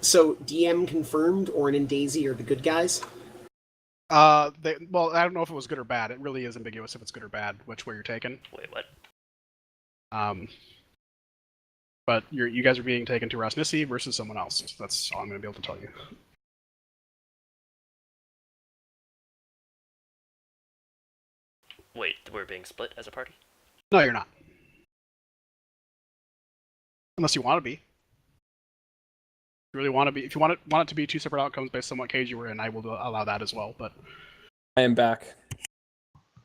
So DM confirmed, Orin and Daisy are the good guys? Well, I don't know if it was good or bad. It really is ambiguous if it's good or bad, which way you're taken. Wait, what? But you guys are being taken to Rasnissi versus someone else. That's all I'm going to be able to tell you. Wait, we're being split as a party? No, you're not. Unless you want to be. If you really want to be, if you want it to be two separate outcomes based on what cage you were in, I will allow that as well. But I am back.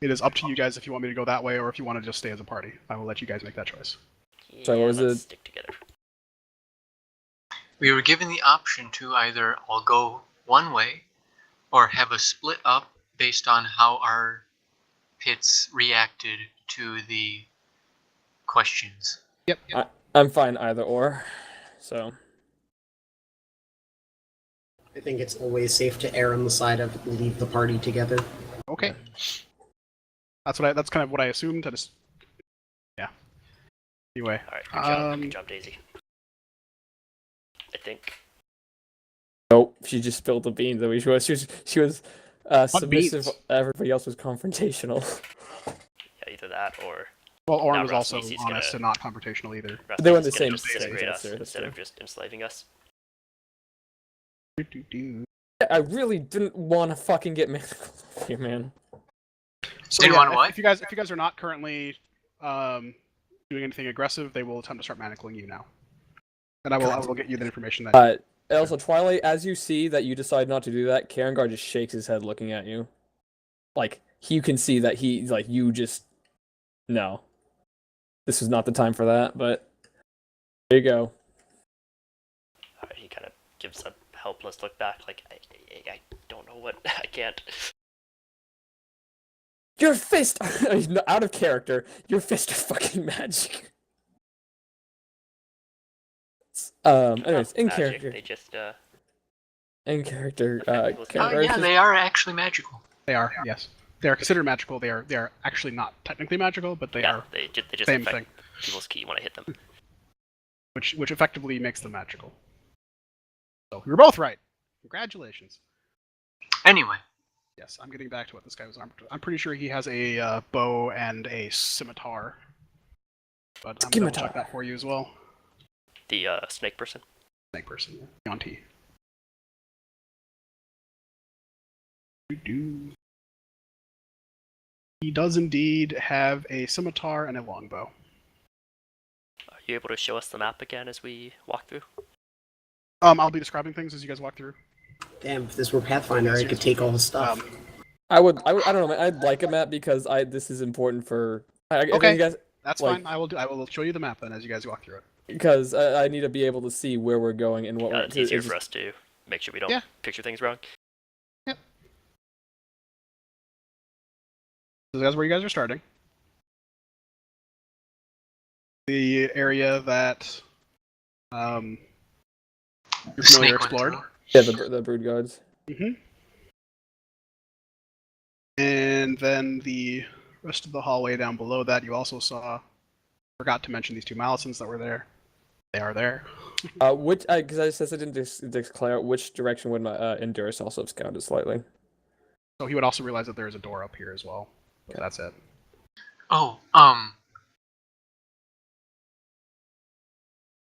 it is up to you guys if you want me to go that way or if you want to just stay as a party. I will let you guys make that choice. Yeah, So what was let's it? stick together. We were given the option to either all go one way or have a split up based on how our pits reacted to the questions. Yep. I'm fine either or. So I think it's always safe to err on the side of leave the party together. Okay. That's kind of what I assumed. Yeah. Anyway. Alright, good job, Daisy. I think. nope, she just spilled the beans. I mean, she was submissive. beans? Everybody else was confrontational. Yeah, either that or. Well, Orin Now was also Rasmussen's honest and not confrontational either. They were in the Rasmussen's gonna same disintegrate us answer, instead so. of just enslaving us. I really didn't want to fucking get manacled here, man. So Didn't want what? if you guys are not currently doing anything aggressive, they will attempt to start manacling you now. And I will get you the information that. Also, Twilight, as you see that you decide not to do that, Karengar just shakes his head looking at you. Like, you can see that he's like, you just... No. This is not the time for that, but... There you go. Alright, he kind of gives a helpless look back, like, I don't know what, I can't. Your fist! Out of character, your fist is fucking magic. Anyways, in Magic, character. They just, In character, Technical Karengar Yeah, just- they are actually magical. They are, yes. They are considered magical. They are actually not technically magical, but they are they just same affect thing. people's key when I hit them. Which effectively makes them magical. So we were both right. Congratulations. Anyway, Yes, I'm getting back to what this guy was armed with. I'm pretty sure he has a bow and a scimitar. But I'm gonna check that for you as well. The snake person. Snake person, yeah. On T. He does indeed have a scimitar and a longbow. Are you able to show us the map again as we walk through? I'll be describing things as you guys walk through. Damn, if this were Pathfinder, I could take all the stuff. I don't know, man. I'd like a map because this is important for... Okay. You guys, That's fine. I will show you the map then as you guys walk through it. because I need to be able to see where we're going and what we're... It's easier for us to make sure we don't picture things wrong. So that's where you guys are starting. The area that you're familiar explored. Yeah, the brood guards. Mm-hmm. And then the rest of the hallway down below that you also saw. Forgot to mention these two Malisons that were there. They are there. Which, because I said I didn't declare which direction would my Endurus also have scouted slightly. So he would also realize that there is a door up here as well. But that's it. oh,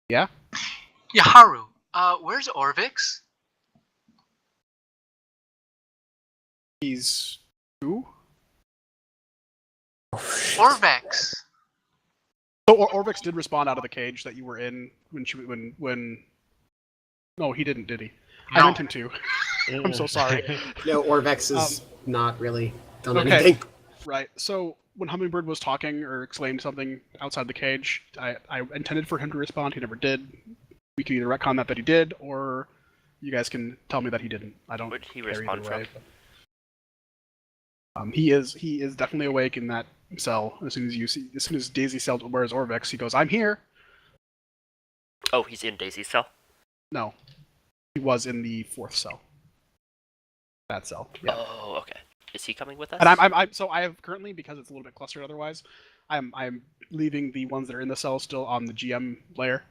Yeah? Yaharu, where's Orvix? He's who? Orvex. So Orvix did respond out of the cage that you were in when. No, he didn't, did he? No. I meant him to. I'm so sorry. No, Orvex is not really done okay. anything. Right. So when Hummingbird was talking or exclaimed something outside the cage, I intended for him to respond. He never did. We can either retcon that he did, or you guys can tell me that he didn't. I don't. Would he care respond either way, from? but, he is definitely awake in that cell. As soon as Daisy cell wears Orvex, he goes, "I'm here." Oh, he's in Daisy's cell? No, he was in the fourth cell. That cell. Yeah. Oh, okay. Is he coming with us? And I'm so I have currently, because it's a little bit clustered otherwise, I'm leaving the ones that are in the cell still on the GM layer.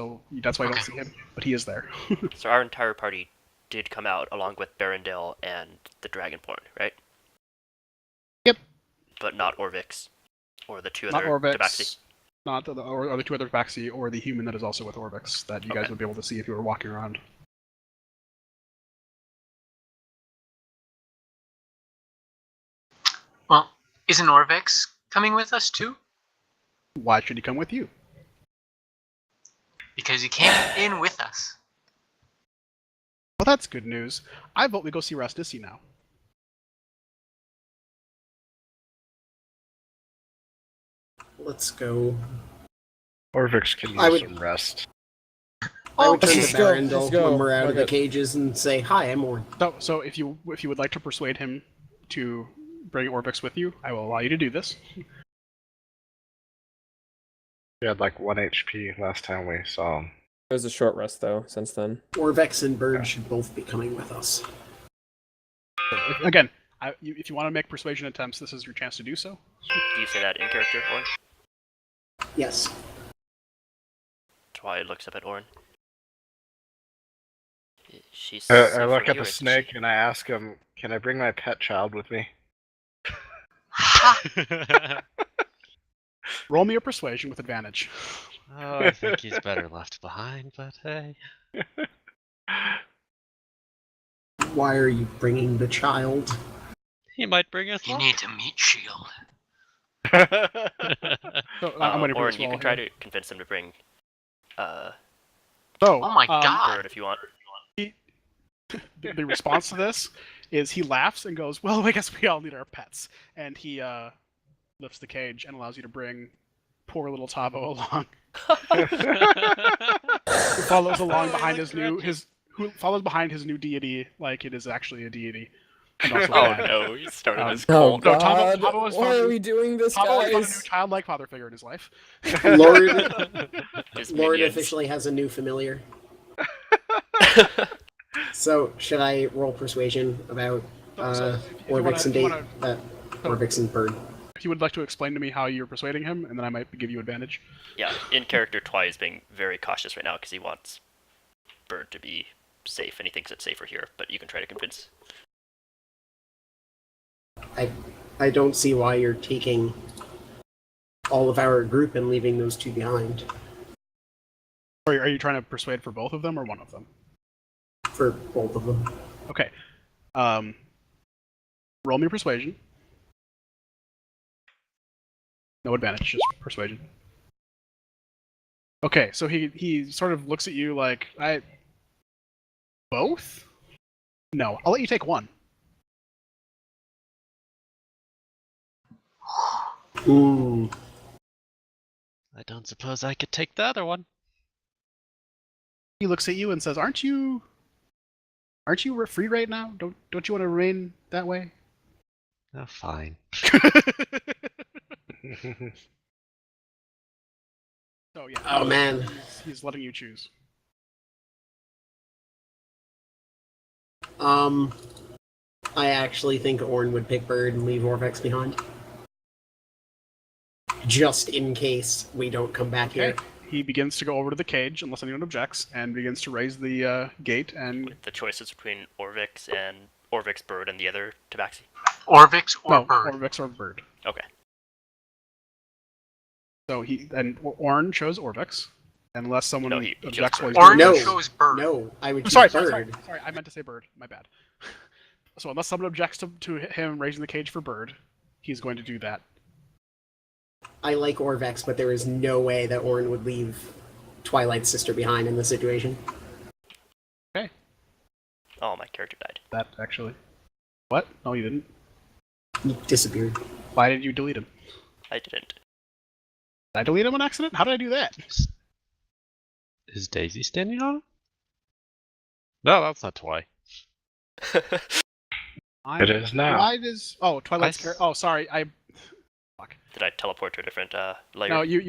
so that's why you don't Okay. see him. But he is there. So our entire party did come out along with Barondale and the Dragonborn, right? Yep. But not Orvix or the two Not other Orvix, Tabaxi. not or the two other Tabaxi, or the human that is also with Orvix that you guys Okay. would be able to see if you were walking around. Well, isn't Orvex coming with us too? Why should he come with you? Because he came in with us. Well, that's good news. I vote we go see Rastisi now. Let's go. Orvix can I use would- some rest. I would turn let's to go, Barondale let's go. when we're out of the Okay. cages and say, "Hi, I'm Orn." So if you would like to persuade him to bring Orvix with you, I will allow you to do this. He had like 1 HP last time we saw him. It was a short rest though. Since then, Orvex and Bird should both be coming with us. Again, if you want to make persuasion attempts, this is your chance to do so. Do you say that in character, Orn? Yes. Twilight looks up at Orn. She's. I look at the snake and I ask him, "Can I bring my pet child with me?" Ha! Roll me a persuasion with advantage. Oh, I think he's better left behind, but hey. Why are you bringing the child? He might bring us You luck. need to meet Shield. So, I'm waiting for Orn, this you roll can try here. to convince him to bring So, Oh my god. Bird if you want. the response to this is he laughs and goes, "Well, I guess we all need our pets." And he lifts the cage and allows you to bring poor little Tavo along. Who follows along behind who follows behind his new deity like it is actually a deity. And also Oh bad. no, he started Um, his oh cult. no, god, Tavo has why found- are we doing this, Tavo has got a new guys? childlike father figure in his life. Lord, His Lord minions. officially has a new familiar. So, should I roll persuasion about if you Orvix and wanna- Orvix and Bird? If you would like to explain to me how you're persuading him, and then I might give you advantage. Yeah, in character, Twi is being very cautious right now because he wants Bird to be safe, and he thinks it's safer here. But you can try to convince. I don't see why you're taking all of our group and leaving those two behind. Or are you trying to persuade for both of them or one of them? For both of them. Okay. Roll me persuasion. No advantage, just persuasion. Okay, so he sort of looks at you like, both? No, I'll let you take one. Ooh. I don't suppose I could take the other one. He looks at you and says, "Aren't you free right now? Don't you want to remain that way?" Oh, fine. So yeah. Oh man. He's letting you choose. I actually think Orn would pick Bird and leave Orvex behind. Just in case we don't come back here. Okay. He begins to go over to the cage, unless anyone objects, and begins to raise the gate. And The choices between Orvix, Bird, and the other Tabaxi. Orvix or no, Bird? Orvix or Bird. Okay. So Orn chose Orvix, unless someone No, he chose objects. Bird. while he's Orange doing No. it. chose Bird. No, I would choose Sorry, Bird. sorry, I meant to say Bird. My bad. So unless someone objects to him raising the cage for Bird, he's going to do that. I like Orvex, but there is no way that Orn would leave Twilight's sister behind in this situation. Oh, my character died. That actually. What? No, you didn't. He disappeared. Why did you delete him? I didn't. Did I delete him on accident? How did I do that? Is Daisy standing on him? No, that's not Twi. It is now. Why does? Oh, Twilight's I s- character. Oh, sorry. Did I teleport to a different layer? No, you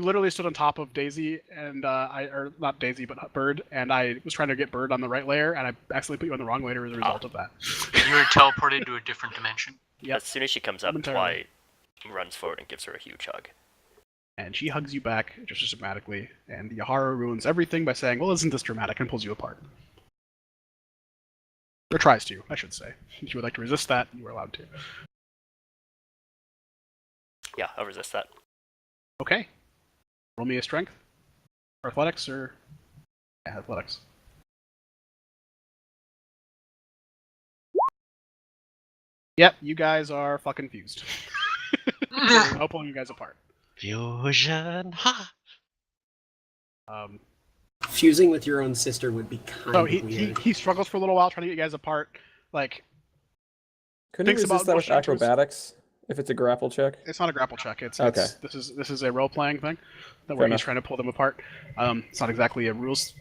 literally stood on top of Daisy and or not Daisy, but Bird, and I was trying to get Bird on the right layer, and I accidentally put you on the wrong layer as a result of that. You were teleported to a different dimension. Yep. As soon as she comes up, Momentarily. Twi runs forward and gives her a huge hug. And she hugs you back just as dramatically, and Yahara ruins everything by saying, well, isn't this dramatic, and pulls you apart. Or tries to, I should say. If you would like to resist that, you are allowed to. Yeah, I'll resist that. Okay. Roll me a strength. Or athletics, or... Yeah, athletics. Yep, you guys are fucking fused. I'll pull you guys apart. Fusion, ha! Fusing with your own sister would be kind So of weird. he struggles for a little while trying to get you guys apart. Like, Couldn't you Thinks resist about that with motion enters. acrobatics if it's a grapple check? it's not a grapple check. Okay. This is a role playing thing, where he's enough. trying to pull them apart. It's not exactly a rules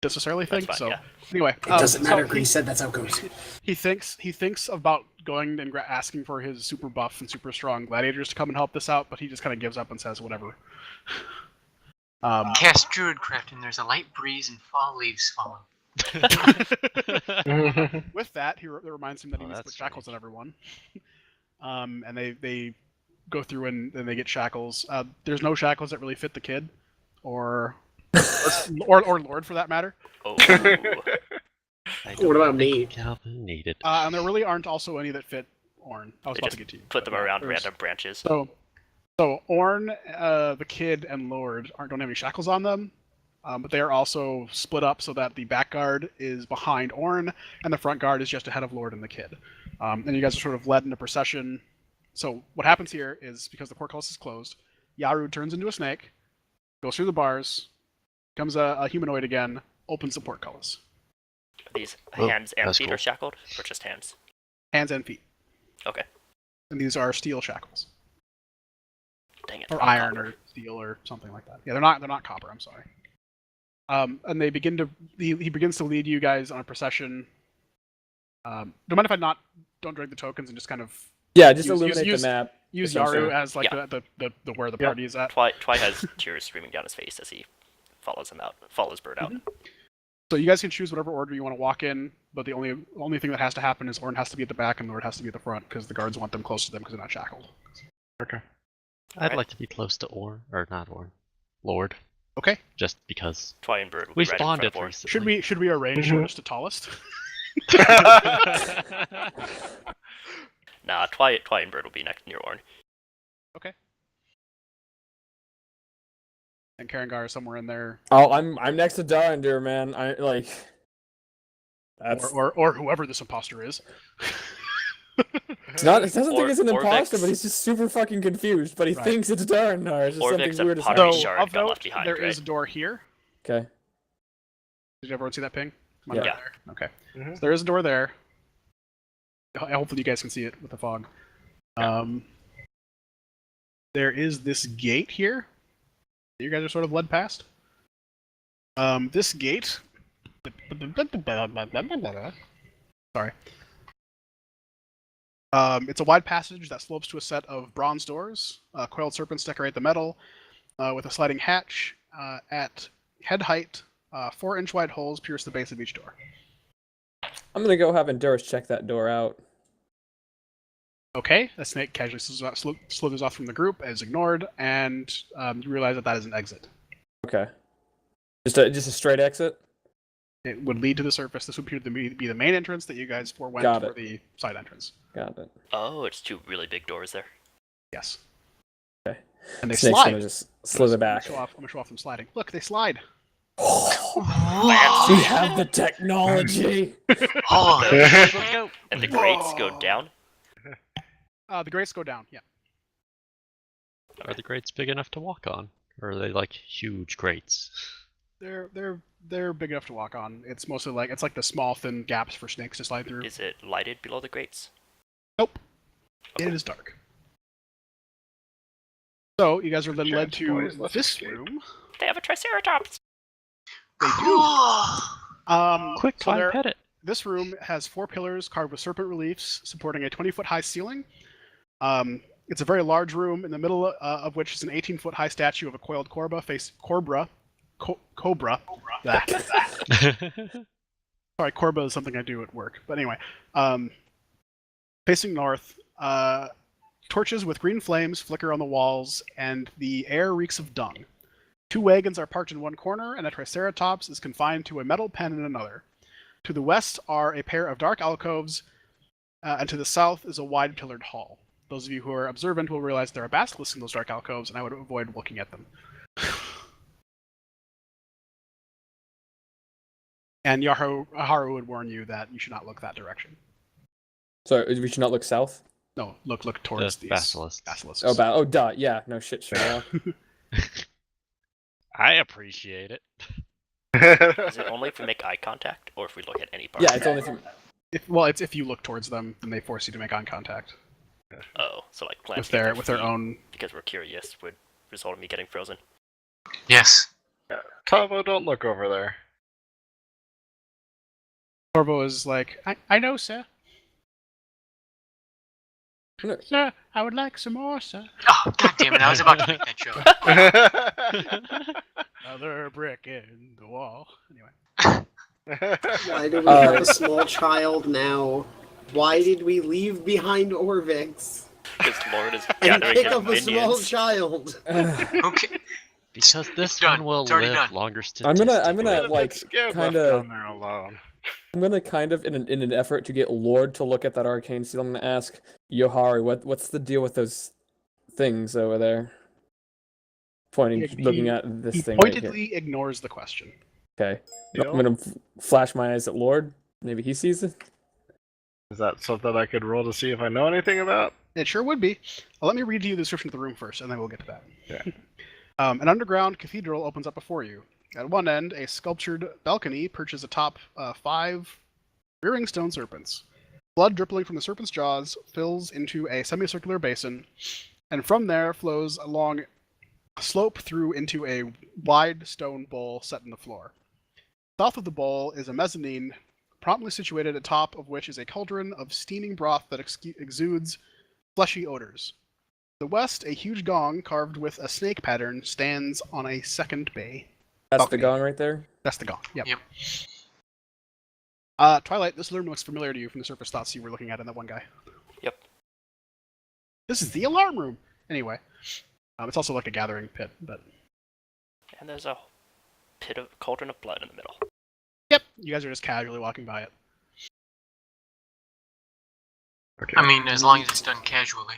necessarily thing. That's fine, So yeah. anyway, It doesn't matter. so Grease said that's how it goes. he thinks about going and asking for his super buff and super strong gladiators to come and help this out, but he just kind of gives up and says whatever. Cast Druidcraft, and there's a light breeze and fall leaves falling. With that, it reminds him that he Oh, needs to that's put shackles on everyone. And they go through and then they get shackles. There's no shackles that really fit the kid, or Lord for that matter. Oh, What about me? Calvin needed. And there really aren't also any that fit Orn. I was They about just to get to you. put them but yeah, around there's- random branches. So Orn, the kid, and Lord don't have any shackles on them, but they are also split up so that the back guard is behind Orn, and the front guard is just ahead of Lord and the kid. And you guys are sort of led in a procession. So what happens here is, because the portcullis is closed, Yaru turns into a snake, goes through the bars, becomes a humanoid again, opens the portcullis. Are these Oh, hands and that's feet cool. are shackled, or just hands? Hands and feet. Okay. And these are steel shackles. Dang it. Or I'm iron copper. or steel or something like that. Yeah, they're not copper, I'm sorry. And they begin to he begins to lead you guys on a procession. Don't mind if I don't drag the tokens and just kind of Yeah, just Use- illuminate use- the map. use Essentially. Yaru as like Yeah. the where the Yeah. party is at. Twy has tears streaming down his face as he follows Bird out. So you guys can choose whatever order you want to walk in, but the only thing that has to happen is Orn has to be at the back and Lord has to be at the front, because the guards want them close to them because they're not shackled. Okay. I'd Alright. like to be close to or not Lord, Okay. just because. Twy and Bird will We be right in front spawned of it Orn. recently. Should we arrange shortest to tallest? Nah, Twy and Bird will be next near Orn. And Karangar is somewhere in there, Oh, I'm next to Darander, man. I like. That's or whoever this imposter is. it's not. It doesn't think it's an Orvix- imposter, but he's just super fucking confused. But he Right. thinks it's Darander. It's just Orvix something and weird. Pottery So, As Shard of got note, left behind, there is right? a door here. Okay. Did everyone see that ping? Come on Yeah. down Yeah. there. Okay. Mhm. So there is a door there. Hopefully you guys can see it with the fog. There is this gate here that you guys are sort of led past. This gate... Sorry. It's a wide passage that slopes to a set of bronze doors. Coiled serpents decorate the metal with a sliding hatch at head height. 4-inch wide holes pierce the base of each door. I'm gonna go have Endurus check that door out. Okay, the snake casually slithers off from the group, is ignored, and you realize that is an exit. Okay. Just a straight exit. It would lead to the surface. This would appear to be the main entrance that you guys forewent Got for it. the side entrance. Got it. Oh, it's two really big doors there. Yes. Okay. And they Snake's slide. gonna just slither back. I'm gonna show off them sliding. Look, they slide. We have the technology. Oh, Let's go. And the grates go down. The grates go down. Yeah. Are the grates big enough to walk on, or are they like huge grates? They're big enough to walk on. It's mostly like the small thin gaps for snakes to slide through. Is it lighted below the grates? Nope. It is dark. So you guys are then led Boys, to let's this escape. room. They have a Triceratops. They do. cool. Quick, so climb there- pet it. This room has 4 pillars carved with serpent reliefs supporting a 20-foot high ceiling. It's a very large room, in the middle of which is an 18-foot high statue of a coiled cobra. Cobra. Sorry, Corba is something I do at work. But anyway, facing north, Torches with green flames flicker on the walls, and the air reeks of dung. 2 wagons are parked in one corner, and a triceratops is confined to a metal pen in another. To the west are a pair of dark alcoves, and to the south is a wide pillared hall. Those of you who are observant will realize there are basilisks in those dark alcoves, and I would avoid looking at them. And Yaharu would warn you that you should not look that direction. So we should not look south. No, look towards The these basilisks. basilisks. Oh, duh. Yeah, no shit. Sure. I appreciate it. Is it only if we make eye contact, or if we look at any part? Yeah, it's only if you... It's if you look towards them, then they force you to make eye contact. Oh, so like With glancing their feet, own. because we're curious, would result in me getting frozen. Yes. Tavo, don't look over there. Torvo is like, I know, sir. No. Sir, I would like some more, sir. Oh, god damn it! I was about to make that joke. Another brick in the wall. Anyway. Why do we have a small child now? Why did we leave behind Orvix Because Lord is and gathering pick his up a small minions. child? Okay. Because this done. one will It's already live done. longer I'm statistically. gonna like Scared kind left of. down there alone. I'm gonna kind of in an effort to get Lord to look at that arcane seal. I'm gonna ask Yohari, what's the deal with those things over there? Pointing, looking at this He thing right here. pointedly ignores the question. Okay, Deal? I'm gonna flash my eyes at Lord. Maybe he sees it. Is that something I could roll to see if I know anything about? It sure would be. Let me read to you the description of the room first, and then we'll get to that. Yeah. An underground cathedral opens up before you. At one end, a sculptured balcony perches atop 5 rearing stone serpents. Blood dripping from the serpent's jaws fills into a semicircular basin, and from there flows along a slope through into a wide stone bowl set in the floor. South of the bowl is a mezzanine, promptly situated atop of which is a cauldron of steaming broth that exudes fleshy odors. To the west, a huge gong carved with a snake pattern stands on a second bay. That's Balcony. the gong right there. That's the gong. Yep. Yep. Twilight, this room looks familiar to you from the surface thoughts you were looking at in that one guy. Yep. This is the alarm room. Anyway, it's also like a gathering pit, but And there's a cauldron of blood in the middle. yep, you guys are just casually walking by it. Okay. I mean, as long as it's done casually.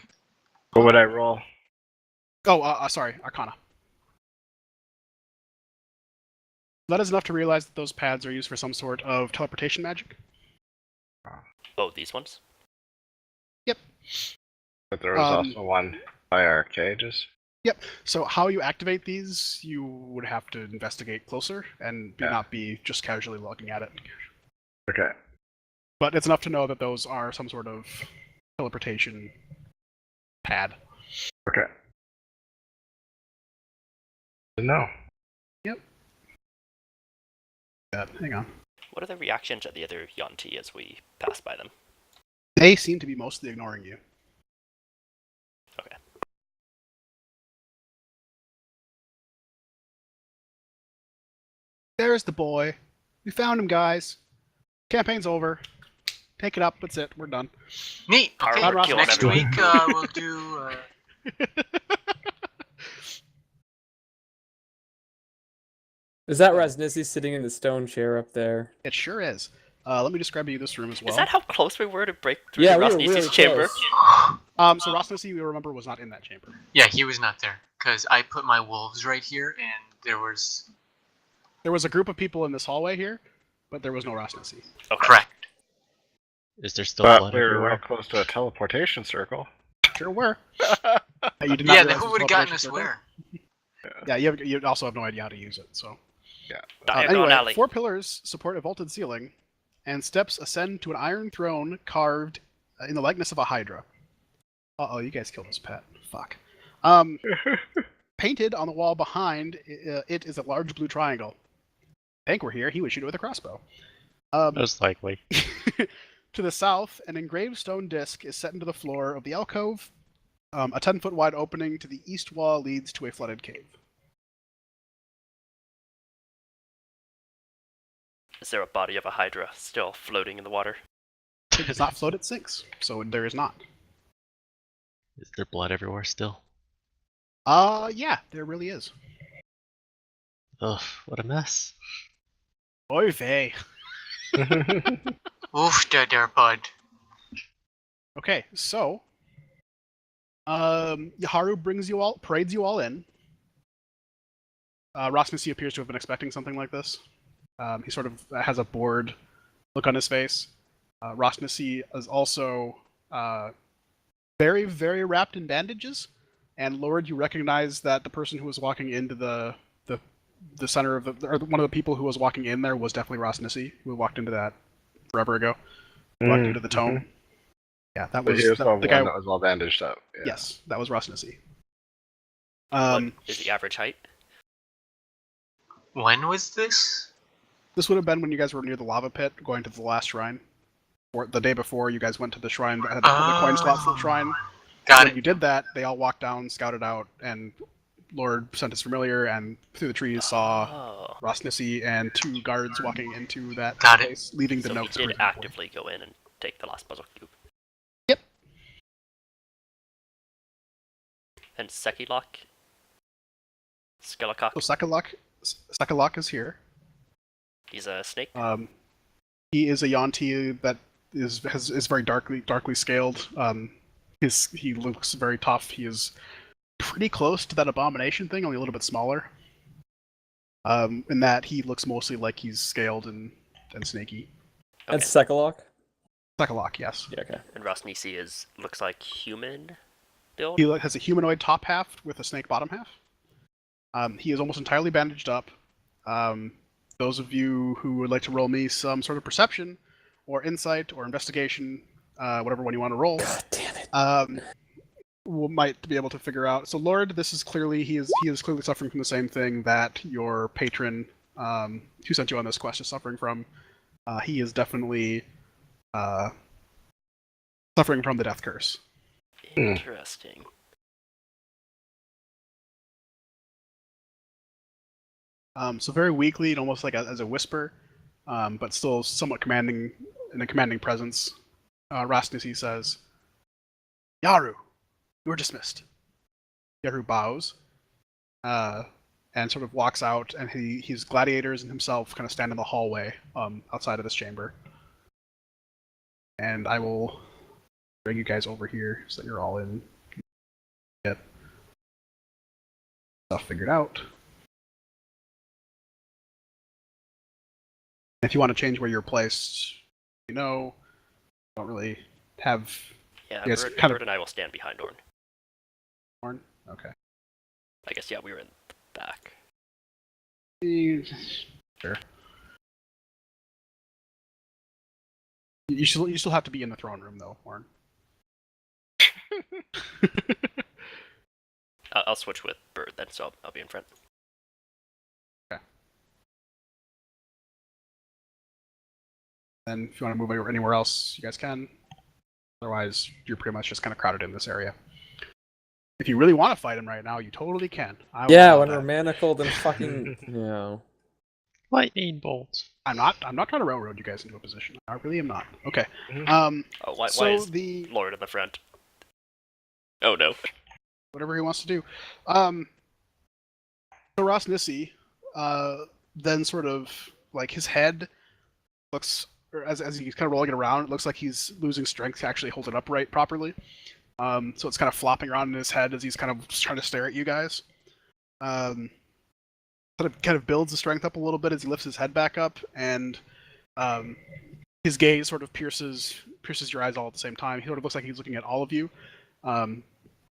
What would I roll? Oh, sorry, Arcana. That is enough to realize that those pads are used for some sort of teleportation magic. Oh, these ones? But there was Um, also one by our cages. So how you activate these, you would have to investigate closer and Yeah. not be just casually looking at it. Okay. But it's enough to know that those are some sort of teleportation pad. Okay. No. Hang on. What are the reactions at the other Yonti as we pass by them? They seem to be mostly ignoring you. Okay. There's the boy. We found him, guys. Campaign's over. Take it up. That's it. We're done. Neat. Alright, Okay. we're killing Next everyone. week we'll do. Is that Raznizi sitting in the stone chair up there? It sure is. Let me describe to you this room as well. Is that how close we were to break through Yeah, the we were Rosnisi's really chamber? close. So Rosnesi, you remember, was not in that chamber. Yeah, he was not there because I put my wolves right here, and there was There was a group of people in this hallway here, but there was no Rosnesi. Okay. correct. Is there still But blood we were real everywhere? close to a teleportation circle. Sure were. You did not Yeah, realize that it was would have a gotten teleportation us circle? where? Yeah, you also have no idea how to use it. So Diagon anyway, alley. 4 pillars support a vaulted ceiling, and steps ascend to an iron throne carved in the likeness of a hydra. Uh-oh, you guys killed this pet. Fuck. Painted on the wall behind it is a large blue triangle. Hank were here, he would shoot it with a crossbow. Most likely. To the south, an engraved stone disc is set into the floor of the alcove. A 10-foot wide opening to the east wall leads to a flooded cave. Is there a body of a Hydra still floating in the water? It does not float, it sinks. So there is not. Is there blood everywhere still? Yeah, there really is. Ugh, what a mess. Oy vey. Oof, there, bud. Okay, so Yaharu parades you all in. Rasmussen appears to have been expecting something like this. He sort of has a bored look on his face. Rasmussen is also very, very wrapped in bandages. And Lord, you recognize that the person who was walking into the center of or one of the people who was walking in there was definitely Rasmussen, who walked into that forever ago. Walked into the tome. Yeah, that But was he was the the guy. one that was all bandaged up. Yeah. Yes, that was Rasmussen. What is the average height? When was this? This would have been when you guys were near the lava pit, going to the last shrine. Or the day before, you guys went to the shrine that had the coin slot for the shrine. Got When it. you did that, they all walked down, scouted out, and Lord sent his familiar, and through the trees saw Oh. Rasmussen and 2 guards walking into that Got it. place, leaving the So notes. he did presumably. actively go in and take the last puzzle cube. Yep. And Sekilok? Skelecock? So Sekalok is here. He's a snake? He is a Yonti that is very darkly scaled. He looks very tough. He is pretty close to that abomination thing, only a little bit smaller. In that he looks mostly like he's scaled and snaky. And Okay. Sekalok? Sekalok, yes. Yeah, okay. And Rosnisi looks like human build? He has a humanoid top half with a snake bottom half. He is almost entirely bandaged up. Those of you who would like to roll me some sort of perception, or insight, or investigation, whatever one you want to roll, God damn it. might be able to figure out. So, Lord, this is clearly he is clearly suffering from the same thing that your patron, who sent you on this quest, is suffering from. He is definitely suffering from the death curse. Interesting. So very weakly and almost like as a whisper, but still somewhat commanding in a commanding presence. Rasnisi says, "Yaru, you are dismissed." Yaru bows, and sort of walks out, and his gladiators and himself kind of stand in the hallway outside of this chamber. And I will bring you guys over here so that you're all in. Get stuff figured out. If you want to change where you're placed, don't really have. Yeah, Yes, Bird, kind of- Bird and I will stand behind Orn. Horn. Okay. I guess, yeah, we were in the back. Sure. You still have to be in the throne room though, Warren. I'll switch with Bird then, so I'll be in front. And if you want to move over anywhere else, you guys can. Otherwise, you're pretty much just kind of crowded in this area. If you really want to fight him right now, you totally can. I will Yeah, allow when that. we're manacled and fucking... Lightning bolts. I'm not trying to railroad you guys into a position. I really am not. Okay. Oh, why So is the Lord in the front? Oh no. whatever he wants to do. So Ross Nissi, then sort of like his head looks, or as he's kind of rolling it around, it looks like he's losing strength to actually hold it upright properly. So it's kind of flopping around in his head as he's kind of just trying to stare at you guys. Kind of builds the strength up a little bit as he lifts his head back up, and his gaze sort of pierces your eyes all at the same time. He sort of looks like he's looking at all of you,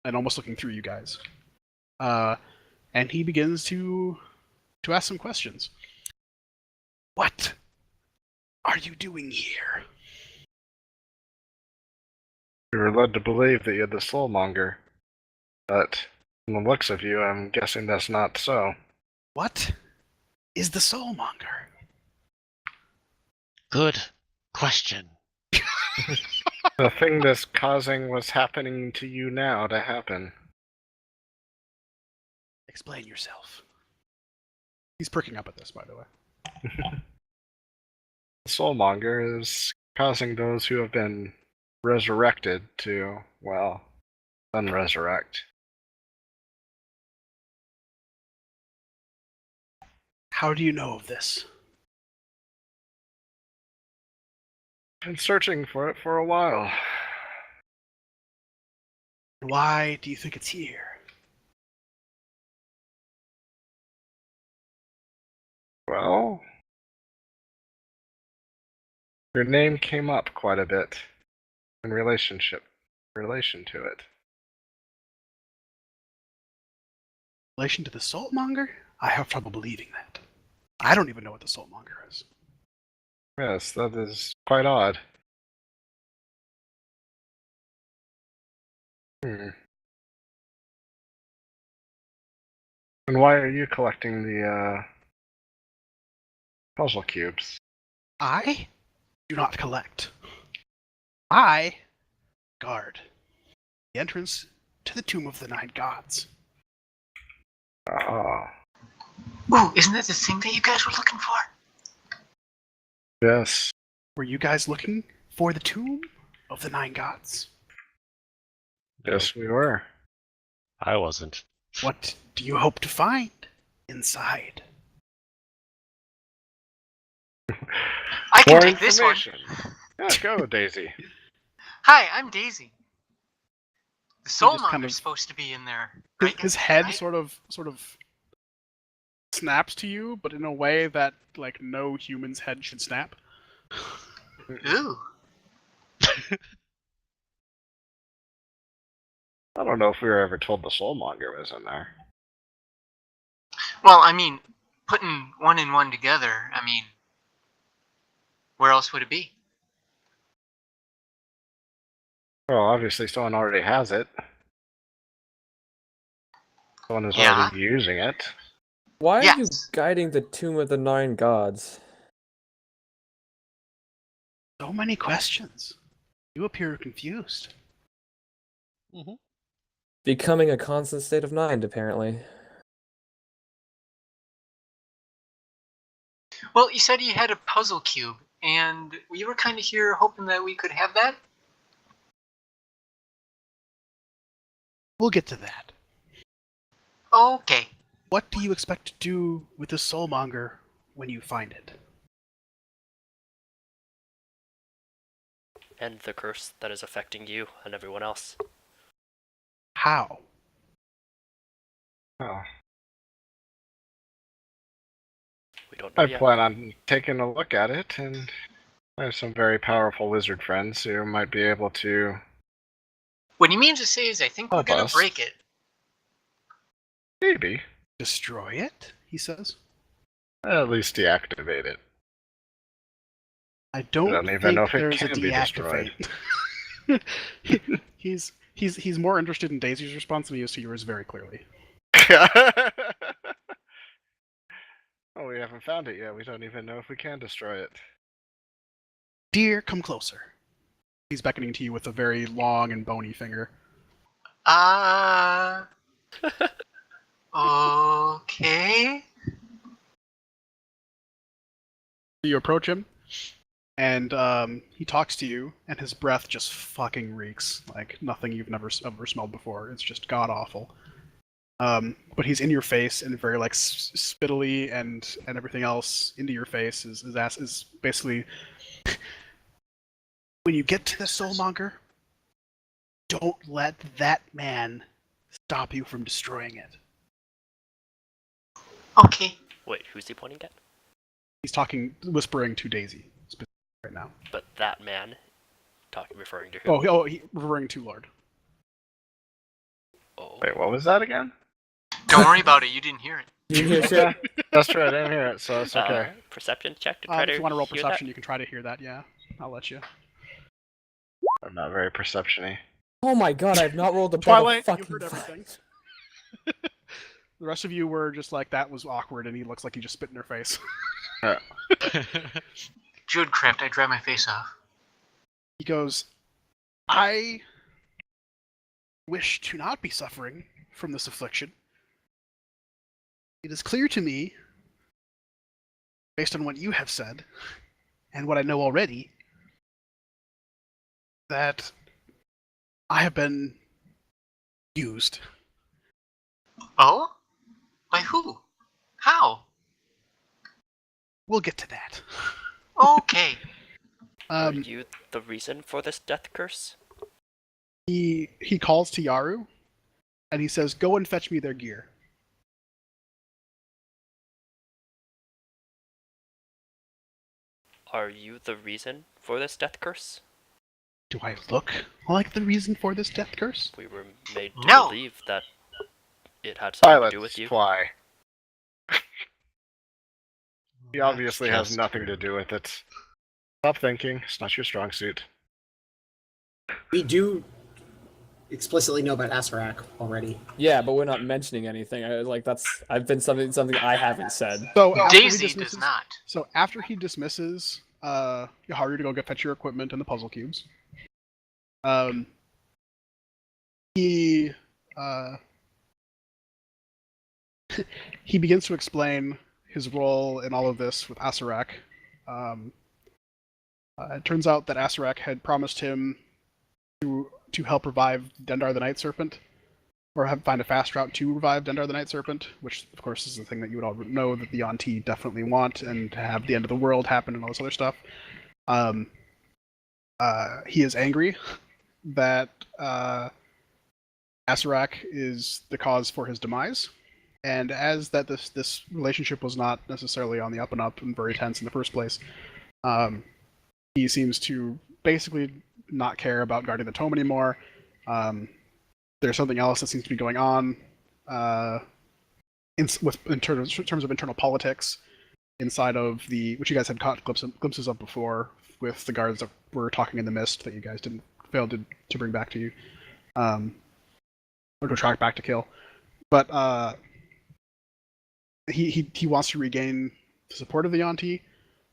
and almost looking through you guys. And he begins to ask some questions. What are you doing here? We were led to believe that you're the soulmonger, but from the looks of you, I'm guessing that's not so. What is the soulmonger? Good question. The thing that's causing what's happening to you now to happen. Explain yourself. He's pricking up at this, by the way. The soulmonger is causing those who have been resurrected to, well, then resurrect. How do you know of this? Been searching for it for a while. Why do you think it's here? Well, your name came up quite a bit in relation to it. In relation to the Saltmonger? I have trouble believing that. I don't even know what the Saltmonger is. Yes, that is quite odd. Hmm. And why are you collecting the puzzle cubes? I do not collect. I guard the entrance to the Tomb of the Nine Gods. Ah, Ooh, isn't that the thing that you guys were looking for? yes. Were you guys looking for the Tomb of the Nine Gods? Yes, we were. I wasn't. What do you hope to find inside? I can More take this one. information. Yeah, go, Daisy. Hi, I'm Daisy. The just Soulmonger's kind of- supposed to be in there. His, Right? his head Right? sort of snaps to you, but in a way that like no human's head should snap. Ooh. I don't know if we were ever told the Soulmonger was in there. Well, I mean, putting one and one together, I mean, where else would it be? Well, obviously someone already has it. Someone is Yeah. already using it. Why are you Yes. guiding the Tomb of the Nine Gods? So many questions. You appear confused. Becoming a constant state of mind, apparently. Well, you said you had a puzzle cube, and we were kind of here hoping that we could have that. We'll get to that. Okay. What do you expect to do with the Soulmonger when you find it? End the curse that is affecting you and everyone else. How? Oh. We don't know I yet. plan on taking a look at it, and I have some very powerful wizard friends who might be able to What he means to say is, I think we're Help gonna us. break it. maybe Destroy it? He says. at least deactivate it. I don't, don't even think know if it there's a can be destroyed. deactivate. he's more interested in Daisy's response than he is to yours, very clearly. Oh, we haven't found it yet. We don't even know if we can destroy it. Dear, come closer. He's beckoning to you with a very long and bony finger. Okay. You approach him, and he talks to you, and his breath just fucking reeks like nothing you've never ever smelled before. It's just god awful. But he's in your face and very like spittily and everything else into your face. His ass is basically when you get to the Soulmonger, don't let that man stop you from destroying it. Okay. Wait, who's he pointing at? He's whispering to Daisy specifically right now. But that man, referring to who? Referring to Lord. Oh. Wait, what was that again? Don't worry about it. You didn't hear it. You hear shit? Yeah, that's true. I didn't hear it, so it's okay. Perception check to try to If you want to roll hear perception, that? you can try to hear that. Yeah, I'll let you. I'm not very perception-y. Oh my god, I've not rolled a Twilight, fucking you heard five. everything. The rest of you were just like, that was awkward, and he looks like he just spit in her face. Judecraft, I dry my face off. He goes, I wish to not be suffering from this affliction. It is clear to me, based on what you have said, and what I know already, that I have been Used. Oh? By who? How? We'll get to that. Okay. Are you the reason for this death curse? He calls to Yaru, and he says, "Go and fetch me their gear." Are you the reason for this death curse? Do I look like the reason for this death curse? We were made to No. believe that it had something to do with Silence, you. Twy. He That's obviously has just nothing to do with it. Stop thinking. It's not your strong suit. We do explicitly know about Asarak already. Yeah, but we're not mentioning anything. I've been something I haven't said. So after he Daisy dismisses- does not. So after he dismisses Yaharu to go fetch your equipment and the puzzle cubes, he he begins to explain his role in all of this with Asarak. It turns out that Asarak had promised him to help revive Dendar the Night Serpent, or find a fast route to revive Dendar the Night Serpent, which of course is the thing that you would all know that the Yonti definitely want, and to have the end of the world happen and all this other stuff. He is angry that Asarak is the cause for his demise, and as that this relationship was not necessarily on the up and up and very tense in the first place, he seems to basically not care about guarding the tome anymore. There's something else that seems to be going on in terms of internal politics inside of the, which you guys had caught glimpses of before with the guards that were talking in the mist that you guys didn't fail to bring back to you, or to track back to kill. But he wants to regain the support of the Yonti,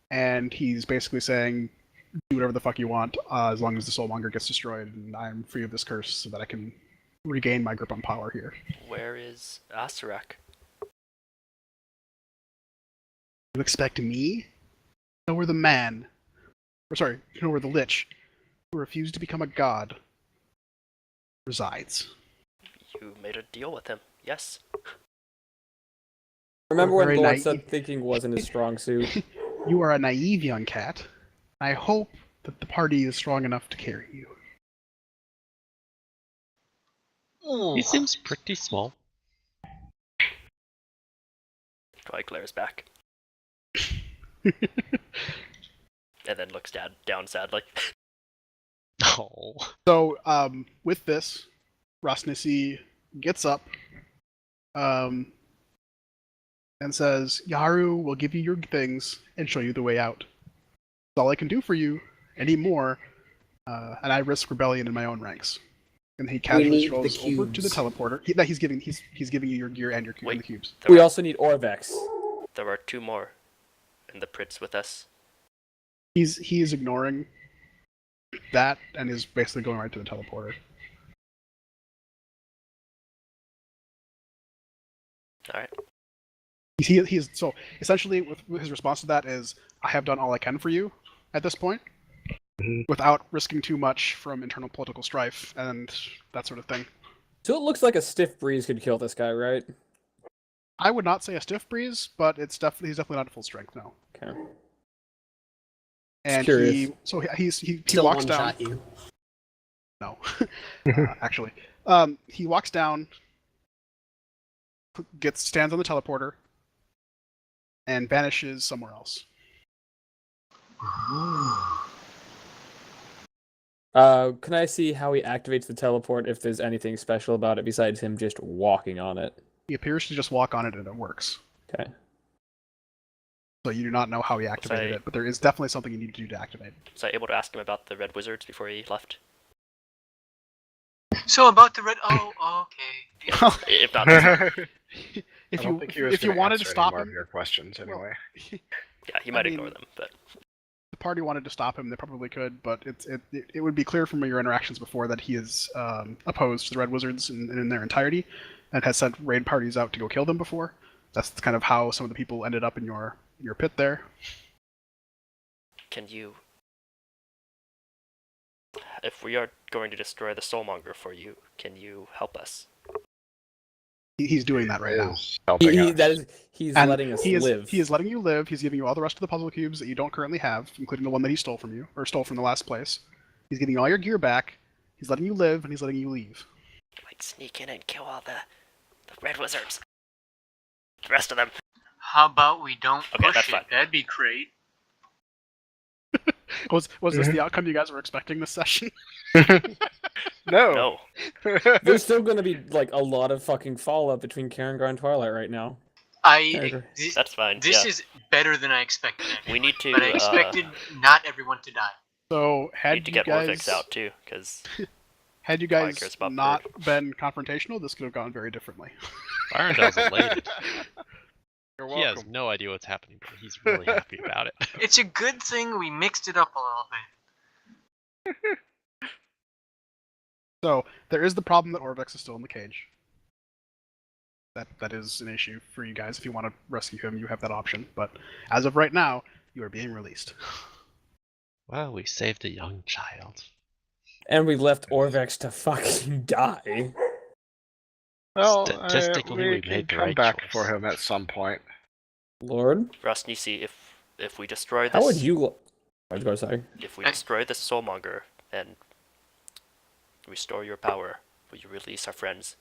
and he's basically saying, do whatever the fuck you want, as long as the Soulmonger gets destroyed and I'm free of this curse so that I can regain my grip on power here. Where is Asarak? You expect me to know where the man, or sorry, to know where the Lich, who refused to become a god, resides. You made a deal with him, yes? Remember We're when very Lord naive. said thinking wasn't his strong suit? You are a naive young cat. I hope that the party is strong enough to carry you. He seems pretty small. Twy glares back. And then looks down sadly. Oh. So, with this, Rasnisi gets up, and says, Yaharu will give you your things and show you the way out. That's all I can do for you anymore, and I risk rebellion in my own ranks. And he casually need strolls the over to the cubes. teleporter. He's giving you your gear and your Wait. and the cubes. We also need Orvex. There are two more in the Pritz with us. He is ignoring that and is basically going right to the teleporter. Alright. He is so essentially with his response to that is, I have done all I can for you at this point, without risking too much from internal political strife and that sort of thing. So it looks like a stiff breeze could kill this guy, right? I would not say a stiff breeze, but he's definitely not at full strength now. Okay. And curious. he Still walks one down. shot you. No, actually, he walks down, stands on the teleporter, and vanishes somewhere else. Can I see how he activates the teleport, if there's anything special about it besides him just walking on it? He appears to just walk on it and it works. Okay. So you do not know how he activated it, but there is definitely something you need to do to activate. Was I able to ask him about the Red Wizards before he left? So about the red. Oh, okay. If not, If I don't think he was if you gonna wanted to answer any stop more of him, your questions anyway. yeah, he might ignore them, but the party wanted to stop him, they probably could, but it would be clear from your interactions before that he is opposed to the Red Wizards in their entirety, and has sent raid parties out to go kill them before. That's kind of how some of the people ended up in your pit there. can you... If we are going to destroy the Soulmonger for you, can you help us? He's doing that right now. Is helping us. He's And letting us he is, live. He is letting you live. He's giving you all the rest of the puzzle cubes that you don't currently have, including the one that he stole from you, or stole from the last place. He's getting all your gear back. He's letting you live, and he's letting you leave. Like sneak in and kill all the red wizards. The rest of them. How about we don't Okay, push that's it? fine. That'd be great. Was this the outcome you guys were expecting this session? No. No. There's still gonna be like a lot of fucking fallout between Karengar and Twilight right now. That's fine. This yeah. is better than I expected. We need to. But I expected not everyone to die. So had need to you get guys Orvix out too, because had you Probably guys cares about not been confrontational, this could have gone very differently. Arundel's elated. You're He has welcome. no idea what's happening, but he's really happy about it. It's a good thing we mixed it up a little bit. So there is the problem that Orvix is still in the cage. That is an issue for you guys. If you want to rescue him, you have that option. But as of right now, you are being released. Well, we saved a young child. And we left Orvex to fucking die. Well, Statistically, we can made the come right back choice. for him at some point. Lord? Rust, you see, if we destroy this, How would you sorry. if we destroy this soulmonger and restore your power, will you release our friends?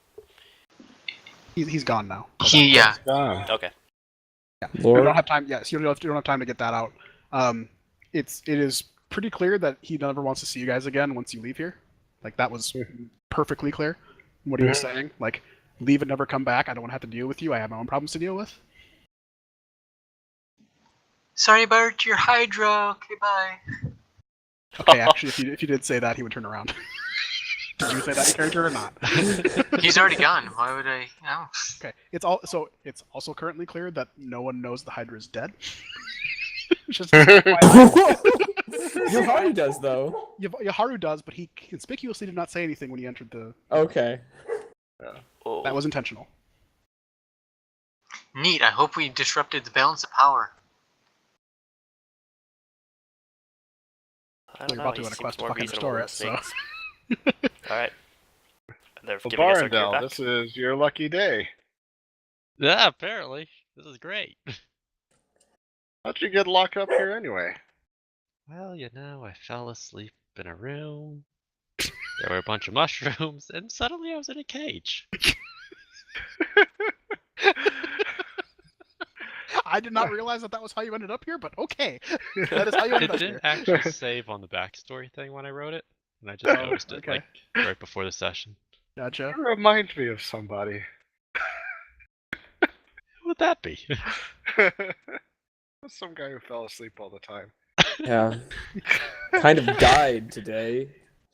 He's gone now. Yeah. Ah. Okay. Yeah. You Lord? don't have time. Yes, you don't have time to get that out. It is pretty clear that he never wants to see you guys again once you leave here. Like that was perfectly clear. What he was saying, like, leave and never come back. I don't want to have to deal with you. I have my own problems to deal with. Sorry about your Hydra. Okay, bye. Okay, actually, if you did say that, he would turn around. Did you say that in character or not? He's already gone. Why would I? No. Okay, it's also currently clear that no one knows the Hydra is dead. Just Yoharu does though. Yaharu does, but he conspicuously did not say anything when he entered the. Okay. Oh, That was intentional. Neat. I hope we disrupted the balance of power. I don't You're know. about to He win a seems quest to more fucking reasonable restore than it, so. things. All right. They're Well, giving us our gear Barendel, back. this is your lucky day. Yeah, apparently. This is great. How'd you get locked up here anyway? Well, I fell asleep in a room. There were a bunch of mushrooms, and suddenly I was in a cage. I did not realize that was how you ended up here, but okay. That is how you ended It up didn't here. actually save on the backstory thing when I wrote it, and I just Oh, noticed it okay. like right before the session. Gotcha. You remind me of somebody. Who would that be? Some guy who fell asleep all the time. Yeah. Kind of died today.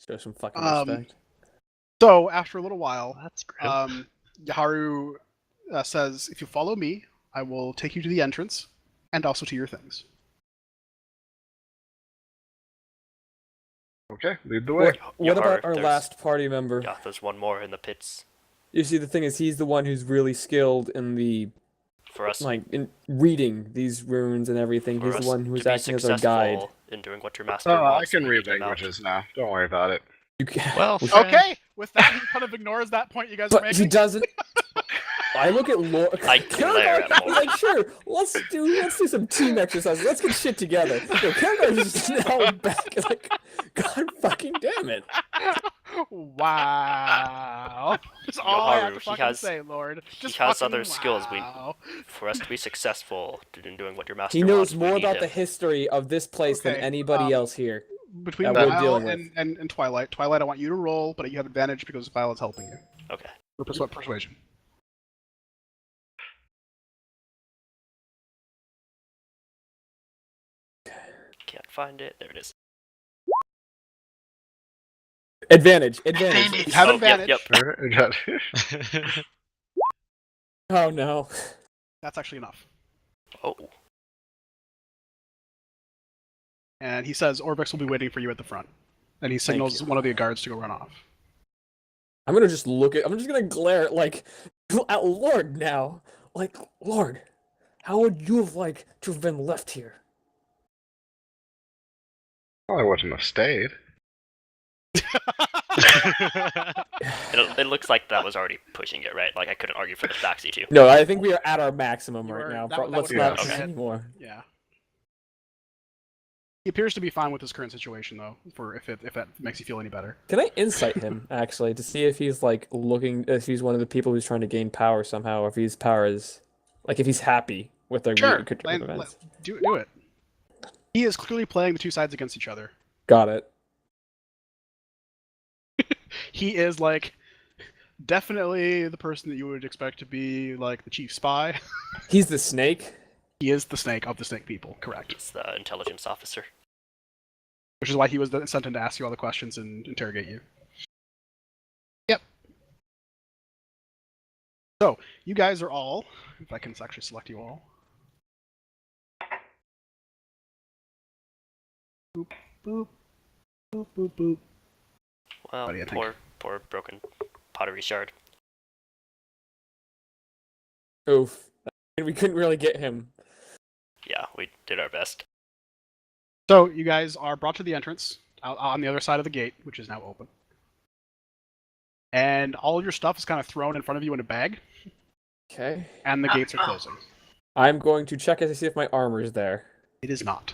Show some fucking respect. So after a little while, That's grim. Yaharu says, "If you follow me, I will take you to the entrance, and also to your things." Okay, lead the way. What about Yaharu, our there's- last party member? Yeah, there's one more in the pits You see, the thing is, he's the one who's really skilled in the for us. in reading these runes and everything. for He's us the one who's to be acting as our guide. successful in doing what your master Oh, I wants. can we read need him out. languages now. Don't worry about it. You can, Well, friend, Okay, with that, he kind of ignores that point you guys are but making. he doesn't. I look at Lord. I glare at Lord. Like, sure, let's do some team exercises. Let's get shit together. Yo, Karengar is just now back. Like, God fucking damn it. Wow. That's all I have to Yaharu, he fucking has- say, Lord. Just he has fucking other skills. wow. For us to be successful in doing what your master He wants, knows we more need about the him. history of this place than Okay, anybody else here. Between that we're Violet dealing with. and Twilight. Twilight, I want you to roll, but you have advantage because Violet's helping you. Okay. For persuasion. Can't find it. There it is. Advantage. Advantage. You have Oh, advantage. Yep. Oh no. That's actually enough. Oh. And he says Orvix will be waiting for you at the front. And he signals you. one of the guards to go run off. I'm just gonna glare at Lord now. Like, Lord, how would you have liked to have been left here? Well, I wouldn't have stayed. It looks like that was already pushing it, right? Like I couldn't argue for the backseat too. No, I think we are at our maximum You right are- now. that Let's would- not okay. push anymore. Yeah. He appears to be fine with his current situation, though. For if that makes you feel any better. Can I insight him actually to see if he's like looking, if he's one of the people who's trying to gain power somehow, or if his power is like if he's happy with their Sure. events. Do it. He is clearly playing the two sides against each other. Got it. He is like definitely the person that you would expect to be like the chief spy. He's the snake. He is the snake of the snake people, correct? He's the intelligence officer. Which is why he was sent in to ask you all the questions and interrogate you. Yep. So you guys are all, if I can actually select you all. Boop boop boop boop boop. Well, What do you think? poor broken pottery shard. Oof. We couldn't really get him. Yeah, we did our best. So you guys are brought to the entrance out on the other side of the gate, which is now open. And all of your stuff is kind of thrown in front of you in a bag, Okay. and the gates are closing. I'm going to check it to see if my armor's there. It is not.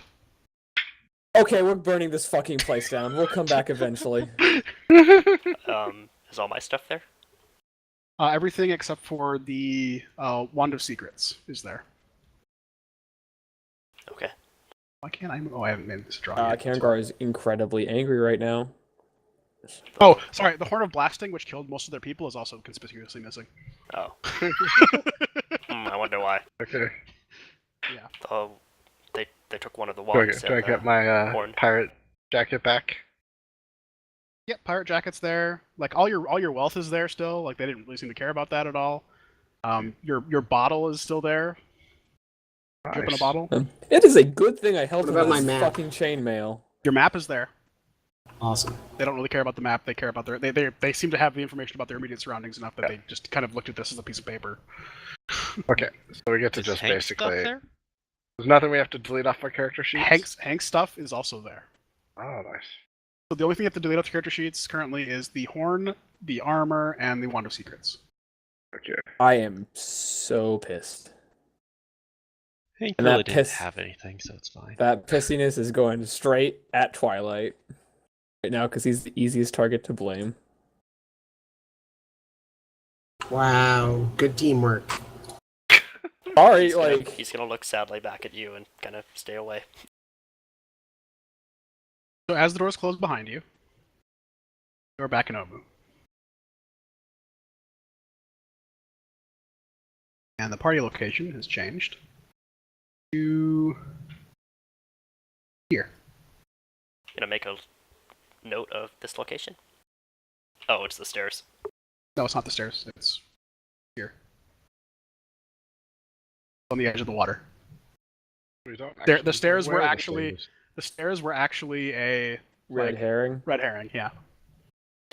Okay, we're burning this fucking place down. We'll come back eventually. Is all my stuff there? Everything except for the Wand of Secrets is there. Okay. Why can't I? Oh, I haven't made this drawing yet. Karangar is incredibly angry right now. Oh, sorry. The Horn of Blasting, which killed most of their people, is also conspicuously missing. Oh. I wonder why. Okay. Yeah. Oh, they took one of the Do I wands. get, do I and, get my horn. pirate jacket back? Yep. Pirate jacket's there. Like all your wealth is there still. Like they didn't really seem to care about that at all. Your bottle is still there. Drip in a Nice. bottle. It is a good thing I held What him about to this my map? fucking chainmail. Your map is there. Awesome. They don't really care about the map. They care about their. They seem to have the information about their immediate surroundings enough that they just kind of looked at this as a piece of paper. Okay, so we get to Is just Hank's stuff basically. there? There's nothing we have to delete off our character sheets. Hank's stuff is also there. Oh, nice. So the only thing you have to delete off the character sheets currently is the horn, the armor, and the Wand of Secrets. Okay. I am so pissed. Hank And that really didn't piss- have anything, so it's fine. That pissiness is going straight at Twilight right now because he's the easiest target to blame. Wow. Good teamwork. Sorry, He's gonna, like he's gonna look sadly back at you and kind of stay away. So as the doors close behind you, you're back in Omu. And the party location has changed to here. Gonna make a note of this location. Oh, it's the stairs. No, it's not the stairs. It's here. On the edge of the water. We don't The actually stairs know were where the actually- stairs. The stairs were actually a red like, herring. red herring, yeah.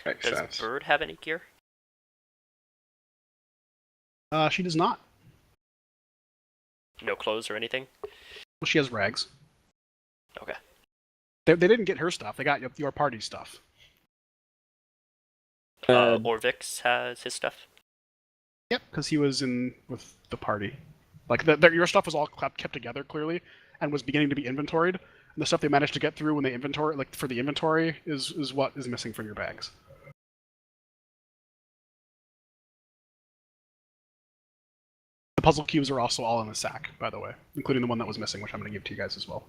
Makes Does sense. Bird have any gear? She does not. No clothes or anything? Well, she has rags. Okay. They didn't get her stuff. They got your party stuff. Orvix has his stuff. Yep, because he was in with the party. Like your stuff was all kept together clearly, and was beginning to be inventoried. And the stuff they managed to get through when they inventory, like for the inventory, is what is missing from your bags. The puzzle cubes are also all in the sack, by the way, including the one that was missing, which I'm going to give to you guys as well.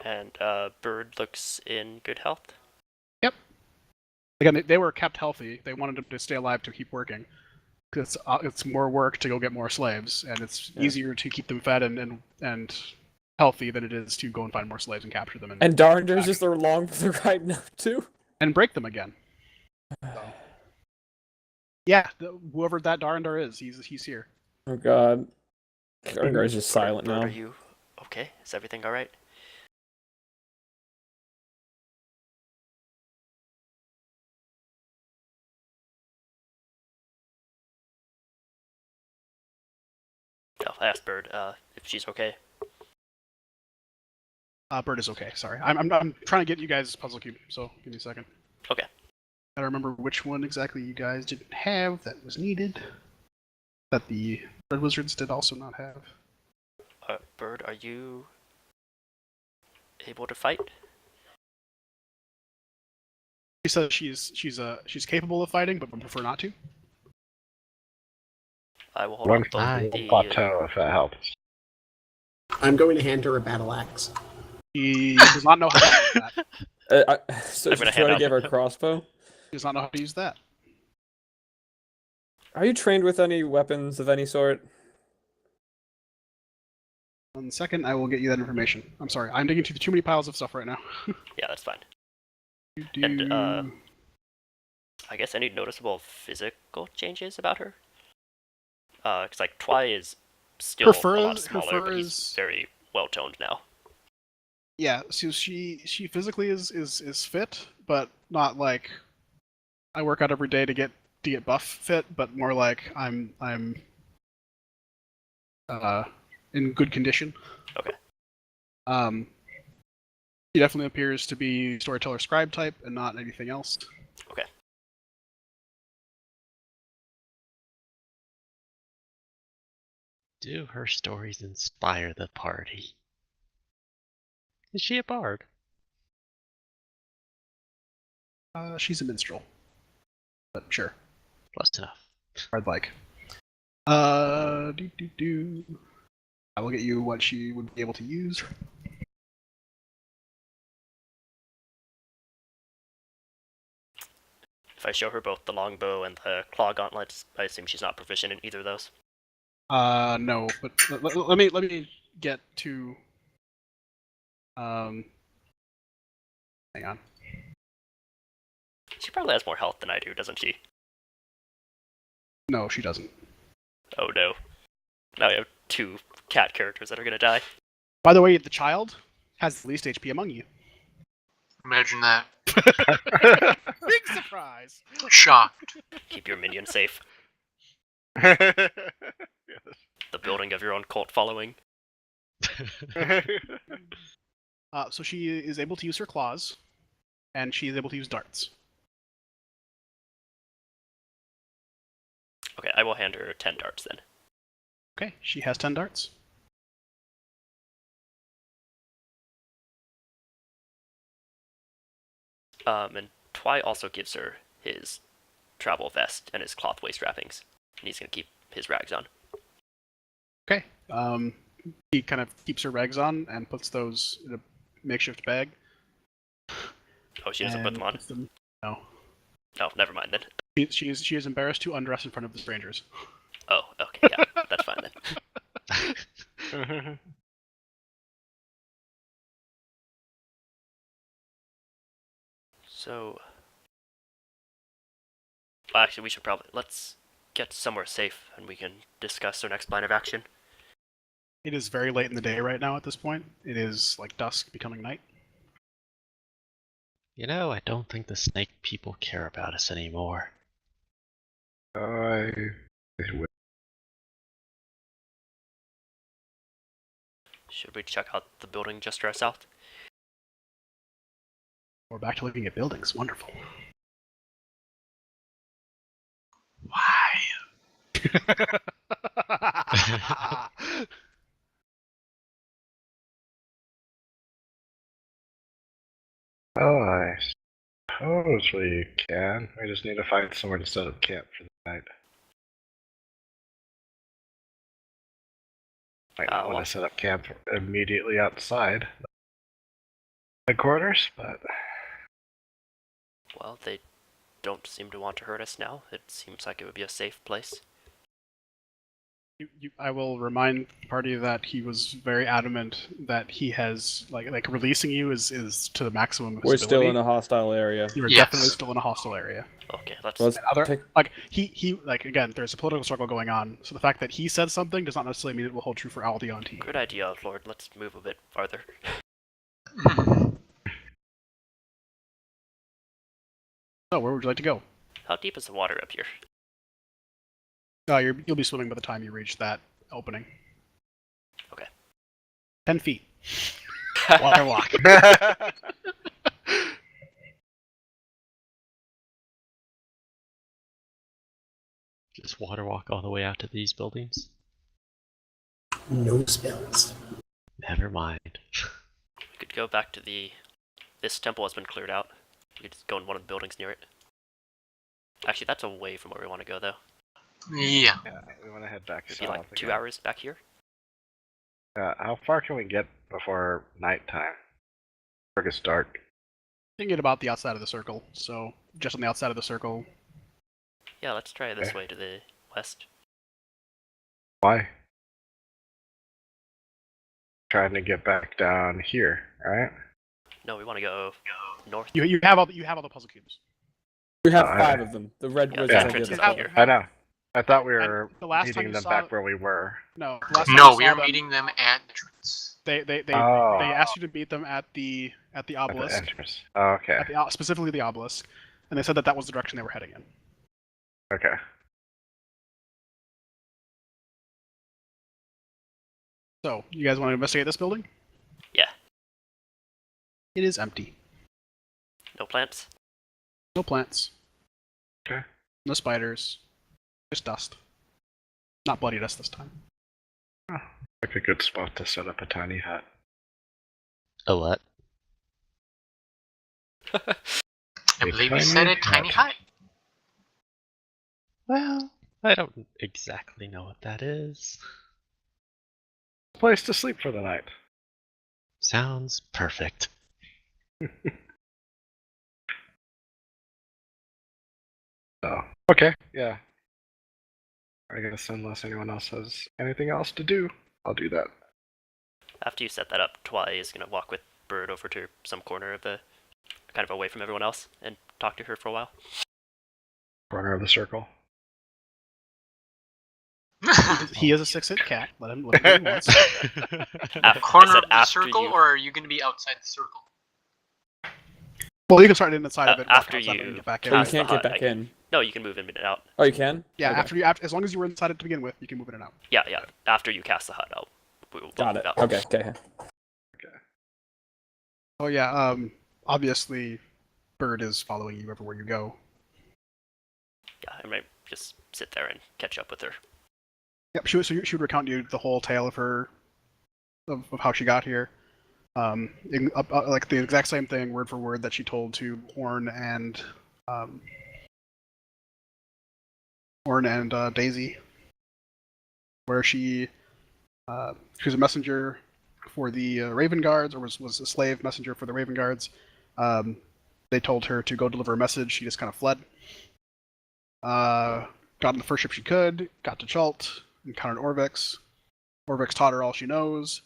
And Bird looks in good health. Again, they were kept healthy. They wanted them to stay alive to keep working. Because it's more work to go get more slaves, and it's easier to keep them fed and healthy than it is to go and find more slaves and capture them And Darnder's just along for the ride now too. and break them again. So. Yeah, whoever that Darndar is, he's here. Oh god. Karangar's just silent Bird, now. are you okay? Is everything alright? Oh, I asked Bird if she's okay. Bird is okay. Sorry, I'm trying to get you guys puzzle cube. So give me a second. Okay. I remember which one exactly you guys didn't have that was needed. That the Red Wizards did also not have. Bird, are you able to fight? She says she's capable of fighting, but would prefer not to. I will hold One on both Aye. the plateau, if that helps. I'm going to hand her a battle axe. She does not know how to use that. So I'm should gonna I try hand to out give her the- a crossbow? She does not know how to use that. Are you trained with any weapons of any sort? 1 second, I will get you that information. I'm sorry, I'm digging through too many piles of stuff right now. Yeah, that's fine. Do- And I guess any noticeable physical changes about her? Because like Twy is still Her fur a lot is- her smaller, fur but he's is- very well toned now. Yeah, so she physically is fit, but not like I work out every day to get buff fit, but more like I'm in good condition. Okay. He definitely appears to be storyteller scribe type and not anything else. Okay. Do her stories inspire the party? Is she a bard? She's a minstrel, but sure, Close enough. I'd like. I will get you what she would be able to use. If I show her both the longbow and the claw gauntlets, I assume she's not proficient in either of those. No, but let me get to. Hang on. She probably has more health than I do, doesn't she? No, she doesn't. Oh no. Now we have 2 cat characters that are gonna die. By the way, the child has the least HP among you. Imagine that. Big surprise! Shocked. Keep your minion safe. Yes. The building of your own cult following. So she is able to use her claws, and she is able to use darts. Okay, I will hand her 10 darts then. Okay, she has 10 darts. And Twy also gives her his travel vest and his cloth waist wrappings, and he's gonna keep his rags on. Okay. He kind of keeps her rags on and puts those in a makeshift bag. Oh, she doesn't put them on? puts them- No. Oh, never mind then. She is embarrassed to undress in front of the strangers. Oh, okay, yeah, that's fine then. So, well, actually, we should let's get somewhere safe and we can discuss our next plan of action. It is very late in the day right now at this point. It is like dusk, becoming night. You know, I don't think the snake people care about us anymore. Should we check out the building just to our south? We're back to looking at buildings. Wonderful. Why? Oh, I suppose we can. We just need to find somewhere to set up camp for the night. Might not well- want to set up camp immediately outside headquarters, but Well, they don't seem to want to hurt us now. It seems like it would be a safe place. I will remind the party that he was very adamant that he has like releasing you is to the maximum of his We're still ability. in a hostile area. You are Yes. definitely still in a hostile area. Okay, let's. Let's Other take, like he like again, there's a political struggle going on. So the fact that he said something does not necessarily mean it will hold true for Aldeon team. Good idea, Lord. Let's move a bit farther. So where would you like to go? How deep is the water up here? You'll be swimming by the time you reach that opening. Okay. 10 feet. Water walk. Just water walk all the way out to these buildings? No spells. Never mind. We could go back to this temple has been cleared out. We could just go in one of the buildings near it. Actually, that's away from where we want to go, though. Yeah. Yeah, we want to head back It'd be south like 2 again. hours back here. How far can we get before nighttime? Before it gets dark. You can get about the outside of the circle, so just on the outside of the circle. Yeah, let's try this Okay. way to the west. Why? Trying to get back down here, right? No, we want to go north. You have all the puzzle cubes. We have Oh, 5 of them. The red Yeah, wizards the have entrance the is other out here. I know. I thought we were And the last time meeting you them saw- back where we were. No, the last time No, you we saw are them, meeting them at entrance. They Oh. asked you to meet them at the At the obelisk, entrance. Oh, okay. at the specifically the obelisk, and they said that was the direction they were heading in. Okay. So, you guys want to investigate this building? Yeah. It is empty. No plants. No plants. Okay. No spiders. Just dust. Not bloody dust this time. Like a good spot to set up a tiny hut. A what? I believe you said a tiny hut. Well, I don't exactly know what that is. Place to sleep for the night. Sounds perfect. So, okay, yeah. I guess unless anyone else has anything else to do, I'll do that. After you set that up, Twy is going to walk with Bird over to some corner of the, kind of away from everyone else, and talk to her for a while. Corner of the circle. He is a 6-inch cat. Let him do what he wants. I Corner said of the after circle, you- or are you going to be outside the circle? Well, you can start inside of it. walk After outside you- and get back in. Oh, you Past can't the get hut, back I- in. No, you can move in and out. Oh, you can? Yeah, Okay. after as long as you were inside it to begin with, you can move in and out. Yeah. After you cast the hut, we'll Got move it. out. Okay. Oh yeah. Obviously, Bird is following you everywhere you go. Yeah, I might just sit there and catch up with her. Yep. She would recount you the whole tale of her, of how she got here. Like the exact same thing, word for word, that she told to Orn and Daisy, where she was a messenger for the Raven Guards, or was a slave messenger for the Raven Guards. They told her to go deliver a message. She just kind of fled. Got on the first ship she could, got to Chult, encountered Orvix. Orvix taught her all she knows.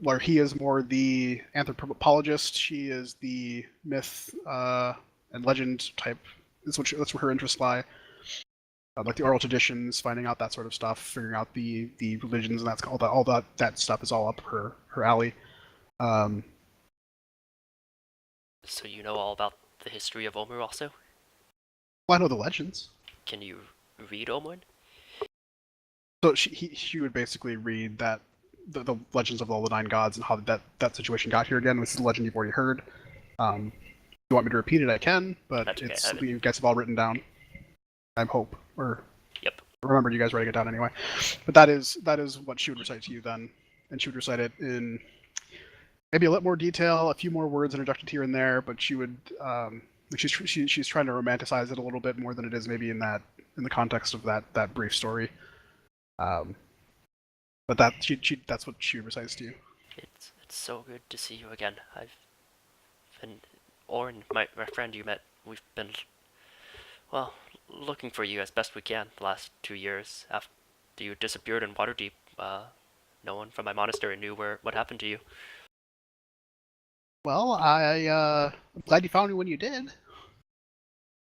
Where he is more the anthropologist, she is the myth and legend type. That's where her interests lie. Like the oral traditions, finding out that sort of stuff, figuring out the religions, and that's all that stuff is all up her alley. So you know all about the history of Omur also? Well, I know the legends. Can you read Omur? So she would basically read that the legends of all the 9 gods and how that situation got here again. This is a legend you've already heard. If you want me to repeat it, I can, but That's okay, it's I have it. something you guys have all written down. I hope, or Yep. remember, you guys writing it down anyway. But that is what she would recite to you then, and she would recite it in maybe a little more detail, a few more words interjected here and there. But she would she's trying to romanticize it a little bit more than it is maybe in the context of that brief story. But that's what she recites to you. It's so good to see you again. I've been Orin, my friend you met. We've been looking for you as best we can the last 2 years. After you disappeared in Waterdeep, no one from my monastery knew what happened to you. Well, I'm glad you found me when you did.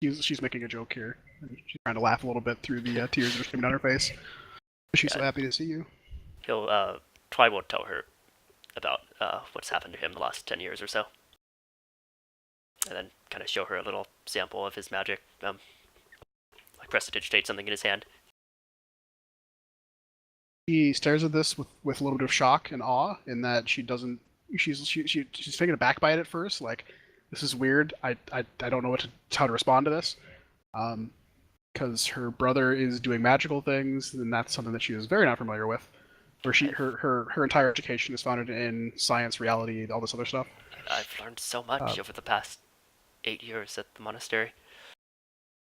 She's making a joke here, and she's trying to laugh a little bit through the tears that are streaming down her face. She's so Yeah. happy to see you. Twy won't tell her about what's happened to him the last 10 years or so. And then kind of show her a little sample of his magic. Like prestidigitate something in his hand. She stares at this with a little bit of shock and awe, in that she doesn't. She's taken aback by it at first. Like, this is weird. I don't know how to respond to this. Because her brother is doing magical things, and that's something that she is very not familiar with. Where her entire education is founded in science, reality, all this other stuff. I've learned so much over the past 8 years at the monastery.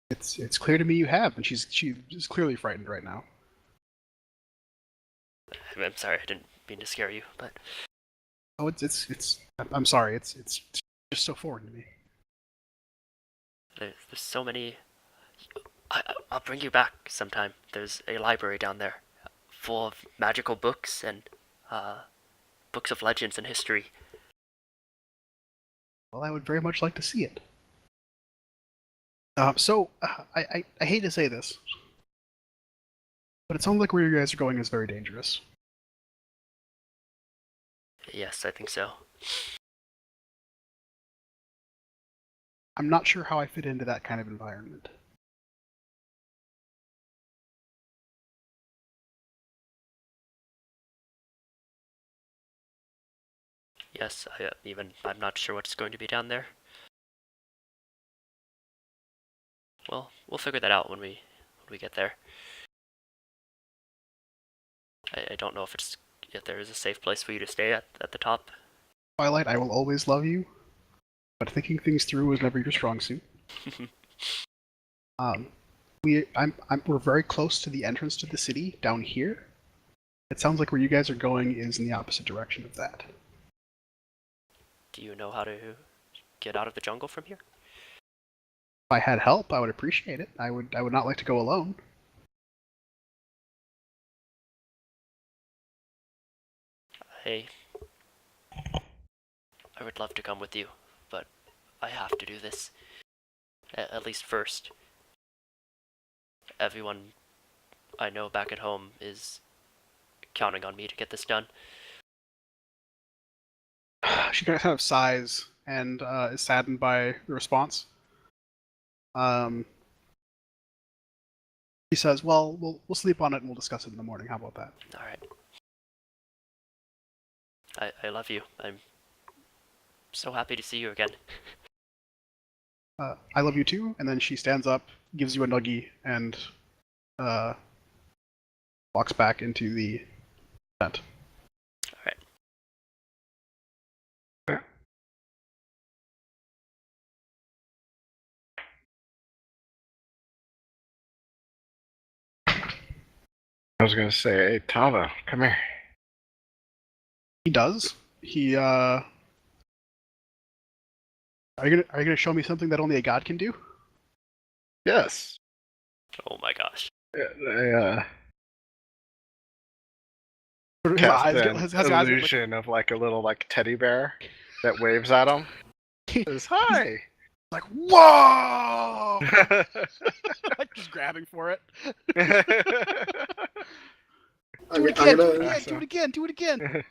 It's clear to me you have, and she is clearly frightened right now. I'm sorry, I didn't mean to scare you, but Oh, I'm sorry. It's just so foreign to me. there's so many. I'll bring you back sometime. There's a library down there, full of magical books and books of legends and history. Well, I would very much like to see it. I hate to say this, but it sounds like where you guys are going is very dangerous. Yes, I think so. I'm not sure how I fit into that kind of environment. Yes, I'm not sure what's going to be down there. Well, we'll figure that out when we get there. I don't know if there is a safe place for you to stay at the top. Twilight, I will always love you, but thinking things through is never your strong suit. We're very close to the entrance to the city down here. It sounds like where you guys are going is in the opposite direction of that. Do you know how to get out of the jungle from here? If I had help, I would appreciate it. I would not like to go alone. Hey, I would love to come with you, but I have to do this. At least first. Everyone I know back at home is counting on me to get this done. She kind of sighs and is saddened by the response. He says, "Well, we'll sleep on it and we'll discuss it in the morning. How about that?" All right. I love you. I'm so happy to see you again. I love you too. And then she stands up, gives you a nuggie, and walks back into the tent. All right. I was gonna say, hey, Tava, come here. He does. Are you gonna show me something that only a god can do? Yes. Oh my gosh. His Cast eyes an his eyes get illusion of like a little like teddy bear that waves at him. Says, hi. like, whoa! Like just grabbing for it. I'm, Do it I'm again, gonna do it again, do it again.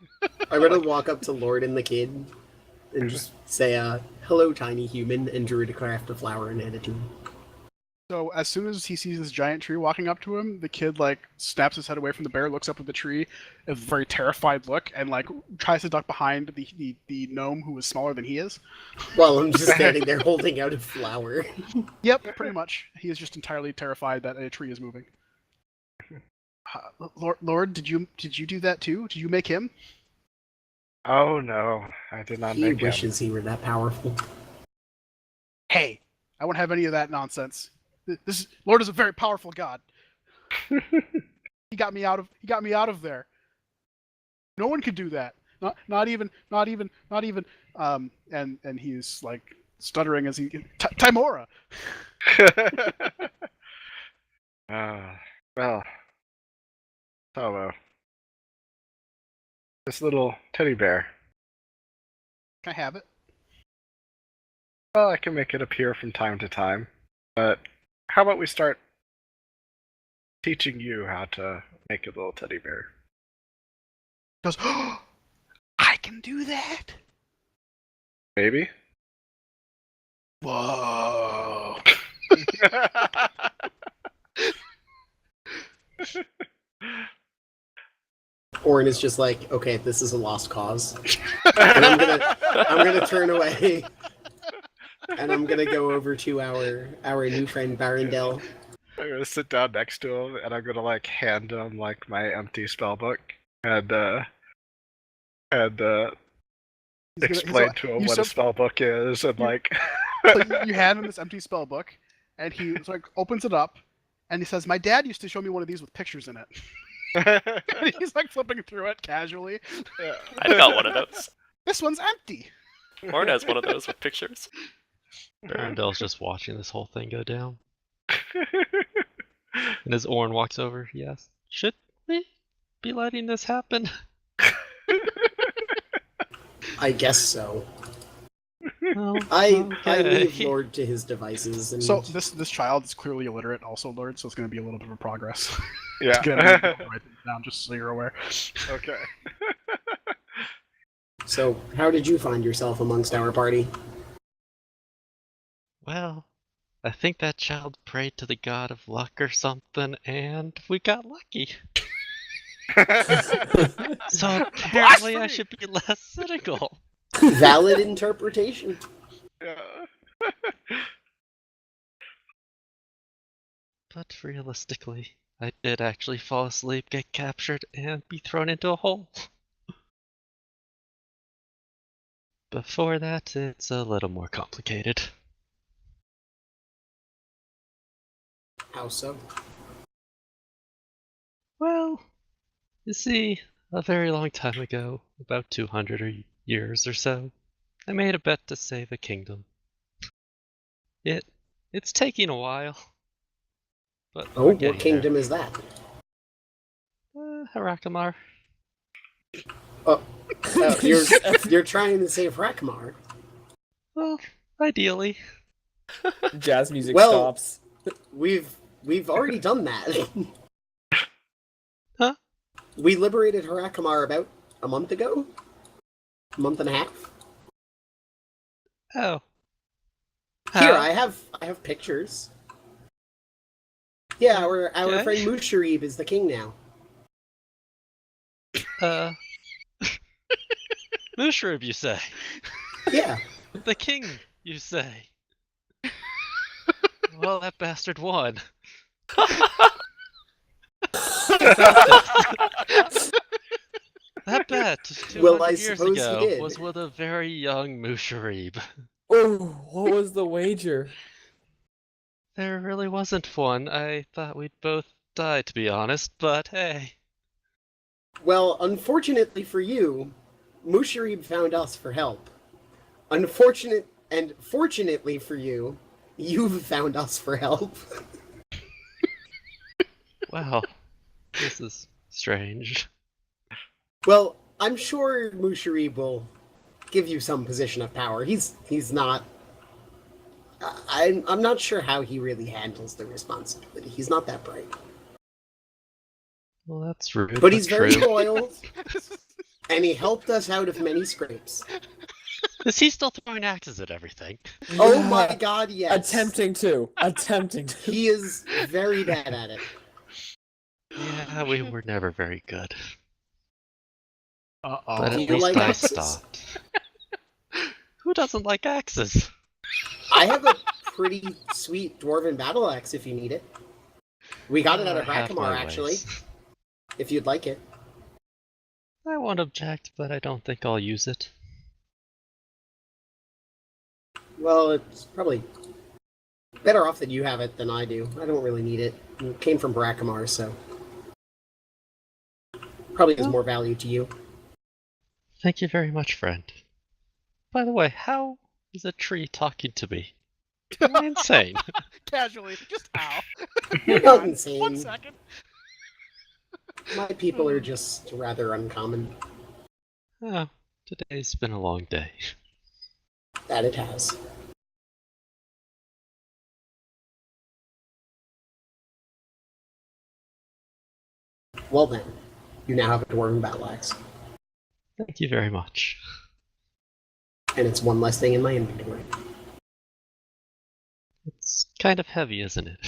I'm gonna walk up to Lord and the kid and just say, "Hello, tiny human," and drew to craft a flower and hand it to him. So as soon as he sees this giant tree walking up to him, the kid like snaps his head away from the bear, looks up at the tree, a very terrified look, and like tries to duck behind the gnome who is smaller than he is. While I'm just standing there holding out a flower. Yep, pretty much. He is just entirely terrified that a tree is moving. Lord, did you do that too? Did you make him? Oh no, I did not He make him. wishes he were that powerful. Hey, I won't have any of that nonsense. This Lord is a very powerful god. He got me out of there. No one could do that. Not even. And he's like stuttering as he Timora. Well, Tava, this little teddy bear. Can I have it? Well, I can make it appear from time to time, but how about we start teaching you how to make a little teddy bear? He goes, oh, I can do that. Maybe? Whoa. Orin is just like, okay, this is a lost cause, and I'm gonna turn away, and I'm gonna go over to our new friend Barondel. I'm gonna sit down next to him, and I'm gonna like hand him like my empty spell book, and explain to him what a spell book is, and like. So you hand him this empty spell book, and he like opens it up, and he says, "My dad used to show me one of these with pictures in it." And he's like flipping through it casually. I got one of those. This one's empty. Orin has one of those with pictures. Barondel's just watching this whole thing go down. And as Orin walks over, he asks, should we be letting this happen? I guess so. Well, I okay. leave Lord to his devices. And So this child is clearly illiterate, also Lord. So it's going to be a little bit of a progress. Yeah. to write things down, just so you're aware. Okay. So, how did you find yourself amongst our party? Well, I think that child prayed to the god of luck or something, and we got lucky. So apparently I should be less cynical. Valid interpretation. Yeah. But realistically, I did actually fall asleep, get captured, and be thrown into a hole. Before that, it's a little more complicated. How so? Well, you see, a very long time ago, about 200 years or so, I made a bet to save a kingdom. It's taking a while. But Oh, we're what getting kingdom is that? there. Harakamar. You're trying to save Rakmar. Well, ideally. Jazz music Well- stops. We've already done that. Huh? We liberated Harakamar about a month ago? A month and a half? Oh. Here, How? I have pictures. Yeah, our Okay. friend Musharib is the king now. Mushroob, you say? Yeah. The king, you say? Well, that bastard won. That bet 200 Well, I years suppose he ago did. was with a very young Musharib. Oh, what was the wager? There really wasn't one. I thought we'd both die, to be honest, but hey. Well, unfortunately for you, Musharib found us for help. Fortunately for you, you've found us for help. Wow. This is strange. Well, I'm sure Musharib will give you some position of power. He's not. I'm not sure how he really handles the responsibility. He's not that bright, Well, that's rude. but he's very true. loyal, and he helped us out of many scrapes. Is he still throwing axes at everything? Oh my God, yes! Attempting to. He is very bad at it. Yeah, we were never very good. But Uh-oh. at Do you least like I axes? stopped. Who doesn't like axes? I have a pretty sweet dwarven battle axe if you need it. We got it out of I have Rakamar, my actually, ways. if you'd like it. I won't object, but I don't think I'll use it. Well, it's probably better off that you have it than I do. I don't really need it. It came from Brakamar, so probably has more value to you. Thank you very much, friend. By the way, how is a tree talking to me? Am I insane? Casually, just how? You're Hang not on, insane. 1 second. My people are just rather uncommon. Oh, today's been a long day. That it has. Well then, you now have a dwarven battle axe, Thank you very much. and it's one less thing in my inventory. It's kind of heavy, isn't it?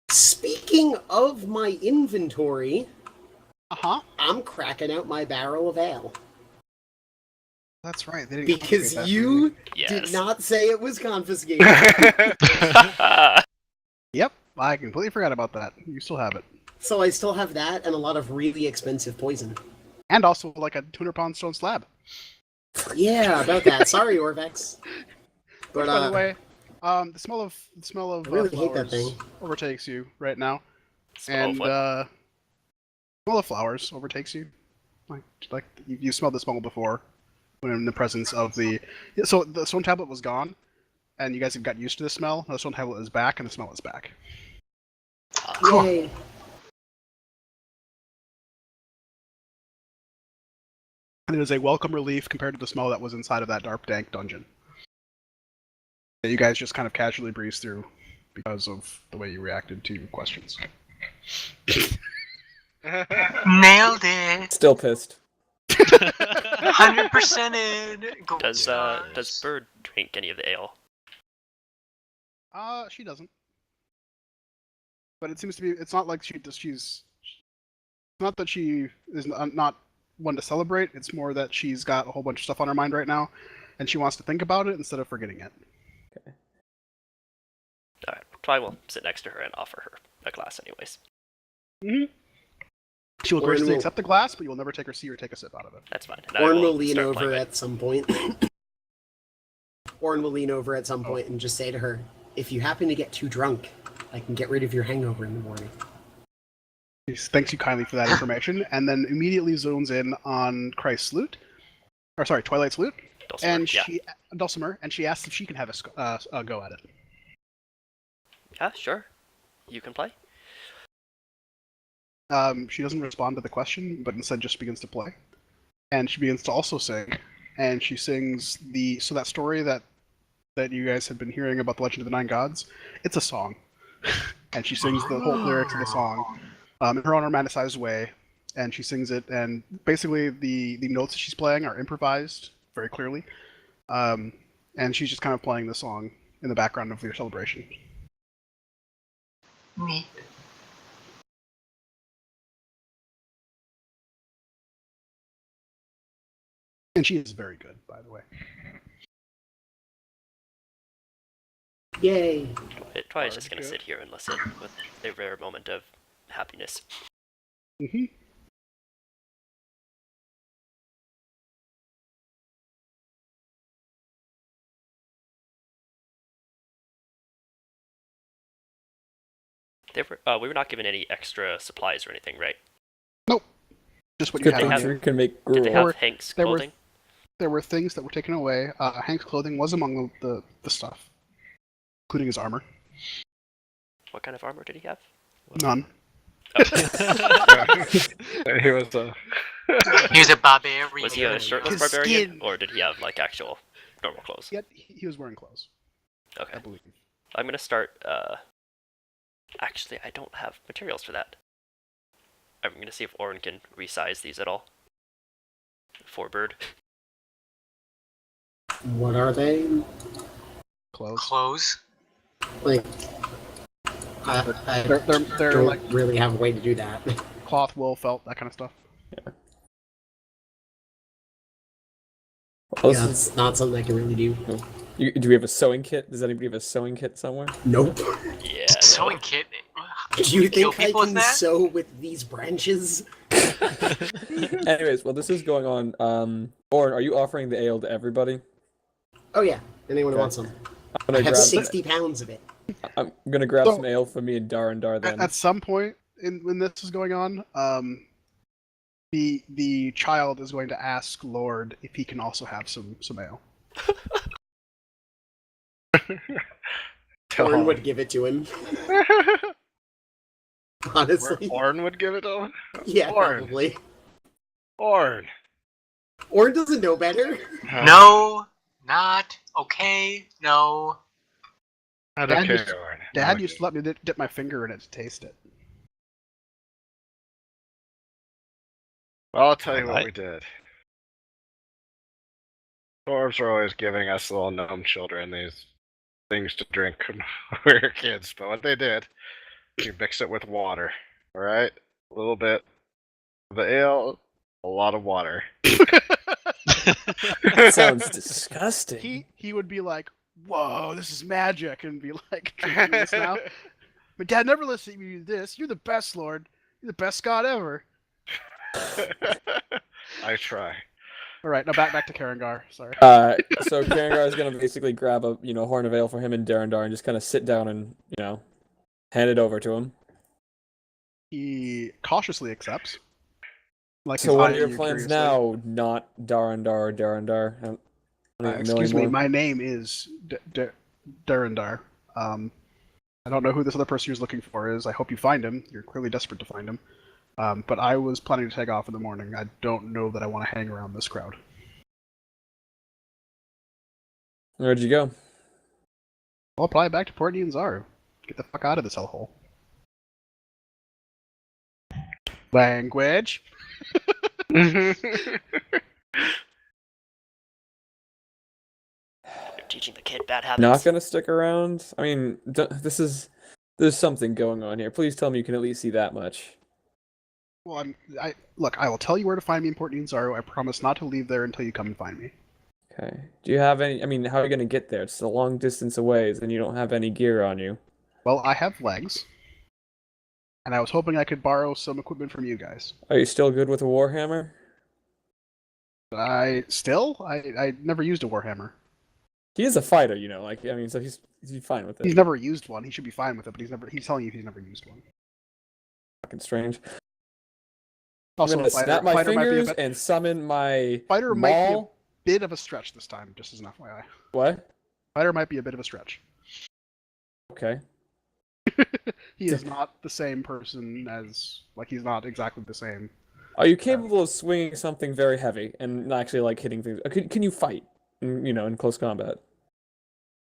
Speaking of my inventory, Uh-huh. I'm cracking out my barrel of ale. That's right. They didn't Because confiscate that you Yes. did not say it was confiscated. Yep, I completely forgot about that. You still have it. So I still have that and a lot of really expensive poison. And also like a 200-pound stone slab. Yeah, about that. Sorry, Orvex. Which, But by the way, the smell of I really hate that flowers thing. overtakes you right now, Smell of and what? smell of flowers overtakes you. Like you smelled the smell before, when in the presence of the. So the stone tablet was gone, and you guys have got used to the smell. Now the stone tablet is back, and the smell is back. Yay. And it is a welcome relief compared to the smell that was inside of that dark, dank dungeon. That you guys just kind of casually breezed through because of the way you reacted to questions. Nailed it. Still pissed. 100%ed. Does Bird drink any of the ale? She doesn't. But it seems to be. It's not like she's. It's not that she is not one to celebrate. It's more that she's got a whole bunch of stuff on her mind right now, and she wants to think about it instead of forgetting it. Alright, so I will sit next to her and offer her a glass anyways. She will Orin graciously will- accept the glass, but you will never take her see or take a sip out of it. That's fine. And I Orn will lean start over playing at some point. Orn will lean over at some point and just say to her, if you happen to get too drunk, I can get rid of your hangover in the morning. She thanks you kindly for that information, and then immediately zones in on Christ's lute, or sorry, Twilight's lute, Dulcimer, and yeah. Dulcimer, and she asks if she can have a go at it. Yeah, sure. You can play. She doesn't respond to the question, but instead just begins to play, and she begins to also sing, and she sings that story that you guys had been hearing about the Legend of the Nine Gods. It's a song, and she sings the whole lyrics of the song in her own romanticized way, and she sings it, and basically the notes that she's playing are improvised very clearly, and she's just kind of playing the song in the background of your celebration. Neat. And she is very good, by the way. Yay. Twilight's just gonna sit here and listen with a rare moment of happiness. Mm-hmm. We were not given any extra supplies or anything, right? Just what you Good have. thing have- you can make Did they gruel. have Hank's there were- clothing? There were things that were taken away. Hank's clothing was among the stuff, including his armor. What kind of armor did he have? None. He was a. He was a barbarian. Was he a shirtless His barbarian, skin. or did he have like actual normal clothes? Yet he was wearing clothes, I Okay, believe. I'm gonna start. Actually, I don't have materials for that. I'm gonna see if Orin can resize these at all. For Bird. What are they? Clothes. Clothes. Like, I They're don't like really have a way to do that. cloth, wool, felt, that kind of stuff. Well, Yeah, this is- that's not something I can really do. do we have a sewing kit? Does anybody have a sewing kit somewhere? Nope. Yeah. Sewing No. kit. Do you Kill think I people with can that? sew with these branches? Anyways, while this is going on, Orin, are you offering the ale to everybody? Oh yeah, anyone who Okay. wants some. I'm gonna I have grab 60 pounds of it. I'm gonna grab So- some ale for me and Dar then. At some point when this is going on, the child is going to ask Lord if he can also have some ale. Orin would give it to him. Honestly. Orn would give it to him? Yeah, Orin. probably. Orn. Orin doesn't know better. No, not okay. No. Not Dad okay, used- Orn. Dad Not used to okay. let me dip my finger in it to taste it. Well, I'll tell you what Alright. we did. Dwarves are always giving us little gnome children these things to drink when we were kids, but what they did, you mix it with water, alright? A little bit. The ale, a lot of water. That sounds disgusting. He would be like, "Whoa, this is magic," and be like, "Drinking this now." My dad never listened to me do this. You're the best, Lord. You're the best God ever. I try. All right, now back to Karangar. Sorry. So Karangar is gonna basically grab a horn of ale for him and Darendar and just kind of sit down and hand it over to him. He cautiously accepts. Like So he's what are eyeing your you plans curiously. now? Not Darendar or Darendar. I don't even know Excuse me, anymore. my name is Darendar. I don't know who this other person you're looking for is. I hope you find him. You're clearly desperate to find him. But I was planning to take off in the morning. I don't know that I want to hang around this crowd. Where'd you go? Well, probably back to Port Zaru. Get the fuck out of this hellhole. Language. You're teaching the kid bad habits. Not gonna stick around? I mean, there's something going on here. Please tell me you can at least see that much. Well, look. I will tell you where to find me in Port Zaru. I promise not to leave there until you come and find me. Okay. Do you have any? I mean, how are you gonna get there? It's a long distance away, and you don't have any gear on you. Well, I have legs, and I was hoping I could borrow some equipment from you guys. Are you still good with a warhammer? I never used a warhammer. He is a fighter, so he's fine with it. He's never used one. He should be fine with it, but he's telling you he's never used one. Fucking strange. Also, I'm gonna snap my fighter might be a fingers and summon my fighter might be a maul. bit of a stretch this time, just as an FYI. What? Fighter might be a bit of a stretch. Okay. He is not the same person as he's not exactly the same. Are you capable of swinging something very heavy and actually hitting things? Can you fight? In close combat.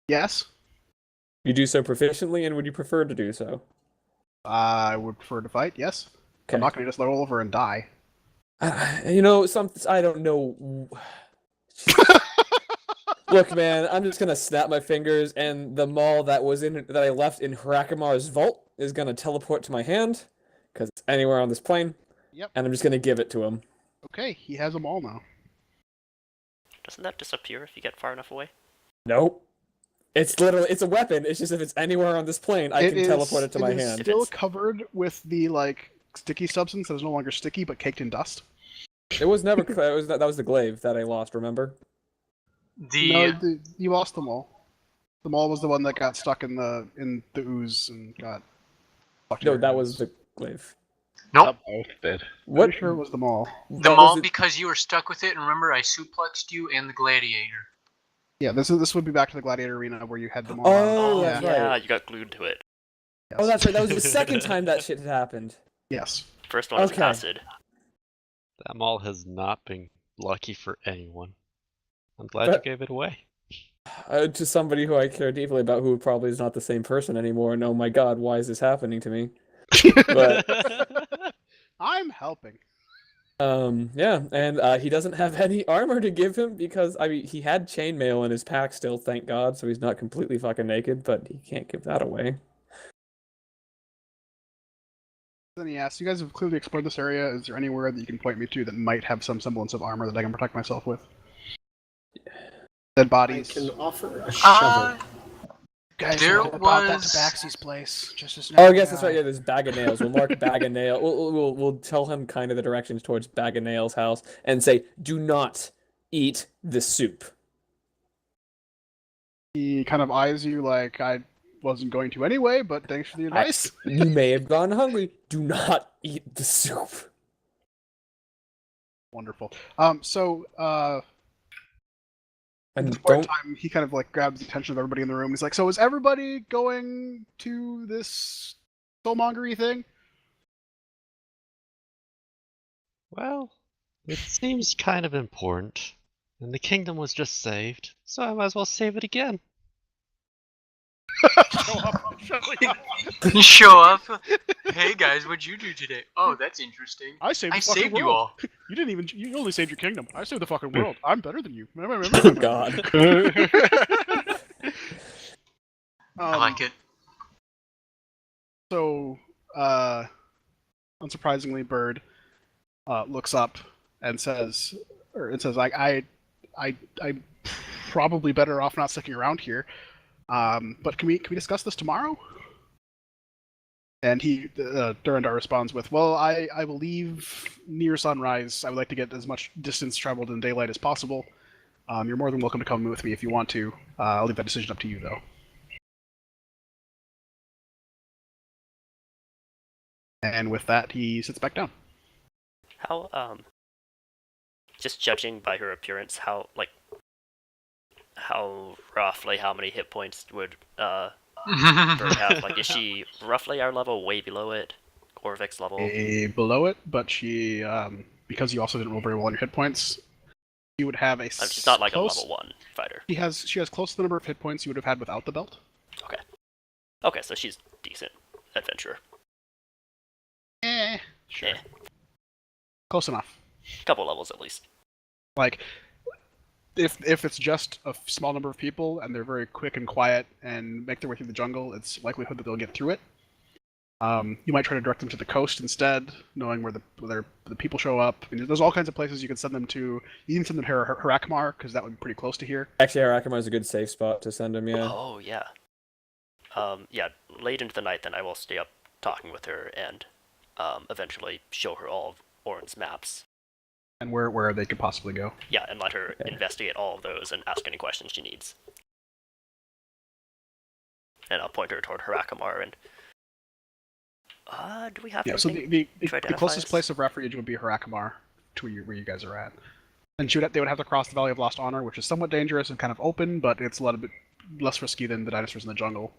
Yes, You do so proficiently, and would you prefer to do so? I would prefer to fight. Yes, Okay. I'm not going to just roll over and die. I don't know. Look, man, I'm just gonna snap my fingers, and the maul that I left in Harakimar's vault is gonna teleport to my hand, because it's anywhere on this plane. Yep. And I'm just gonna give it to him. Okay, he has them all now. Doesn't that disappear if you get far enough away? Nope. It's a weapon. It's just if it's anywhere on this plane, I can teleport it to my hand. It is still covered with the sticky substance that is no longer sticky but caked in dust. It was never. That was the glaive that I lost. Remember? You lost them all. The maul was the one that got stuck in the ooze and got. No, that was the glaive. Nope. Both did. What? Pretty sure it was the maul. The maul, because you were stuck with it, and remember I suplexed you and the gladiator. Yeah, this would be back to the gladiator arena where you had the maul. Oh, yeah. that's Yeah, right. you got glued to it. Yes. Oh, that's right. That was the second time that shit had happened. Yes. First one is Okay. acid. That mall has not been lucky for anyone. I'm glad you gave it away. To somebody who I care deeply about, who probably is not the same person anymore. And oh my God, why is this happening to me? But I'm helping. yeah, and he doesn't have any armor to give him because he had chainmail in his pack still, thank God, so he's not completely fucking naked. But he can't give that away. Then he asks, "You guys have clearly explored this area. Is there anywhere that you can point me to that might have some semblance of armor that I can protect myself with?" Dead I bodies. can offer a shovel. Guys, There about that was- Tabaxi's place. Just as Oh, I guess that's right. Yeah, there's Bag of Nails. We'll mark Bag of Nails. We'll tell him kind of the directions towards Bag of Nails' house and say, "Do not eat the soup." He kind of eyes you like I wasn't going to anyway, but thanks for the advice. You may have gone hungry. Do not eat the soup. Wonderful. And At this point in don't. time, he kind of grabs the attention of everybody in the room. He's like, "So is everybody going to this soulmongery thing?" Well, it seems kind of important. And the kingdom was just saved, so I might as well save it again. Show up, show up. You show up. Hey guys, what'd you do today? Oh, that's interesting. I saved I the fucking saved you world. all. You only saved your kingdom. I saved the fucking world. I'm better than you. Oh God. I like it. So, unsurprisingly, Bird, looks up and says, I'm probably better off not sticking around here. But can we discuss this tomorrow? And Durandar responds with, "Well, I will leave near sunrise. I would like to get as much distance traveled in daylight as possible. You're more than welcome to come with me if you want to. I'll leave that decision up to you, though." And with that, he sits back down. How, just judging by her appearance, how roughly how many hit points would, Bird have? Like, is she roughly our level, way below it? Orvic's level? Below it, but she, because you also didn't roll very well on your hit points, you would have a She's not like a level 1 fighter. She has close to the number of hit points you would have had without the belt. Okay. Okay, so she's decent adventurer. Sure. Eh. Close enough. Couple levels at least. Like, if it's just a small number of people and they're very quick and quiet and make their way through the jungle, it's likelihood that they'll get through it. You might try to direct them to the coast instead, knowing where the people show up. I mean, there's all kinds of places you can send them to. You can send them to Harakmar, because that would be pretty close to here. Actually, Harakmar is a good safe spot to send him. Yeah. Oh yeah. Yeah. Late into the night, then I will stay up talking with her and eventually show her all of Orin's maps. And where they could possibly go. Yeah, and let her investigate all of those and ask any questions she needs. And I'll point her toward Harakmar and. Do we have? Yeah. So anything the closest place of refuge would be Harakmar, to where you guys are at. And they would have to cross the Valley of Lost Honor, which is somewhat dangerous and kind of open, but it's a little bit less risky than the dinosaurs in the jungle.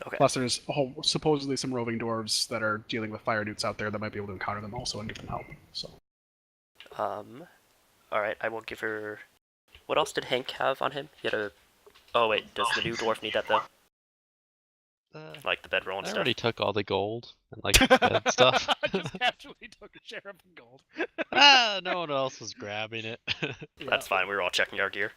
Okay. Plus, there's supposedly some roving dwarves that are dealing with fire newts out there that might be able to encounter them also and give them help. So. Alright, I will give her... What else did Hank have on him? He had a... Oh wait, does the new dwarf need that though? Like the bedroll and I stuff? already took all the gold and like bed stuff. I just casually took a share of the gold. No one else was grabbing it. That's fine, we were all checking our gear.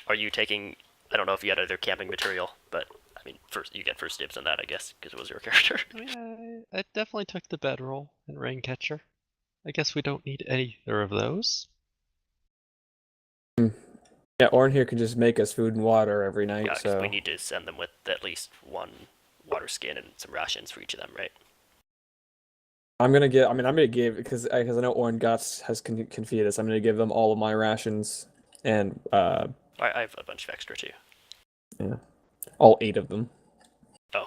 Are you taking... I don't know if you had other camping material, but... I mean, you get first dibs on that, I guess, because it was your character. I mean, I definitely took the bedroll and Raincatcher. I guess we don't need either of those. Yeah, Orin here can just make us food and water every night. Yeah, because so we need to send them with at least one water skin and some rations for each of them, right? I'm gonna give because I know Orin Guts has confeated us. I'm gonna give them all of my rations and I have a bunch of extra too. Yeah, all 8 of them. Oh.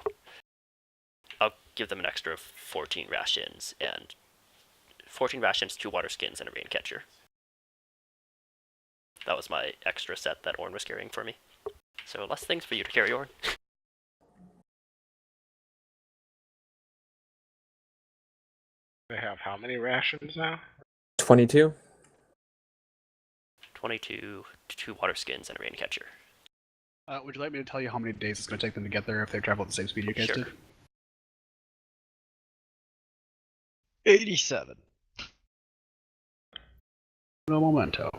I'll give them an extra 14 rations and 14 rations, 2 water skins, and a rain catcher. That was my extra set that Orn was carrying for me. So less things for you to carry, Orn. They have how many rations now? 22. 22, 2 water skins, and a rain catcher. Would you like me to tell you how many days it's going to take them to get there if they travel at the same speed you guys Sure. did? 87. No momento.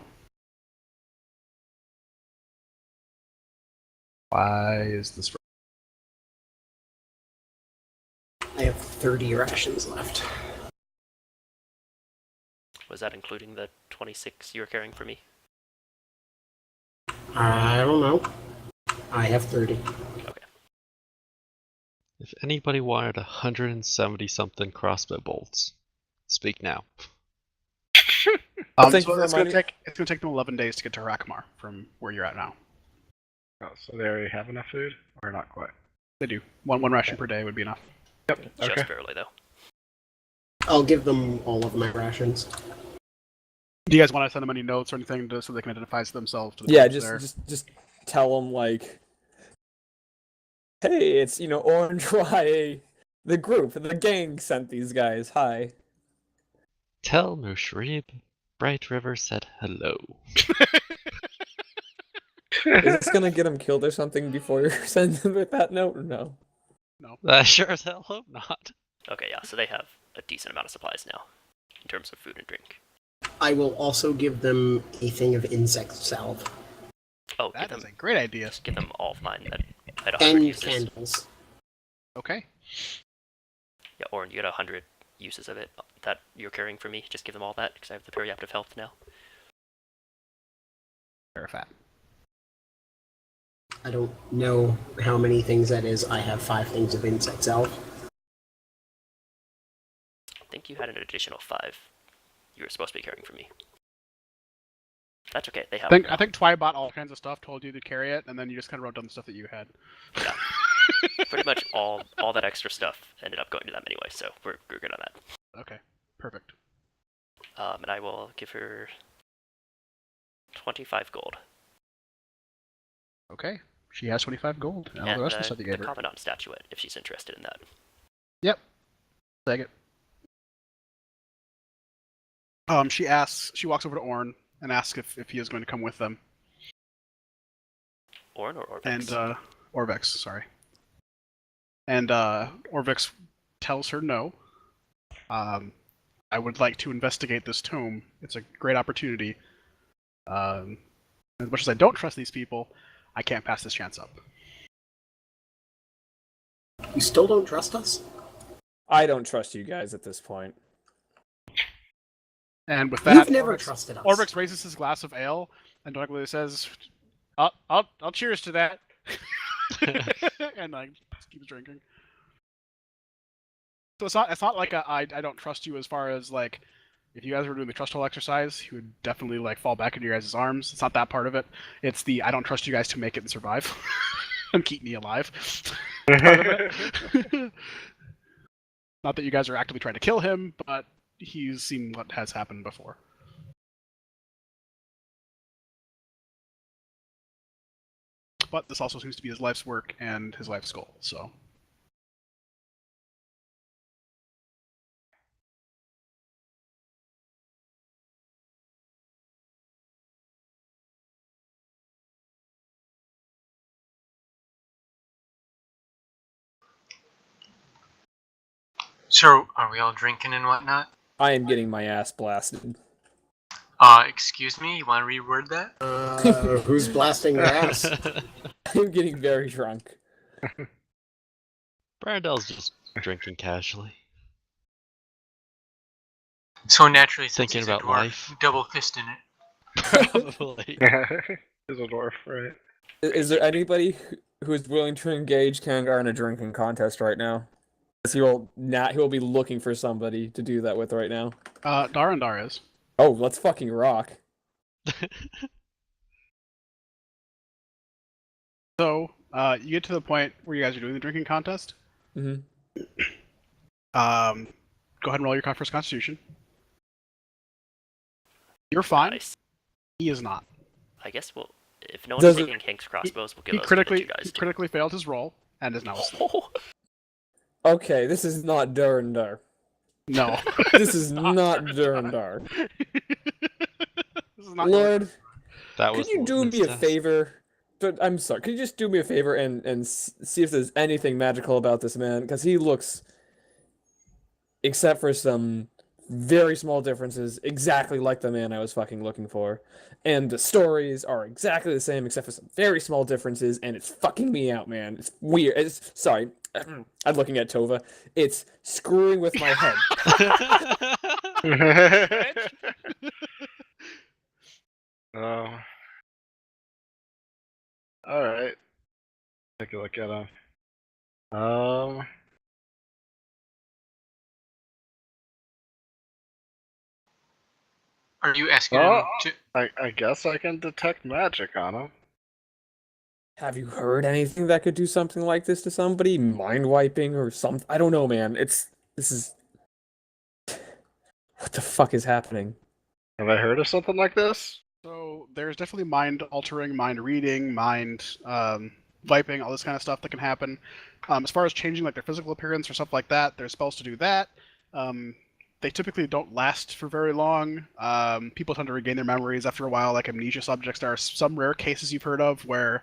Why is this? I have 30 rations left. Was that including the 26 you were carrying for me? I don't know. I have 30. Okay. If anybody wanted 170 something crossbow bolts, speak now. Thank So you for it's going to reminding- take them 11 days to get to Harakmar from where you're at now. Oh, so they already have enough food? Or not quite? They do. One ration per day would be enough. Yep, Just okay. barely, though. I'll give them all of my rations. Do you guys want to send them any notes or anything so they can identify themselves? To the Yeah, troops there? just tell them like, hey, it's Orange YA, the group, the gang sent these guys. Hi. Tell Mushrib Bright River said hello. Is this gonna get him killed or something before you send them with that note or no? I sure as hell hope not. Okay, yeah, so they have a decent amount of supplies now, in terms of food and drink. I will also give them a thing of insect salve. Oh, That give is them, a great idea. give them all of mine at 100 And uses. candles. Okay. Yeah, Orin, you got 100 uses of it that you're carrying for me. Just give them all that, because I have the periaptive health now. Verifat. I don't know how many things that is. I have 5 things of insect elf. I think you had an additional 5 you were supposed to be carrying for me. That's okay, they have it now. I think Twy bought all kinds of stuff, told you to carry it, and then you just kind of wrote down the stuff that you had. Yeah. Pretty much all that extra stuff ended up going to them anyway, so we're good on that. Okay, perfect. And I will give her 25 gold. Okay, she has 25 gold. And all And the rest of the stuff you gave her. Commandant statuette, if she's interested in that. Yep. Take it. She walks over to Orn and asks if he is going to come with them. Orn or Orvex? And, Orvex, sorry. And, Orvex tells her no. I would like to investigate this tomb. It's a great opportunity. As much as I don't trust these people, I can't pass this chance up. You still don't trust us? I don't trust you guys at this point. And with that, You've never trusted us. Orvex raises his glass of ale and darkly says, "I'll cheers to that," and like keeps drinking. So it's not like I don't trust you as far as like if you guys were doing the trust hole exercise, he would definitely like fall back into your guys' arms. It's not that part of it. It's the I don't trust you guys to make it and survive and keep me alive. Part of it. Not that you guys are actively trying to kill him, but he's seen what has happened before. But this also seems to be his life's work and his life's goal, so. So, are we all drinking and whatnot? I am getting my ass blasted. Excuse me, you want to reword that? Who's blasting their ass? I'm getting very drunk. Brandel's just drinking casually. So naturally, since Thinking he's about a dwarf, life. double fisting it. Probably. He's a dwarf, right? Is there anybody who is willing to engage Kangar in a drinking contest right now? Because he will be looking for somebody to do that with right now. Darandar is. Oh, let's fucking rock. So, you get to the point where you guys are doing the drinking contest. Mm-hmm. Go ahead and roll your first constitution. You're fine. Nice. He is not. I guess we'll. If no one's Does it- taking Hank's crossbows, we'll give He those to you critically guys. failed his roll and is now asleep. Oh, Okay, this is not Durandar. No. This is not Durandar. This is not Lord, That could was you the do litmus me a test. favor? I'm sorry, could you just do me a favor and see if there's anything magical about this man? Because he looks, except for some very small differences, exactly like the man I was fucking looking for. And the stories are exactly the same, except for some very small differences, and it's fucking me out, man. It's weird. Sorry, I'm looking at Tova. It's screwing with my head. Oh. Alright. Take a look at him. Are you asking Oh. him to? I guess I can detect magic on him. Have you heard anything that could do something like this to somebody? Mind wiping or something? I don't know, man. This is. What the fuck is happening? Have I heard of something like this? So there's definitely mind altering, mind reading, mind viping, all this kind of stuff that can happen. As far as changing like their physical appearance or stuff like that, there's spells to do that. They typically don't last for very long. People tend to regain their memories after a while, like amnesia subjects. There are some rare cases you've heard of where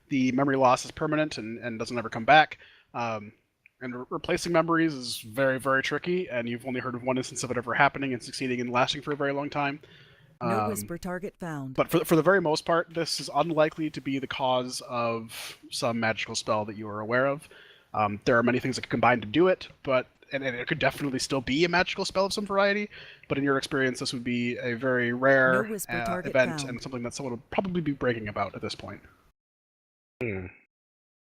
the memory loss is permanent and doesn't ever come back. And replacing memories is very, very tricky, and you've only heard of one instance of it ever happening and succeeding and lasting for a very long time. No whisper target found. But for the very most part, this is unlikely to be the cause of some magical spell that you are aware of. There are many things that can combine to do it, but and it could definitely still be a magical spell of some variety, but in your experience, this would be a very rare No whisper target event found. and something that someone would probably be bragging about at this point. Hmm.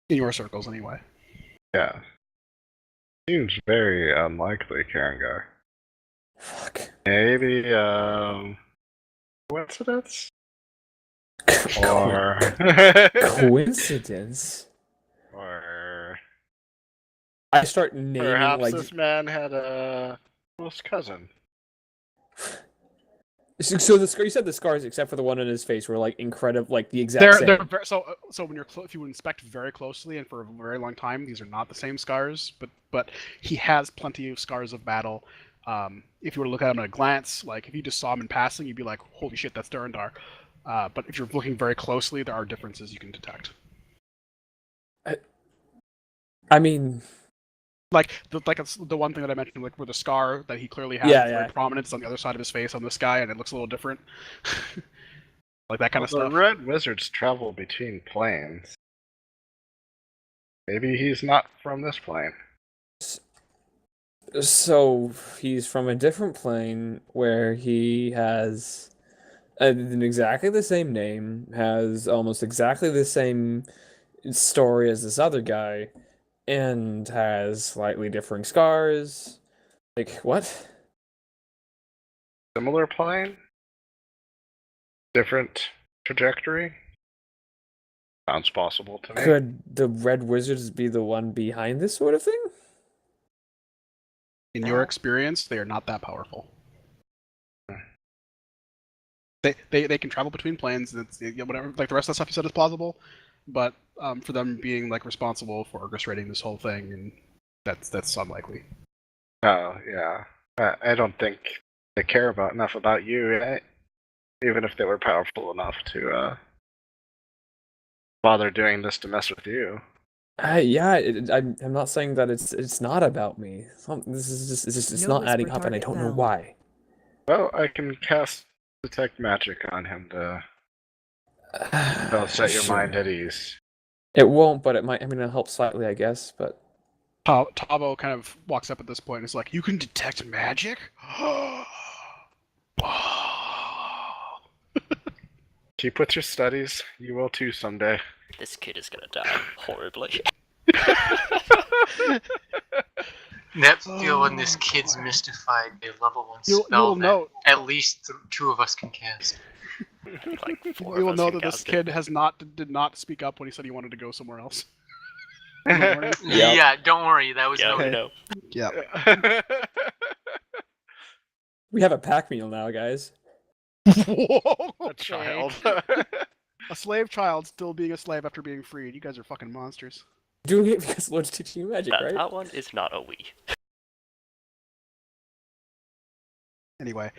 In your circles, anyway. Yeah. Seems very unlikely, Karangar. Fuck. Maybe, coincidence? Or... Coincidence? or... I start naming Perhaps like this man had a close cousin. so the scar. You said the scars, except for the one on his face, were like incredible, like the exact same. They're so when if you inspect very closely and for a very long time, these are not the same scars, but he has plenty of scars of battle. If you were to look at him at a glance, like if you just saw him in passing, you'd be like, "Holy shit, that's Durandar." But if you're looking very closely, there are differences you can detect. I mean, It's the one thing that I mentioned, like where the scar that he clearly has Yeah, is very yeah. prominent is on the other side of his face on this guy, and it looks a little different. Like that kind of The stuff. red wizards travel between planes. Maybe he's not from this plane. so he's from a different plane where he has exactly the same name, has almost exactly the same story as this other guy, and has slightly differing scars. Like, what? Similar plane? Different trajectory? Sounds possible to me. Could the Red Wizards be the one behind this sort of thing? In your experience, they are not that powerful. They can travel between planes. It's whatever, like the rest of the stuff you said is plausible, but for them being like responsible for orchestrating this whole thing, and that's unlikely. Oh, yeah. I don't think they care enough about you, even if they were powerful enough to bother doing this to mess with you. I'm not saying that it's not about me. This is just it's No not adding whisper up, and I target don't know found. why. Well, I can cast Detect Magic on him to that'll set your Sure. mind at ease. It won't, but it might. I mean, it'll help slightly, I guess. But Tabo kind of walks up at this point and is like, "You can detect magic." Keep with your studies. You will too someday. This kid is gonna die horribly. That's still when this kid's mystified a level 1 You'll spell that know. at least 2 of us can cast. Like four You will of us know can that this cast it. kid did not speak up when he said he wanted to go somewhere else. Yeah, don't worry, that was Yeah, no. we Okay. know. Yeah. we have a pack meal now, guys. Whoa, A child. A slave child still being a slave after being freed. You guys are fucking monsters. Doing it because Lord's teaching you magic, right? That one is not a we. Anyway,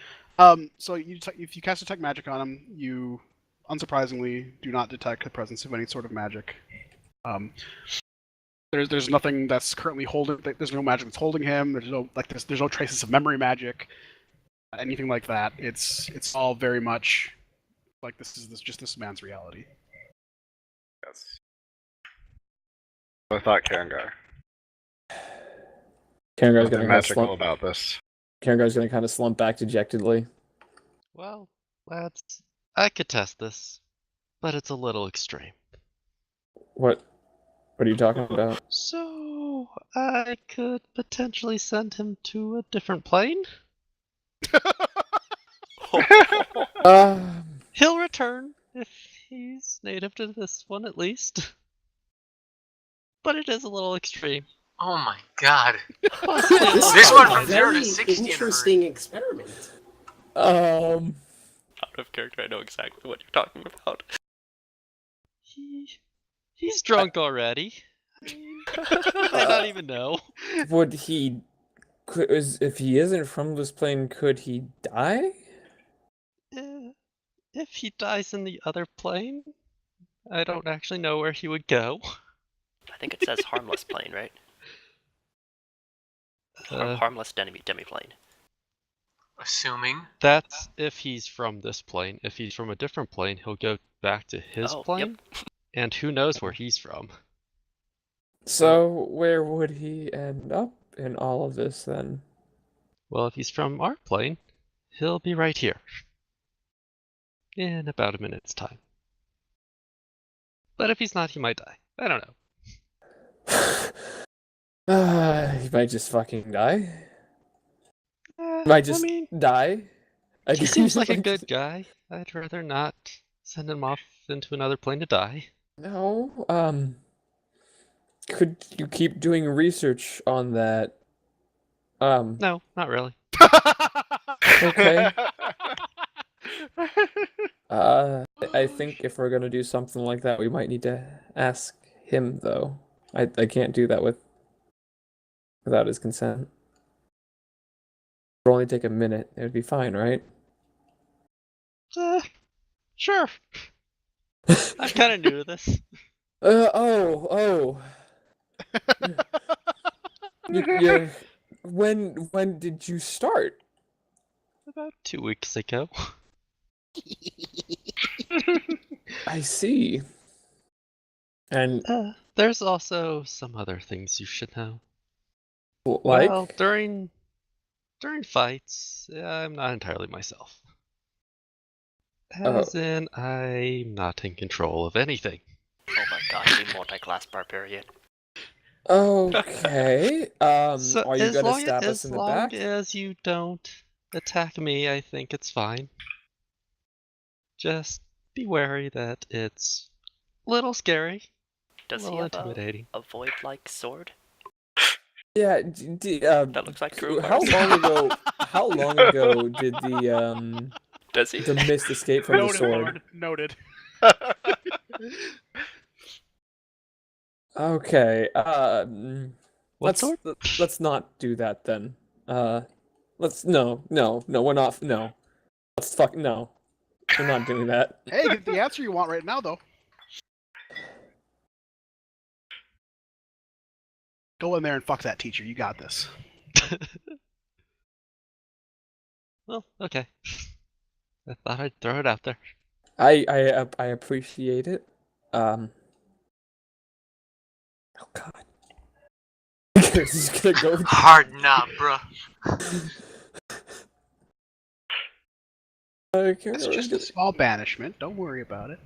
so if you cast detect magic on him, you unsurprisingly do not detect the presence of any sort of magic. There's nothing that's currently holding. There's no magic that's holding him. There's no traces of memory magic, anything like that. It's all very much like just this man's reality. Yes. I thought Karangar. Karangar's Nothing gonna magical about this. Karangar's gonna kind of slump back dejectedly. Well, lads, I could test this, but it's a little extreme. What are you talking about? So, I could potentially send him to a different plane? He'll return, if he's native to this one at least. But it is a little extreme. Oh my god. This This is one a from 0 to very 60 in a hurry. interesting experiment. Out of character, I know exactly what you're talking about. He's drunk already. I mean, might not even know. Would he? If he isn't from this plane, could he die? If he dies in the other plane, I don't actually know where he would go. I think it says harmless plane, right? Harmless demiplane. Assuming. That's if he's from this plane. If he's from a different plane, he'll go back to his plane, and who knows where he's from. So where would he end up in all of this then? Well, if he's from our plane, he'll be right here. In about a minute's time. But if he's not, he might die. I don't know. He might just fucking die. Eh, Might just I mean, die. he seems like a good guy. I'd rather not send him off into another plane to die. No, could you keep doing research on that? No, not really. Okay. I think if we're gonna do something like that, we might need to ask him, though. I can't do that without his consent. It'll only take a minute. It would be fine, right? Sure. I'm kind of new to this. Oh. You, when did you start? About 2 weeks ago. I see. And There's also some other things you should know. like, Well, during fights, I'm not entirely myself. As in, I'm not in control of anything. Oh my gosh, you multi-class barbarian. okay. So Are you as gonna long stab us in the back? as you don't attack me, I think it's fine. Just be wary that it's a little scary, Does a he little have intimidating. a void-like sword? Yeah. That looks like how Kruger's. long ago? How long ago did the Does he? mist escape from the Noted, sword? Lord. Noted. Okay. What sword? Let's not do that then. Let's no. We're not. No. Let's fuck no. We're not doing that. Hey, get the answer you want right now, though. Go in there and fuck that teacher. You got this. Well, okay. I thought I'd throw it out there. I appreciate it. Oh God. This is gonna go. Hard not, bruh. It's just a small banishment. Don't worry about it.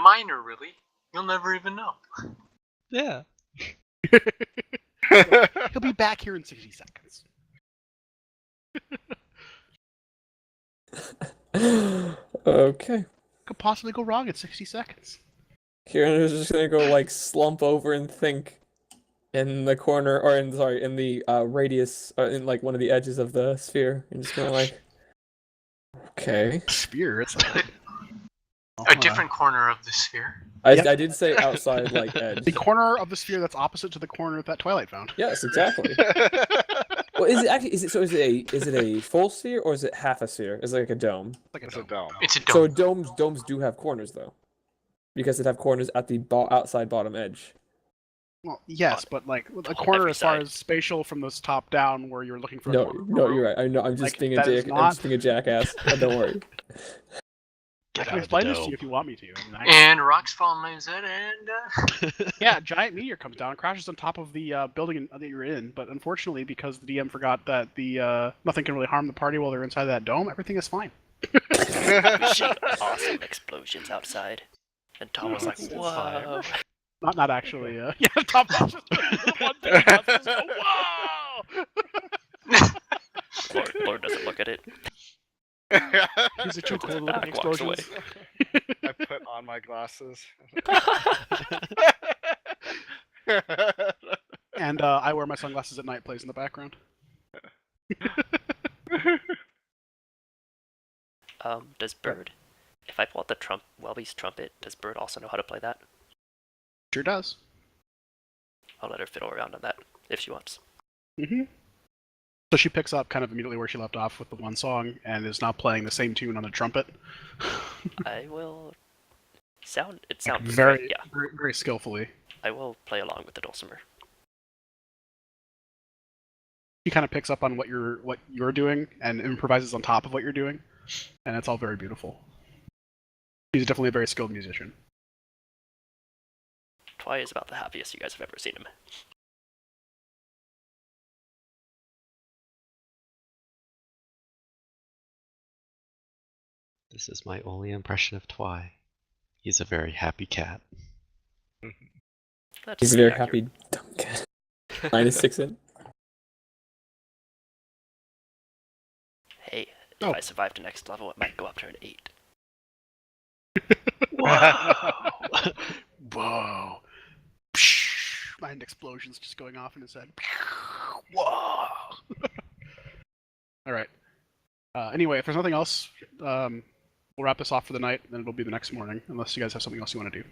Minor, really. You'll never even know. Yeah. He'll be back here in 60 seconds. Okay. Could possibly go wrong in 60 seconds. Kieran is just gonna go like slump over and think in the corner, or in the radius, in like one of the edges of the sphere, and just gonna like, okay. Sphere, it's like A different corner of the sphere. I did say outside like edge. the corner of the sphere that's opposite to the corner that Twilight found. Yes, exactly. Well, is it a full sphere or is it half a sphere? Is it like a dome? Like It's a dome. It's a So dome. domes do have corners though, because it have corners at the outside bottom edge. Well, yes, but like a On corner every as far side. as spatial from this top down, where you're looking for. a No, corner. no, you're right. I know. I'm just Like, being that is I'm not- just being a jackass. Don't worry. I can explain this to you if you want me to. I mean, And rocks fall on his head, and yeah, a giant meteor comes down, crashes on top of the building that you're in. But unfortunately, because the DM forgot that the nothing can really harm the party while they're inside that dome, everything is fine. We see awesome explosions outside. And Tom was like, it's whoa. Not actually. Yeah, Tom was just one thing. Just go, whoa! Lord doesn't look at it. These are two cool looking Back walks away. explosions. I put on my glasses. And I wear my sunglasses at night. Plays in the background. Does Bird, if I pull out the Welby's trumpet, does Bird also know how to play that? Sure does. I'll let her fiddle around on that if she wants. Mm-hmm. So she picks up kind of immediately where she left off with the one song, and is now playing the same tune on the trumpet. I will it sounds very, great, yeah. very, very skillfully. I will play along with the dulcimer. She kind of picks up on what you're doing and improvises on top of what you're doing, and it's all very beautiful. He's definitely a very skilled musician. Twy is about the happiest you guys have ever seen him. This is my only impression of Twy. He's a very happy cat. That's He's a very accurate. happy dumb cat. -6 in. Hey, Oh. if I survive to next level, it might go up to an 8. Whoa. Mind explosions just going off in his head. Whoa. All right. Anyway, if there's nothing else, we'll wrap this off for the night, and then it'll be the next morning, unless you guys have something else you want to do.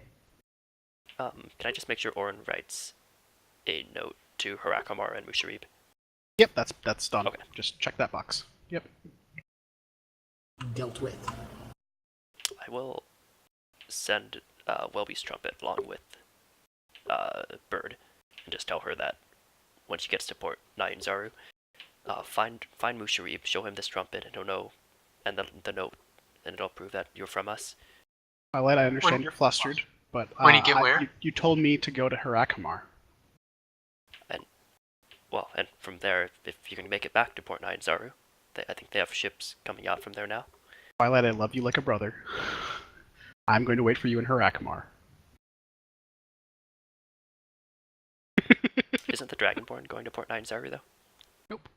Can I just make sure Orin writes a note to Harakamar and Musharib? Yep, that's done. Okay. Just check that box. Yep. Dealt with. I will send Welby's trumpet along with Bird, and just tell her that when she gets to Port Nyanzaru, find Musharib, show him this trumpet, and he'll know, and the note, and it'll prove that you're from us. Twilight, I understand you're flustered, but When you get where? You told me to go to Harakamar. Well, and from there, if you can make it back to Port Nyanzaru, I think they have ships coming out from there now. Twilight, I love you like a brother. I'm going to wait for you in Harakamar. Isn't the Dragonborn going to Port Nyanzaru though? Nope.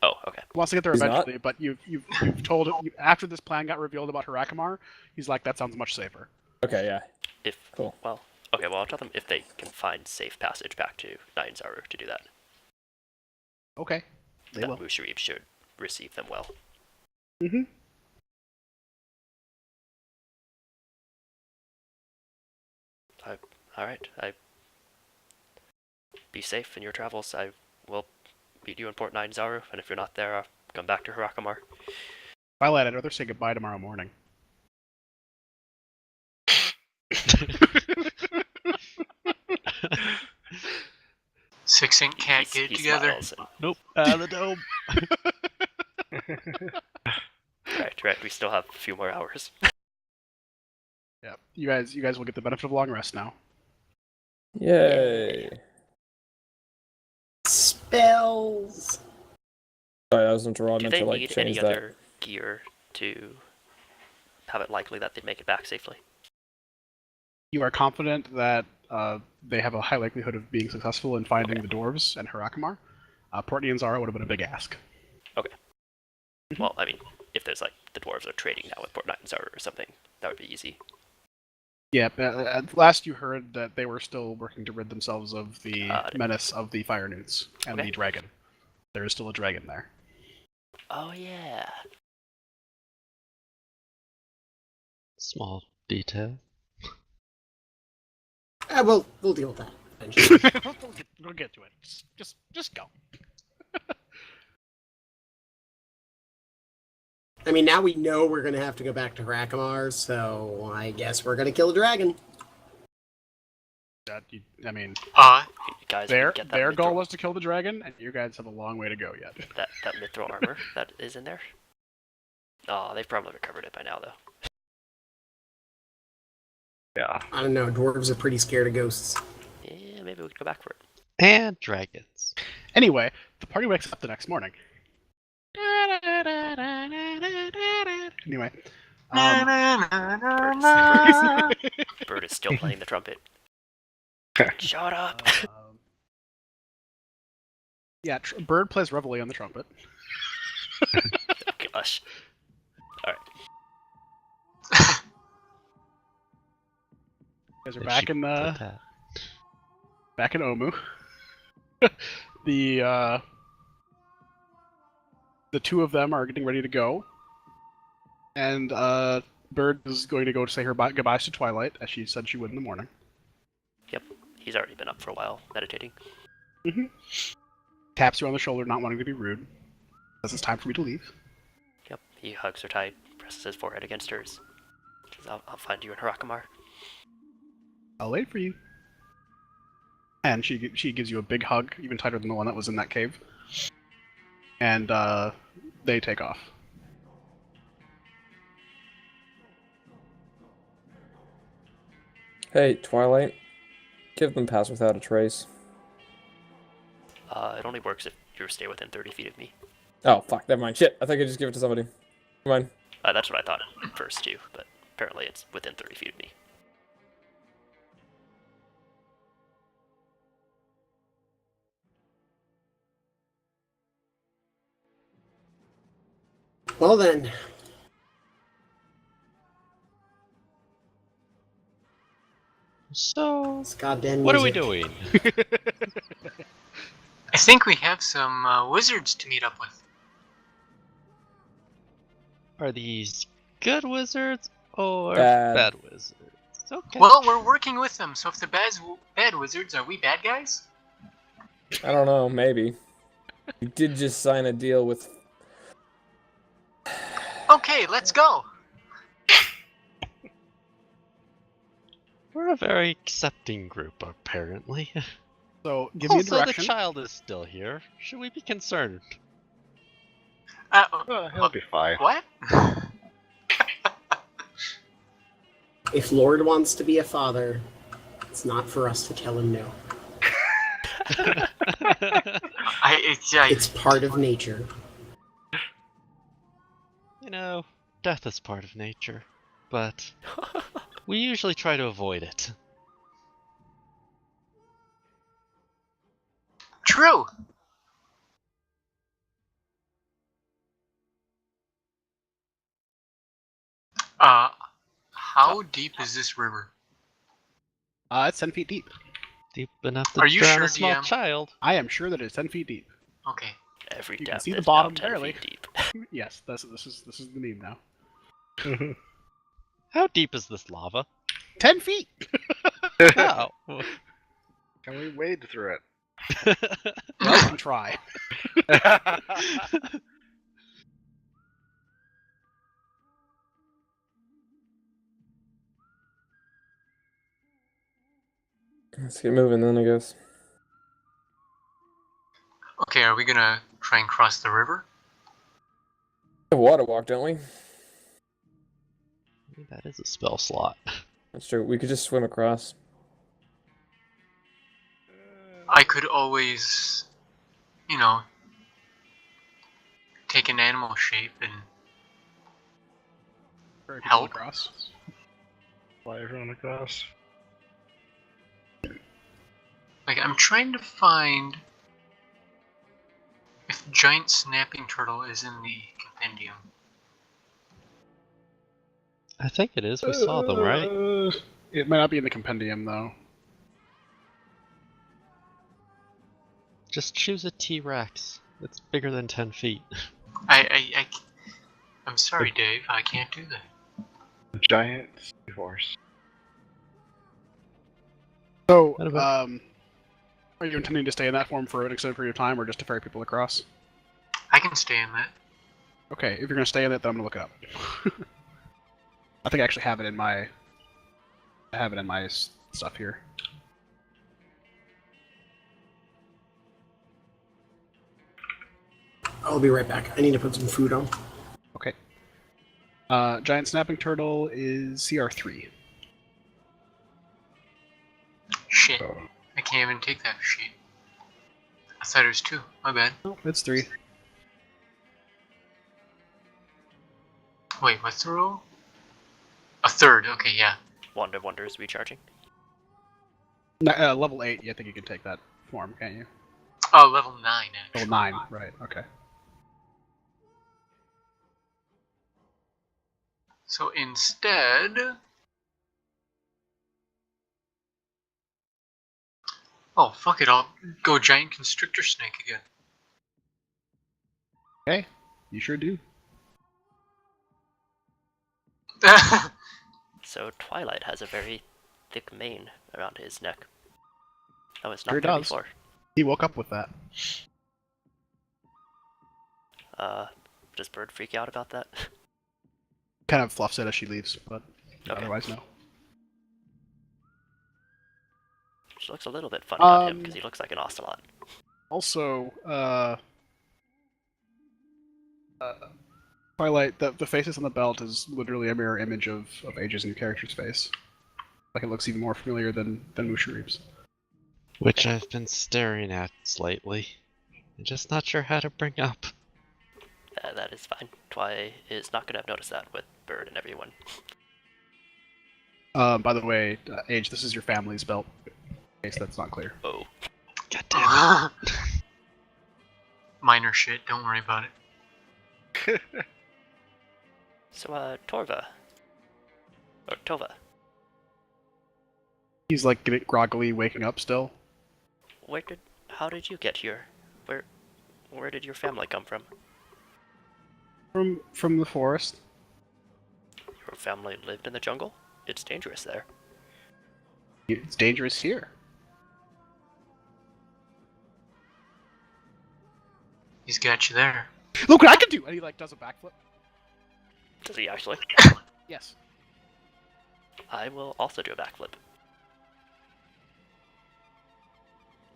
Oh, okay. He wants to get there He's not? eventually, but you've told him after this plan got revealed about Harakamar, he's like, that sounds much safer. Okay, yeah. If Cool. well, okay. Well, I'll tell them if they can find safe passage back to Nyanzaru to do that. Okay. They That will. Musharib should receive them well. Mm-hmm. All right. Be safe in your travels. I will meet you in Port Nyanzaru, and if you're not there, I'll come back to Harakamar. Twilight, I'd rather say goodbye tomorrow morning. Six-ink can't He get it together. smiles and- Nope, out of the dome. Right. We still have a few more hours. Yeah. You guys will get the benefit of a long rest now. Yay. Spells. Sorry, I was interrupted. I Do meant they to like need change any that. other gear to have it likely that they'd make it back safely? You are confident that they have a high likelihood of being successful in finding Okay. the dwarves and Harakamar. Port Nyanzaru would have been a big ask. Well, I mean, if there's like the dwarves are trading now with Port Nyanzaru or something, that would be easy. Yeah, at last you heard that they were still working to rid themselves of the menace of the fire newts and Okay. the dragon. There is still a dragon there. Oh yeah. Small detail. We'll deal with that eventually. We'll get to it. Just go. I mean, now we know we're gonna have to go back to Harakamar, so I guess we're gonna kill a dragon. I mean, You guys their get that goal mithril, was to kill the dragon, and you guys have a long way to go yet. that mithril armor that is in there. Oh, they've probably recovered it by now though. Yeah. I don't know. Dwarves are pretty scared of ghosts. Yeah, maybe we could go back for it. And dragons. Anyway, the party wakes up the next morning. Anyway, Bird is still playing the trumpet. Shut up. yeah, Bird plays Reveille on the trumpet. Gosh. All right. You guys are They back should in put that. back in Omu. The two of them are getting ready to go, and Bird is going to go to say her goodbyes to Twilight, as she said she would in the morning. Yep. He's already been up for a while meditating. Taps you on the shoulder, not wanting to be rude. Says it's time for me to leave. Yep. He hugs her tight, presses his forehead against hers. Says, I'll find you in Harakamar. I'll wait for you. And she gives you a big hug, even tighter than the one that was in that cave. And they take off. Hey, Twilight. Give them pass without a trace. It only works if you stay within 30 feet of me. Oh, fuck. Never mind. Shit. I think I just give it to somebody. Come on. That's what I thought at first too, but apparently it's within 30 feet of me. Well then. So, It's goddamn what are we music. doing? I think we have some wizards to meet up with. Are these good wizards or Bad. bad wizards? Okay. Well, we're working with them, so if the bad wizards, are we bad guys? I don't know, maybe. You did just sign a deal with. Okay, let's go. We're a very accepting group, apparently. So give me a Also, the direction. child is still here. Should we be concerned? He'll be fine. What? If Lord wants to be a father, it's not for us to tell him no. It's part of nature. You know, death is part of nature, but we usually try to avoid it. True. How deep is this river? It's 10 feet deep. Deep enough to Are you drown sure, a small DM? child. I am sure that it's 10 feet deep. Okay. Every You can depth see the is bottom now 10 barely. feet deep. Yes, this is the meme now. How deep is this lava? 10 feet. Oh. Can we wade through it? Well, we can try. Let's get moving then, I guess. Okay, are we gonna try and cross the river? A water walk, don't we? That is a spell slot. That's true. We could just swim across. I could always, you know, take an animal shape and Very people Help. across. Fly everyone across. like I'm trying to find if giant snapping turtle is in the compendium. I think it is. We saw them, right? It might not be in the compendium though. Just choose a T-Rex. It's bigger than 10 feet. I'm sorry, Dave. I can't do that. Giant seahorse. So, What about- are you intending to stay in that form for an extended period of time, or just to ferry people across? I can stay in that. Okay, if you're gonna stay in it, then I'm gonna look it up. I think I actually have it in my. I have it in my stuff here. I'll be right back. I need to put some food on. Okay. Giant snapping turtle is CR3. Shit. So, I can't even take that sheet. I thought it was 2. My bad. Oh, it's 3. Wait, what's the rule? A third. Okay, yeah. Wand of Wonders recharging. Level 8. Yeah, I think you can take that form, can't you? Oh, level 9, actually. Level 9. Right. Okay. So instead... Oh, fuck it, I'll go giant constrictor snake again. Okay. You sure do. So Twilight has a very thick mane around his neck. Oh, it's not Sure there does. before. He woke up with that. Does Bird freak out about that? Kind of fluffs it as she leaves, but Okay. otherwise no. She looks a little bit funny on him because he looks like an ocelot. Also, Twilight, the faces on the belt is literally a mirror image of Age's new character's face. Like, it looks even more familiar than Musharib's. Which I've been staring at slightly. I'm just not sure how to bring up. That is fine. Twy is not going to have noticed that with Bird and everyone. By the way, Age, this is your family's belt. In case that's not clear. Oh. God damn it. Minor shit, don't worry about it. So, Torva. Or Tova. He's like getting groggily waking up still. How did you get here? Where did your family come from? From the forest. Your family lived in the jungle? It's dangerous there. It's dangerous here. He's got you there. Look what I can do! And he like does a backflip. Does he actually? Yes. I will also do a backflip.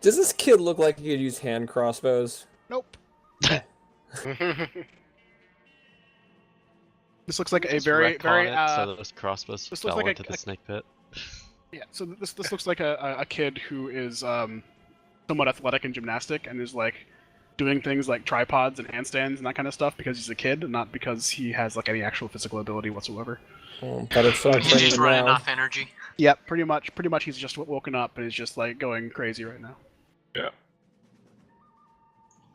Does this kid look like he could use hand crossbows? Nope. This looks like a Just very, retcon very. it so those crossbows this looks fell like into the snake pit. Yeah. So this looks like a kid who is somewhat athletic and gymnastic and is like doing things like tripods and handstands and that kind of stuff because he's a kid, and not because he has like any actual physical ability whatsoever. But it's He's just running off energy. Yep. Pretty much he's just woken up and is just like going crazy right now. Yeah.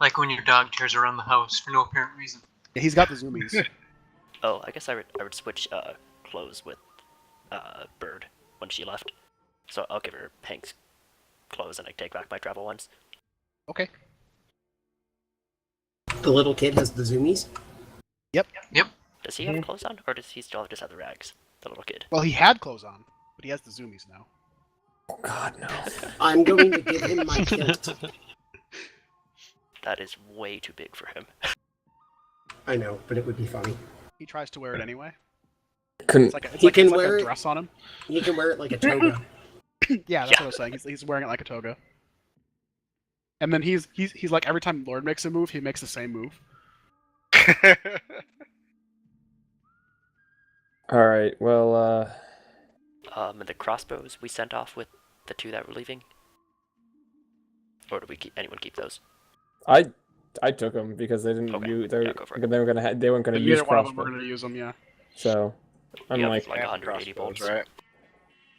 Like when your dog tears around the house for no apparent reason. Yeah, he's got the zoomies. Oh, I guess I would switch clothes with Bird when she left. So I'll give her Hank's clothes and I take back my travel ones. Okay. The little kid has the zoomies. Does he have clothes on, or does he still just have the rags? The little kid. Well, he had clothes on, but he has the zoomies now. Oh God, no. I'm going to give him my kilt. That is way too big for him. I know, but it would be funny. He tries to wear it anyway. Couldn't. It's like a, it's He like, can it's like wear a it- dress on him. You can wear it like a toga. Yeah, that's what I was saying. He's wearing it like a toga. And then he's like every time Lord makes a move, he makes the same move. All right. Well, And the crossbows we sent off with the two that were leaving? Or did anyone keep those? I took them because they didn't. Okay. They Go for it. were gonna. They weren't gonna And use neither one of them crossbow. were going to use them, yeah. So I'm You have like, like Hand 180 crossbows, bolts. right?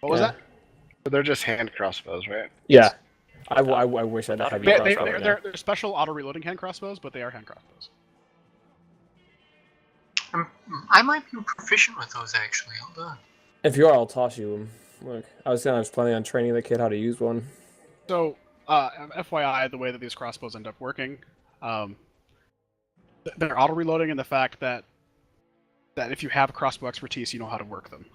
What was Yeah. that? But they're just hand crossbows, right? yeah. I wish I had a Without a heavy They, crossbow. right now. they're special auto-reloading hand crossbows, but they are hand crossbows. I might be proficient with those actually. Hold on. If you are, I'll toss you them. Look, I was planning on training the kid how to use one. So, FYI, the way that these crossbows end up working, they're auto-reloading in the fact that if you have crossbow expertise, you know how to work them.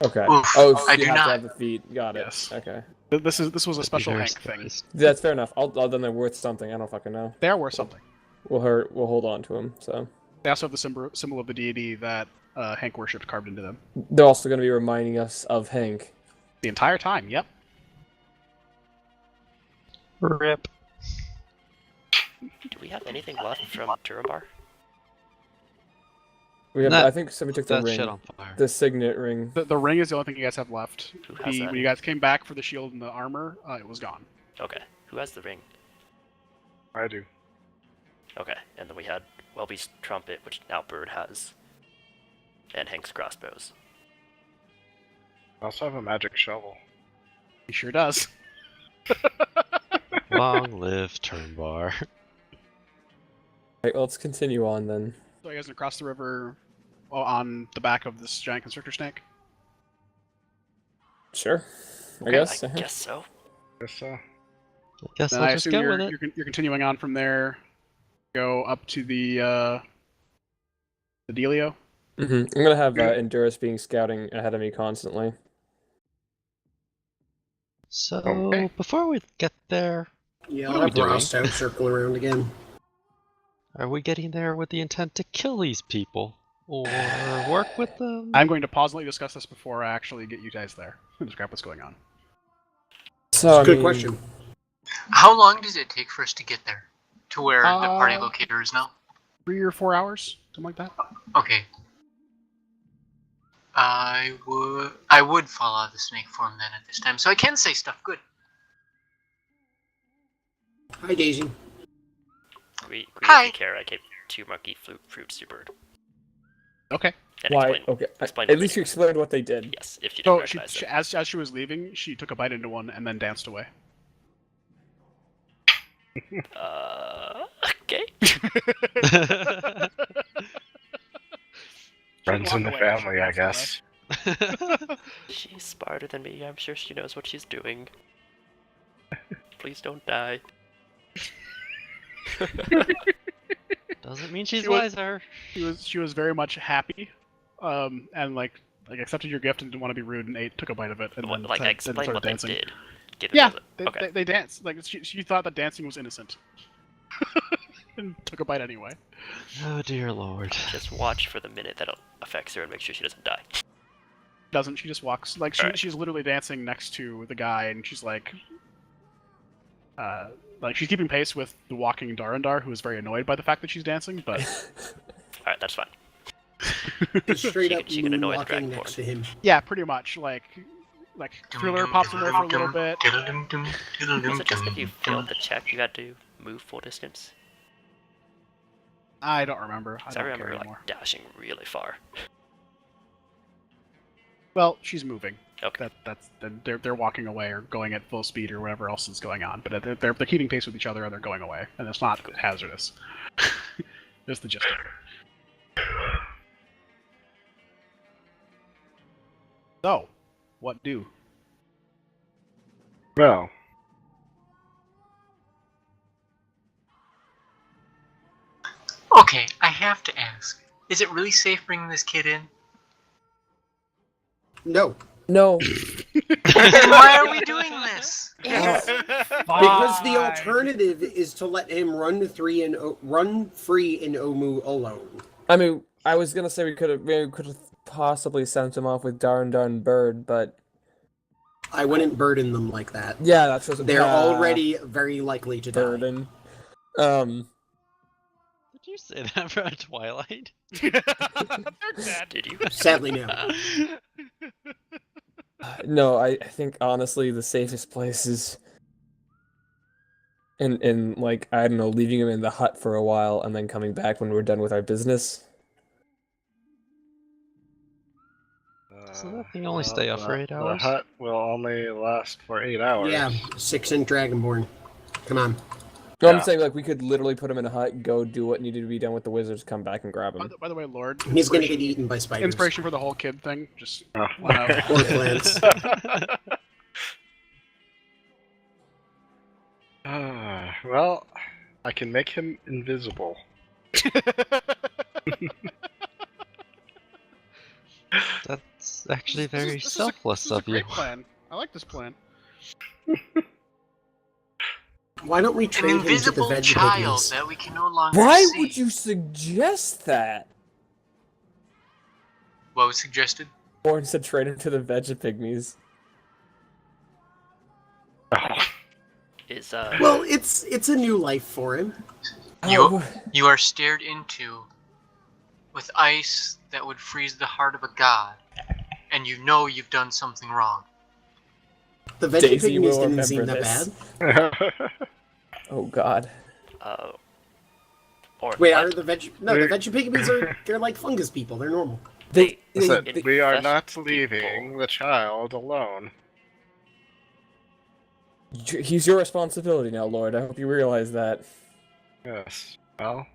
Okay. Oof, Oh, so I you do have to not. have the feet. Got it. Yes. Okay. This was a I'd be special very Hank thing. surprised. That's fair enough. I'll then they're worth something. I don't fucking know. They are worth something. We'll hold on to them. So They also have the symbol of the deity that Hank worshipped carved into them. they're also going to be reminding us of Hank. The entire time, yep. Rip. Do we have anything left from Turambar? We have. That- I think somebody took the That ring, shit on fire. the signet ring. The ring is the only thing you guys have left. Who has that? When you guys came back for the shield and the armor, it was gone. Okay. Who has the ring? I do. Okay. And then we had Welby's trumpet, which now Bird has. And Hank's crossbows. I also have a magic shovel. He sure does. Long live Turnbar. Right, well, let's continue on then. So you guys gonna cross the river on the back of this giant constrictor snake? Sure. I Okay, guess. I guess so. Guess so. I guess Then I'll I just assume go with it. you're continuing on from there. Go up to the Delio. I'm gonna have Endurus being scouting ahead of me constantly. So, Okay. before we get there, Yeah, What I'll are we have doing? Ross out circle around again. are we getting there with the intent to kill these people? Or work with them? I'm going to pause and let you discuss this before I actually get you guys there and describe what's going on. So I Good mean, question. How long does it take for us to get there? To where the party Uh, locator is now? 3 or 4 hours, something like that. Okay. I would fall out of the snake form then at this time, so I can say stuff good. Hi, Daisy. We Hi. care. I keep two monkey fruits to Bird. Okay. And Why? explain, Okay. explain At the least you video. explained what they did. Yes, if you didn't So recognize it. as she was leaving, she took a bite into one and then danced away. Okay. Friends in the Walk away, family, she I danced guess. She's smarter than me. I'm sure she knows what she's doing. Please don't die. Doesn't mean she's She was- wiser. She was very much happy, and like accepted your gift and didn't want to be rude and took a bite of it and then Like, then explain started what they dancing. did. Give it Yeah, to they, the- okay. they danced. Like she thought that dancing was innocent, and took a bite anyway. Oh dear lord. Just watch for the minute that affects her and make sure she doesn't die. Doesn't she just walks like Alright. she's literally dancing next to the guy and she's like she's keeping pace with the walking Darandar, who is very annoyed by the fact that she's dancing, but Alright, that's fine. Just straight She up can annoy the moonwalking Dragonborn. next to him. yeah, pretty much like Thriller pops in there for a little bit. Was it just if you failed the check, you had to move full distance? I don't remember. I 'Cause don't remember care like anymore. dashing really far. Well, she's moving. Okay. That's they're walking away or going at full speed or whatever else is going on. But they're keeping pace with each other and they're going away, and it's not hazardous. Just the gist of it. So, what do? Well, Okay, I have to ask. Is it really safe bringing this kid in? No, No. Then why are we doing this? because the alternative is to let him run free in Omu alone. I mean, I was gonna say we could have possibly sent him off with Darn Bird, but I wouldn't burden them like that. yeah, that's just They're already very likely to die. burden. Did you say that for Twilight? They're dead. Did you? Sadly, no. No, I think honestly the safest place is in like, I don't know, leaving him in the hut for a while and then coming back when we're done with our business. So that thing only stay up for 8 The hours? hut will only last for 8 hours. Yeah, 6 in Dragonborn. Come on. No, Yeah. I'm saying like we could literally put him in a hut, go do what needed to be done with the wizards, come back and grab him. By the way, Lord, He's gonna get eaten by spiders. inspiration for the whole kid thing. Just Oh. Or plants. Well, I can make him invisible. That's actually very this is selfless a of you. great plan. I like this plan. Why don't we An trade him to the invisible veg child pygmies? that we can no longer Why see. would you suggest that? What was suggested? Or instead trade him to the Vegapygmies. Oh, Is Well, it's a new life for him. You you are stared into with ice that would freeze the heart of a god, and you know you've done something wrong. The veg Daisy pygmies will didn't seem remember that this. bad. Oh god. or Wait, what? are the veg? No, the veg pygmies are they're like fungus people. They're normal. Listen, they- we are infest not people. leaving the child alone. He's your responsibility now, Lord. I hope you realize that. Yes. Well,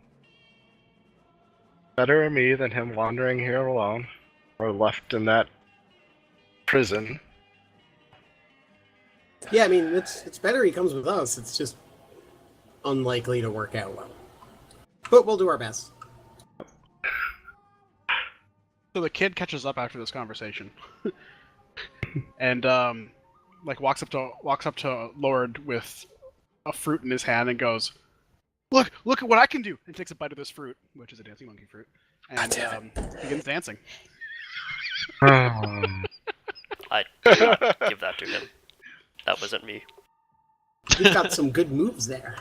better me than him wandering here alone, or left in that prison. Yeah, I mean it's better he comes with us. It's just unlikely to work out well. But we'll do our best. So the kid catches up after this conversation, and like walks up to Lord with a fruit in his hand and goes, "Look at what I can do!" And takes a bite of this fruit, which is a dancing monkey fruit, and begins dancing. Hmm. I did not give that to him. That wasn't me. We've got some good moves there.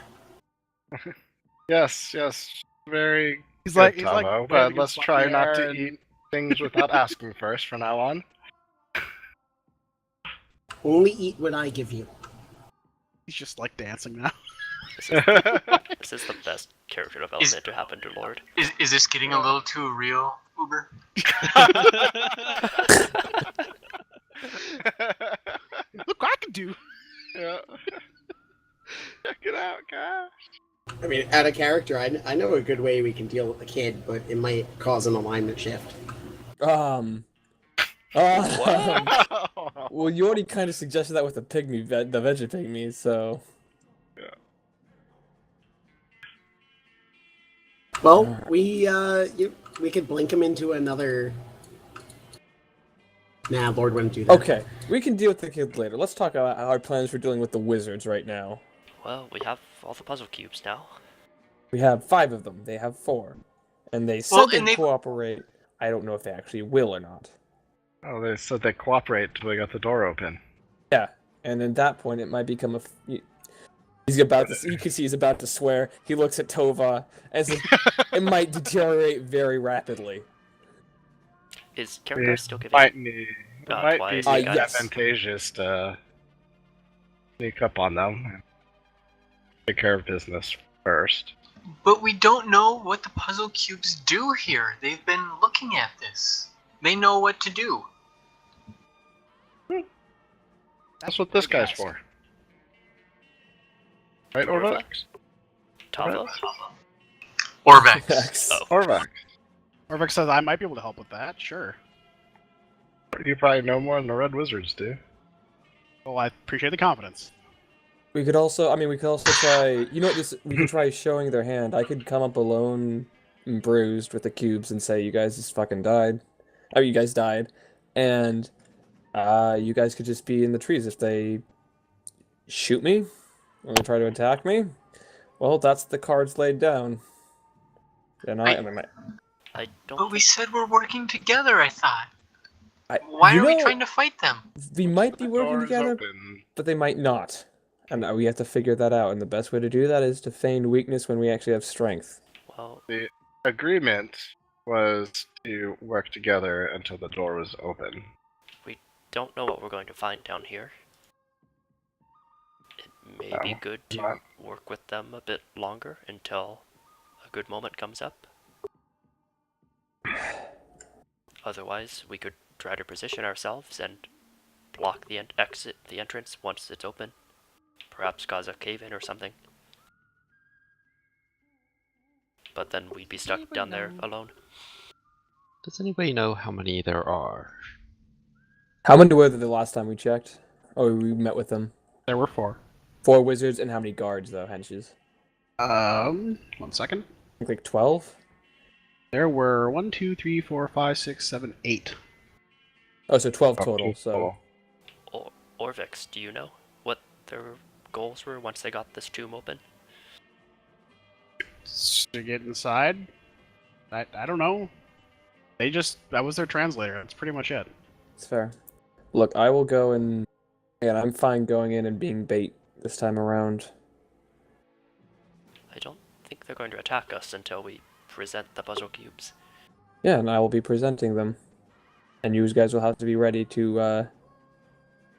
Yes, very He's good, like, Tavo, waving but his let's flag try in the not air to and- eat things without asking first from now on. Only eat what I give you. He's just like dancing now. This is the best character development to happen to Lord. Is this getting a little too real, Uber? Look what I can do. Yeah. Check it out, guys. I mean, out of character, I know a good way we can deal with the kid, but it might cause an alignment shift. Well, you already kind of suggested that with the pygmy, the veggie pygmies, so. Well, we could blink him into another. Nah, Lord wouldn't do that. Okay, we can deal with the kid later. Let's talk about our plans for dealing with the wizards right now. Well, we have all the puzzle cubes now. We have 5 of them. They have 4. And they said Well, they'd and they- cooperate. I don't know if they actually will or not. Oh, they said they cooperate till they got the door open. Yeah, and at that point it might become a... He's about to... You can see he's about to swear. He looks at Tova and says, it might deteriorate very rapidly. Is We Karakar still giving? might be twice, yes. advantageous to sneak up on them and take care of business first. But we don't know what the puzzle cubes do here. They've been looking at this. They know what to do. That's what this guy's for. Right, Orvax? Tava? Orvax. Oh. Orvax. Orvik says I might be able to help with that. Sure. You probably know more than the Red Wizards do. Well, I appreciate the confidence. We could also try... You know what, we could try showing their hand. I could come up alone and bruised with the cubes and say, you guys just fucking died. I mean, you guys died. And you guys could just be in the trees. If they shoot me, or they try to attack me, well, that's the cards laid down. And I don't. But we said we're working together, I thought. I Why you are we know, trying to fight them? We might be The working door is together, open. but they might not. And we have to figure that out. And the best way to do that is to feign weakness when we actually have strength. Well, The agreement was to work together until the door was open. don't know what we're going to find down here. It may be No, good to not- work with them a bit longer until a good moment comes up. Otherwise, we could try to position ourselves and block the the entrance once it's open. Perhaps cause a cave-in or something. But then we'd be stuck Anybody down there know? alone. Does anybody know how many there are? How many were there the last time we checked? Oh, we met with them. There were 4. 4 wizards, and how many guards, though, henches? 1 second. I think like 12? There were 1, 2, 3, 4, 5, 6, 7, 8. Oh, so 12 total, so... Orvix, do you know what their goals were once they got this tomb open? To get inside, I don't know. That was their translator. That's pretty much it. It's fair. Look, I will go and I'm fine going in and being bait this time around. I don't think they're going to attack us until we present the puzzle cubes. Yeah, and I will be presenting them. And you guys will have to be ready to, I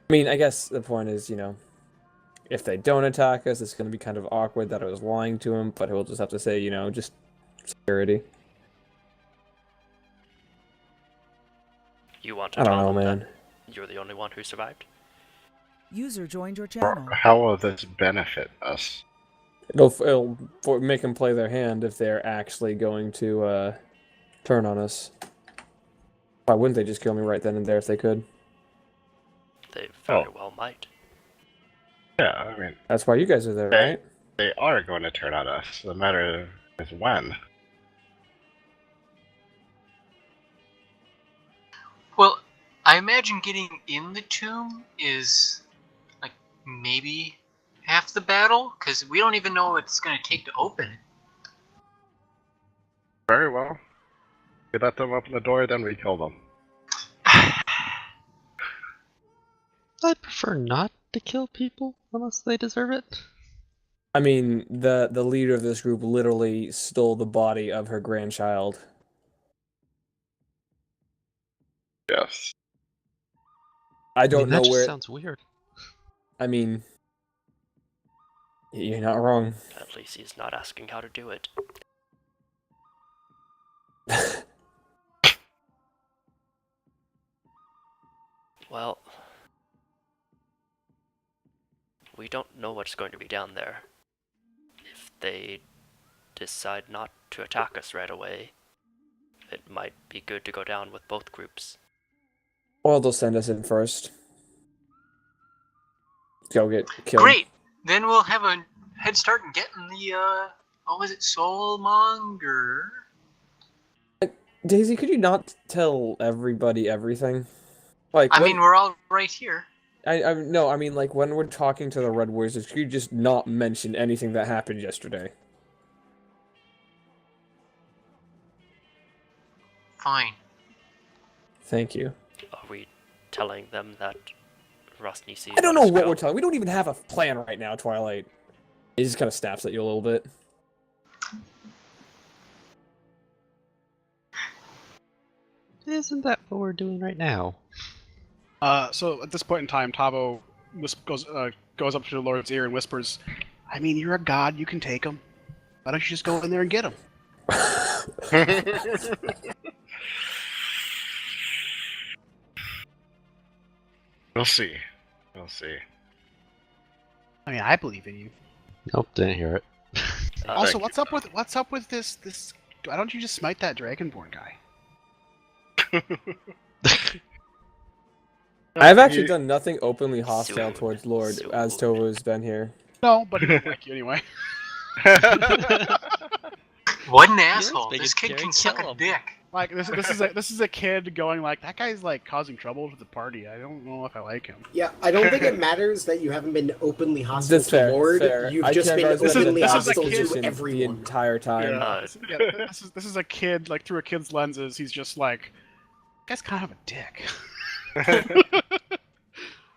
mean, I guess the point is, if they don't attack us, it's going to be kind of awkward that I was lying to him, but he'll just have to say, just security. You want to I don't tell know, them man. that you're the only one who survived? User joined your channel. How will this benefit us? It'll make them play their hand if they're actually going to turn on us. Why wouldn't they just kill me right then and there if they could? They very well might. Yeah, I mean, That's why you guys are there, Okay. right? they are going to turn on us. The matter is when. Well, I imagine getting in the tomb is like maybe half the battle, because we don't even know what it's going to take to open it. Very well. We let them open the door, then we kill them. I'd prefer not to kill people unless they deserve it. I mean, the leader of this group literally stole the body of her grandchild. Yes. I I don't mean, that know just where. sounds weird. I mean, You're not wrong. At least he's not asking how to do it. Well, we don't know what's going to be down there. If they decide not to attack us right away, it might be good to go down with both groups. Or they'll send us in first. Go get killed. Great! Then we'll have a head start in getting the, what was it, Soulmonger? Daisy, could you not tell everybody everything? Like, I mean, we're all right here. No, I mean, like, when we're talking to the Red Wizards, could you just not mention anything that happened yesterday? Fine. Thank you. Are we telling them that Rosnisi... I don't know what we're telling. We don't even have a plan right now, Twilight. He just kind of snaps at you a little bit. Isn't that what we're doing right now? So at this point in time, Tabo goes up to the Lord's ear and whispers, "I mean, you're a god. You can take him. Why don't you just go in there and get him?" We'll see. We'll see. I mean, I believe in you. Nope, didn't hear it. Also, Thank what's up with this? Why don't you just smite that Dragonborn guy? I've actually done nothing openly hostile Soon. towards Lord Soon. as Tova's been here. No, but he doesn't like you anyway. What an asshole. big This as kid Gary, can suck kill a him. dick. Like this is a kid going like, that guy's like causing trouble to the party. I don't know if I like him. Yeah, I don't think it matters that you haven't been openly hostile That's to fair. Lord. Fair. You've I just can't been guard that openly this is hostile a to kid the everyone. entire time. Yeah, this is a kid like through a kid's lenses. He's just like, guy's kind of a dick.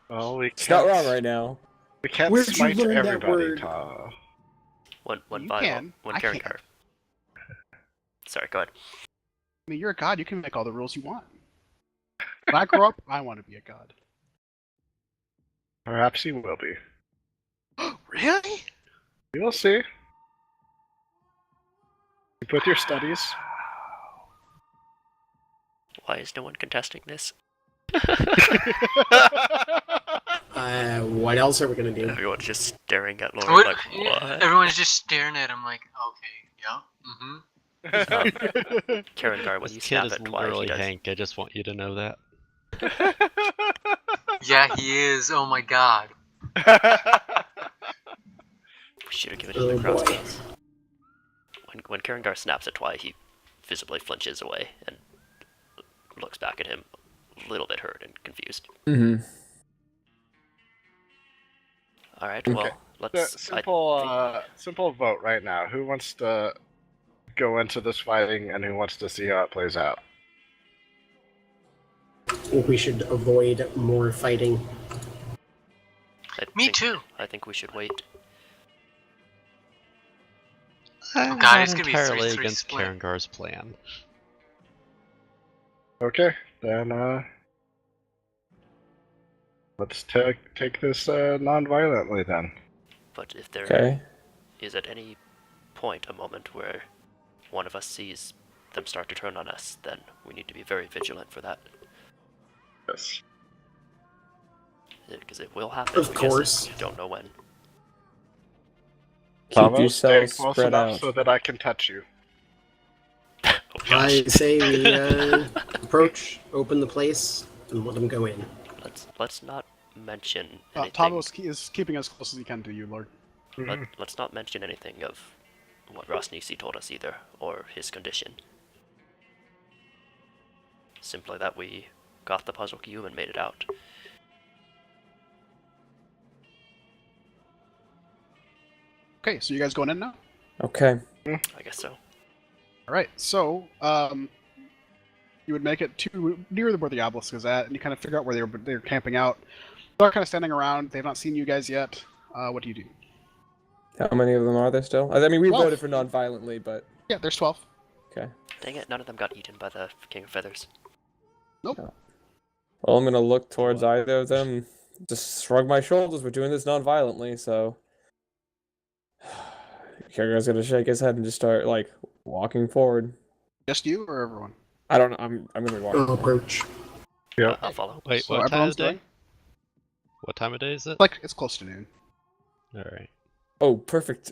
Well, we It's not can't, wrong right now. we can't Where'd you smite learn that everybody, word? Ta. One You final, can. one I Karen can't. Sorry, go ahead. I mean, you're a god. You can make all the rules you want. When I grow up, I want to be a god. Perhaps he will be. Really? You'll see. Keep with your studies. Why is no one contesting this? What else are we gonna do? Everyone's just staring at Lord What? like, what? Everyone's just staring at him like, okay, yeah, mm-hmm. Karengar, when This you kid snap is at Twi, he literally does. Hank. I just want you to know that. Yeah, he is. Oh my god. We should have given him Oh the boy. crossbows. When Karengar snaps at Twi, he visibly flinches away and looks back at him, a little bit hurt and confused. Mm-hmm. All right, Okay. well, let's. Simple vote right now. Who wants to go into this fighting, and who wants to see how it plays out? I think we should avoid more fighting. Me too. I think we should wait. I'm God, not it's gonna be entirely 3-3 against split. Karengar's plan. Okay, then let's take this non-violently then. But if there Okay. is at any point a moment where one of us sees them start to turn on us, then we need to be very vigilant for that. Yes. Because it will happen. Of we course. just don't know when. Keep Tamo, stay yourselves close spread enough out. so that I can touch you. Oh gosh. I say we approach, open the place, and let them go in. Let's not mention anything. Tabo is keeping as close as he can to you, Lord. Let's not mention anything of what Rosnisi told us either, or his condition. Simply that we got the puzzle cube and made it out. Okay, so you guys going in now? Okay. I guess so. All right, so you would make it to near where the obelisk is at, and you kind of figure out where they're camping out. They're kind of standing around. They've not seen you guys yet. What do you do? How many of them are there still? I mean, we 12. voted for non-violently, but Yeah, there's 12. okay. Dang it, none of them got eaten by the King of Feathers. Nope. Well, I'm gonna look towards either of them. Just shrug my shoulders. We're doing this non-violently, so Kierkegaard's gonna shake his head and just start like walking forward. Just you or everyone? I don't know. I'm gonna be walking. I'll approach. Yep. I'll follow. Wait, So what time of everyone's day? going? What time of day is it? Like it's close to noon. Alright. Oh, perfect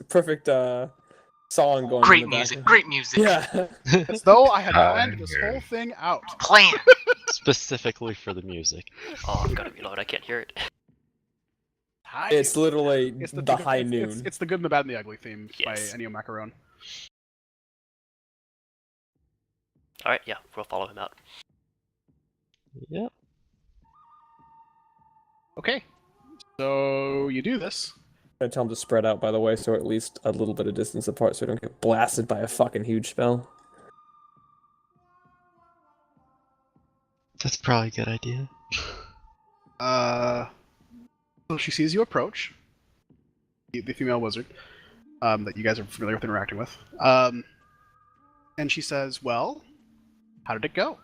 song going. Great in the music, background. great music. Yeah. As though I had planned this whole thing out. Plan. Specifically for the music. Oh, I've got to reload. I can't hear it. Hi. It's literally It's the good- high it's- noon. It's the good and the bad and the ugly theme Yes. by Ennio Macaron. All right, yeah, we'll follow him out. Yep. Okay. So you do this. I tell them to spread out, by the way, so at least a little bit of distance apart, so we don't get blasted by a fucking huge spell. That's probably a good idea. So she sees you approach. The female wizard that you guys are familiar with interacting with. And she says, "Well, how did it go?"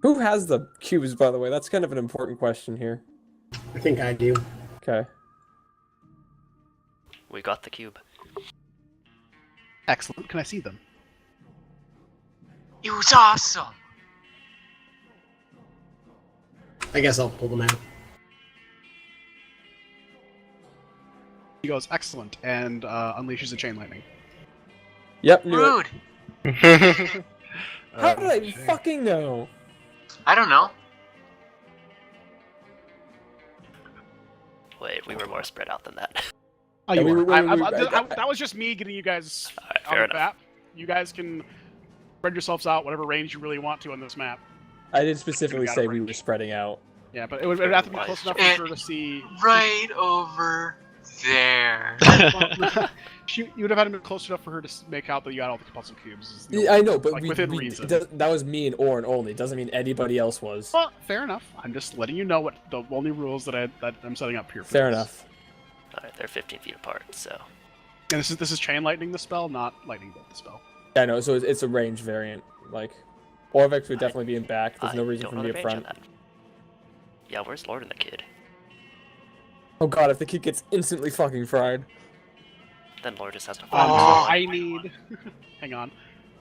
Who has the cubes, by the way? That's kind of an important question here. I think I do. Okay. We got the cube. Excellent. Can I see them? It was awesome. I guess I'll pull them out. She goes, "Excellent," and unleashes a chain lightning. Yep, knew it. Rude. How did I fucking know? I don't know. Wait, we were more spread out than that. Oh, Yeah, you we were. were- That was just me getting you guys Alright, on fair the enough. map. You guys can spread yourselves out whatever range you really want to on this map. I didn't specifically got say it we right. were spreading out. Yeah, but it would have to be close enough for Eh, her to see. Right over there. You would have had to be close enough for her to make out that you had all the compulsive cubes. is the Yeah, I know, but like, we, within we reason. that was me and Orin only. It doesn't mean anybody else was. Well, fair enough. I'm just letting you know what the only rules that I'm setting up here. For Fair this. enough. Alright, they're 15 feet apart, so. And this is chain lightning the spell, not lightning bolt the spell. Yeah, I know. So it's a range variant. Like, Orvex would definitely be in back. There's no I reason don't for know me the up range on front. that. Yeah, where's Lord and the kid? Oh god, if the kid gets instantly fucking fried. Then Lord just has to So follow. I need. Hang on.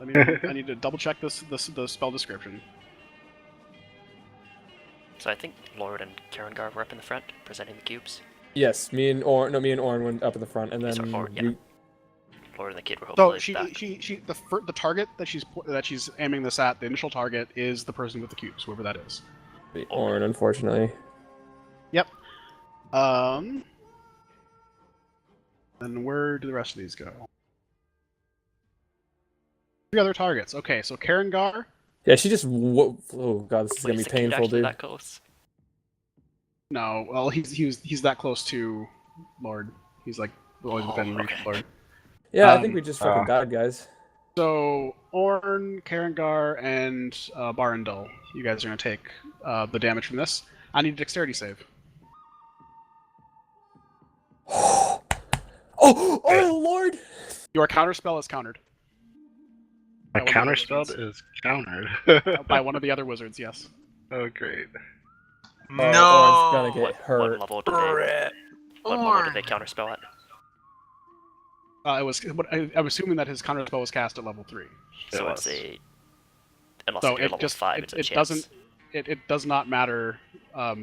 I need to double check the spell description. So I think Lord and Karangar were up in the front, presenting the cubes. Yes, me and Orin went up in the front, and Yes, then or- yeah. we- Lord and the kid were So hopefully back. the target that she's aiming this at, the initial target is the person with the cubes, whoever that is. Orin, unfortunately. Yep. Then where do the rest of these go? 3 other targets. Okay, so Karangar. Yeah, she just. Oh god, this is Wait, gonna is be the kid painful, actually dude. that close? No, well he's that close to Lord. He's like always within reach of okay. Lord. Yeah, I think we just Oh. fucking died, guys. So Orn, Karangar, and Barandul, you guys are gonna take the damage from this. I need a dexterity save. Oh lord! Your counterspell is countered My By one of the counterspell wizards. is countered. by one of the other wizards. Yes. Oh, great. Orin's No. gonna get What hurt. level did they? What level did they counterspell at? I'm assuming that his counterspell was cast at level 3. So It it's was. a. Unless So you're it level just 5, it's a it chance. doesn't it does not matter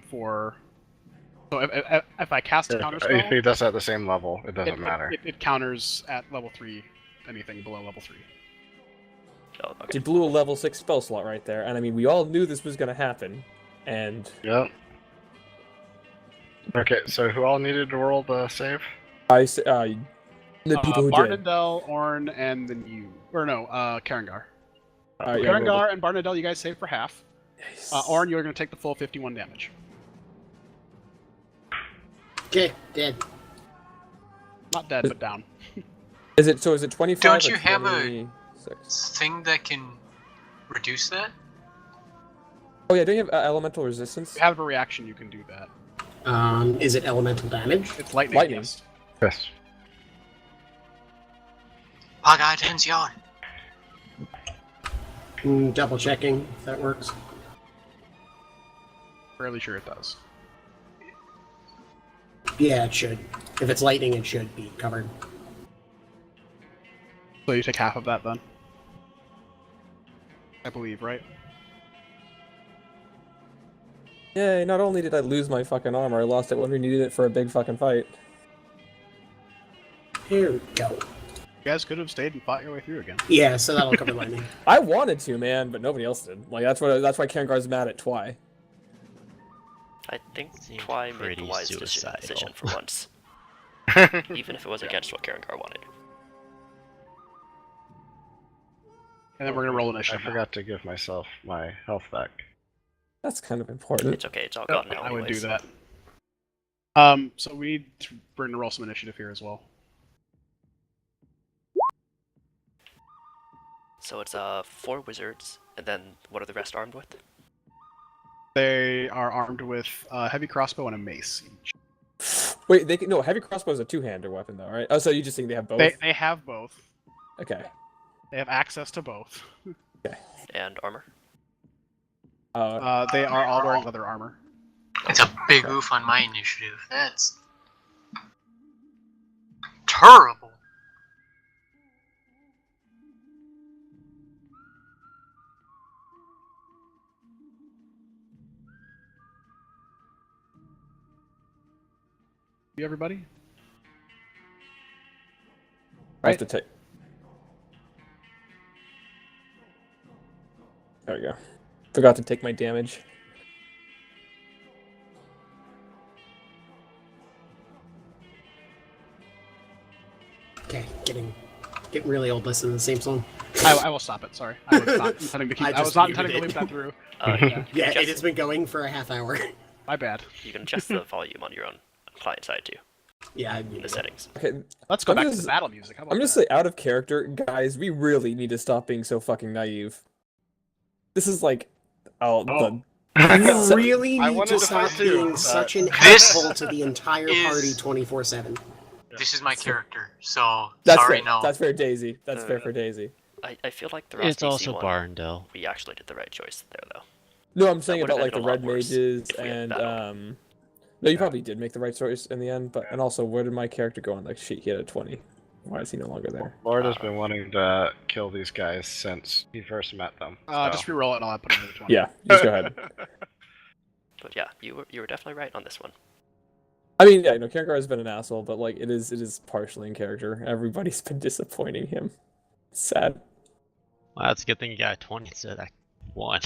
for. So if I cast a If counterspell, he does at the same level, it doesn't matter. It counters at level 3 anything below level 3. Oh, okay. She blew a level 6 spell slot right there, and I mean, we all knew this was gonna happen. And Yep. Okay, so who all needed to roll the save? the people who did. Barnadel, Orn, and then you. Or no, Karangar. Yeah, roll Karangar and Barnadel, you guys save for half. Nice. Orn, you're going to take the full 51 damage. Okay, dead. Not dead, but down. Is it 25? Don't or you have a- 26? Thing that can reduce that? Oh yeah, don't you have elemental resistance? If you have a reaction, you can do that. Is it elemental damage? It's lightning. Lightning. Yes. Yes. Paga atención. Double checking if that works. Fairly sure it does. Yeah, it should. If it's lightning, it should be covered. So you take half of that then. I believe, right? Yay, not only did I lose my fucking armor, I lost it when we needed it for a big fucking fight. Here we go. You guys could have stayed and fought your way through again. Yeah, so that'll cover lightning. I wanted to, man, but nobody else did. Like, that's why Karengar's mad at Twy. I think Seemed Twy made the pretty wise suicidal. decision for once. Even if it was against what Karengar wanted. And then we're gonna roll I initiative. forgot to give myself my health back. That's kind of important. It's okay, it's all gone now I would do anyways. that. So we're gonna roll some initiative here as well. So it's 4 wizards, and then what are the rest armed with? They are armed with a heavy crossbow and a mace each. Wait, no, heavy crossbow is a two-hander weapon, though, right? Oh, so you just think they have both? They have both. Okay. They have access to both. And armor? They are all wearing leather armor. It's a big oof on my initiative. That's terrible. You everybody? I have to take. There we go. Forgot to take my damage. Okay, getting really old listening to the same song. I will stop it. Sorry, I was not intending to keep. I was not intending to muted leave it. that through. Yeah, Just- it has been going for a half hour. My bad. You can adjust the volume on your own client side too, Yeah, I in muted the it. settings. Okay, Let's go I'm back to just- the battle music. How about I'm that? just say out of character, guys. We really need to stop being so fucking naive. This is like, the You really I need wanted to to stop fight too, being but- such an This asshole to the entire party is- 24/7. This is my character, so that's sorry, fair. no. That's fair, Daisy. That's fair for Daisy. I feel like the It's Ross also one, Barndell. we actually did the right choice there though. No, I'm saying would've about like the ended a lot red worse mages if we had and battled. No, you probably did make the right choice in the end, but and also where did my character go on? Like shit, he had a 20. Why is he no longer there? Lord has been wanting to kill these guys since he first met them. Just re-roll it and I'll put it in the 20. Yeah, just go ahead. But yeah, you were definitely right on this one. I mean, yeah, Karengar has been an asshole, but like it is partially in character. Everybody's been disappointing him. It's sad. Well, that's a good thing you got a 20 instead of 1.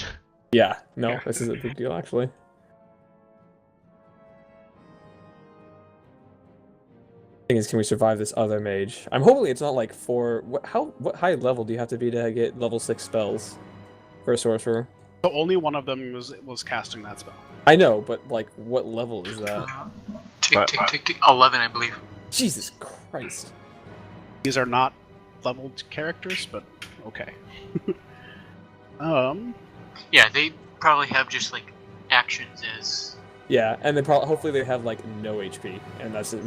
Yeah, no, this is a big deal actually. Thing is, can we survive this other mage? I'm hoping it's not like 4. What high level do you have to be to get level 6 spells for a sorcerer? So only one of them was casting that spell. I know, but like, what level is that? Tick, tick, tick, tick. 11, I believe. Jesus Christ! These are not leveled characters, but okay. Yeah, they probably have just like actions as. Yeah, and they probably hopefully they have like no HP, and that's it.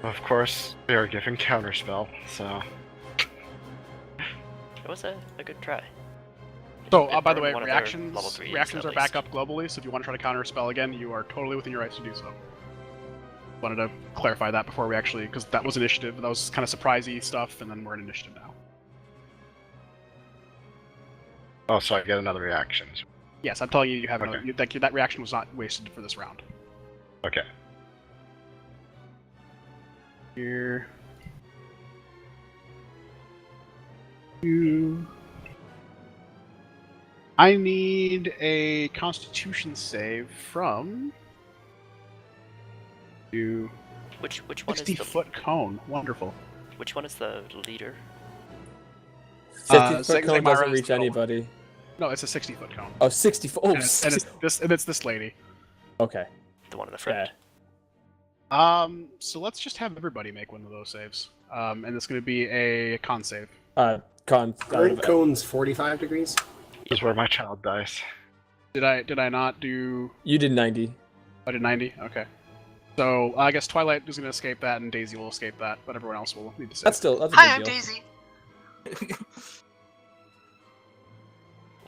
Of course, they are giving counterspell, so. It was a good try. So, It by the burned way, one of their reactions level 3s reactions at are back least. up globally, so if you want to try to counter a spell again, you are totally within your rights to do so. Wanted to clarify that before we actually, because that was initiative, that was kind of surprisey stuff, and then we're in initiative now. Oh, so I get another reaction. Yes, I'm telling you, you have Okay. that reaction was not wasted for this round. Okay. Here. You. I need a Constitution save from. You. Which one is 60-foot cone. Wonderful. which one is the leader? 50-foot Zig cone Zagmara doesn't is reach the lower. anybody. No, it's a 60-foot cone. Oh, 60 foot. Oh, And it's this lady. okay. The one in the front. So let's just have everybody make one of those saves. And it's going to be a con save. Current cone's 45 degrees. This is where my child dies. Did I not do? You did 90. I did 90. Okay. So I guess Twilight is going to escape that, and Daisy will escape that, but everyone else will need to save. That's a big Hi, I'm deal. Daisy.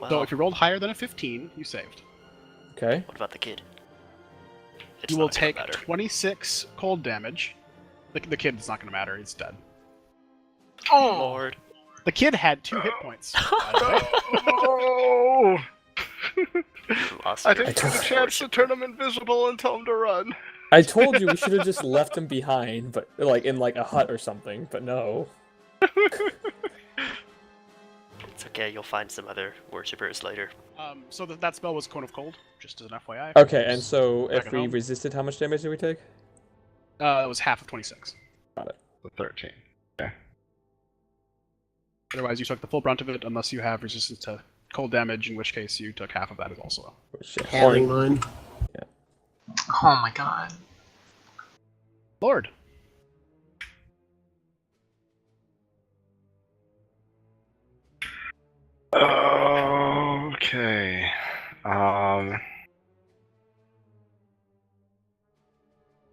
Well, So if you rolled higher than a 15, you saved. Okay. what about the kid? It's You will not gonna take matter. 26 cold damage. The kid's not going to matter. He's dead. Oh! Lord. The kid had 2 hit points. By the way. Oh! Lost I your didn't get a chance to turn him invisible and tell him to run. I told you we should have just left him behind, but like in like a hut or something. But no. It's okay, you'll find some other worshippers later. So that spell was Cone of Cold, just as an FYI. Okay, and so Back if at we home. resisted, how much damage did we take? It was half of 26. The 13. Otherwise, you took the full brunt of it, unless you have resistance to cold damage, in which case you took half of that as also. Oh, shit. Hang on. Oh my god. Lord. Okay.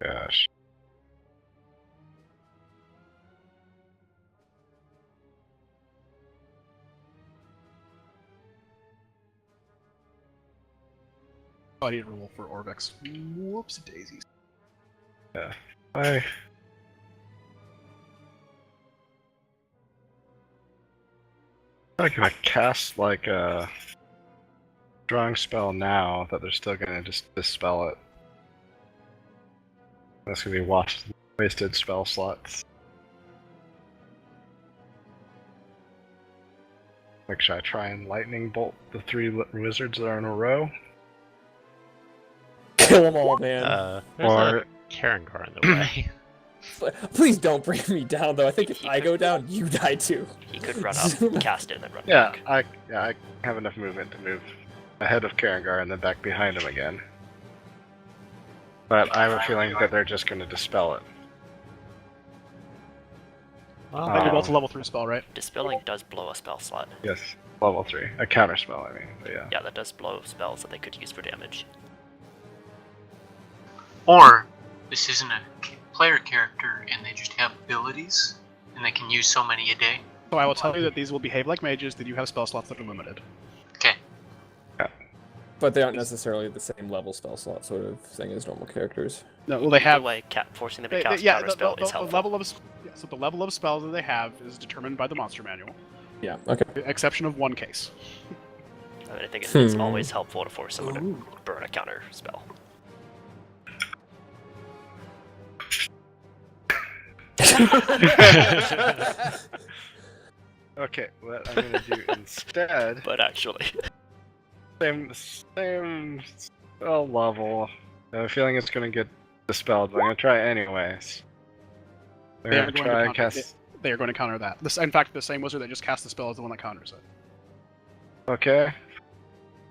Gosh. Oh, I need to roll for Orvex. Whoops daisies. I like if I cast like a drawing spell now, that they're still gonna just dispel it. That's gonna be wasted spell slots. Like, should I try and lightning bolt the 3 wizards that are in a row? Kill them all, man. There's Or- a Karengar in the way. Please don't bring me down, though. I think if I go down, you die too. He could run up, cast it, and then run Yeah, back. I have enough movement to move ahead of Karengar and then back behind him again. But I have a feeling that they're just gonna dispel it. Well, You're Oh. both a level 3 spell, right? Dispelling does blow a spell slot. Yes, level 3. A counter spell, I mean, but yeah. Yeah, that does blow spells that they could use for damage. Or this isn't a player character and they just have abilities and they can use so many a day. So I will tell you that these will behave like mages, that you have spell slots that are limited. Okay. But they aren't necessarily the same level spell slot sort of thing as normal characters. No, well, they have... Either way, forcing them to They, cast yeah, counterspell is the helpful. level of so the level of spells that they have is determined by the monster manual, Yeah, okay. with the exception of one case. I mean, I think it's always helpful to force someone Ooh. to burn a counter spell. Okay, what I'm gonna do instead, But actually, same spell level. I have a feeling it's gonna get dispelled, but I'm gonna try it anyways. I'm They are gonna going try to and counter, cast. they are going to counter that. In fact, the same wizard that just cast the spell is the one that counters it. Okay.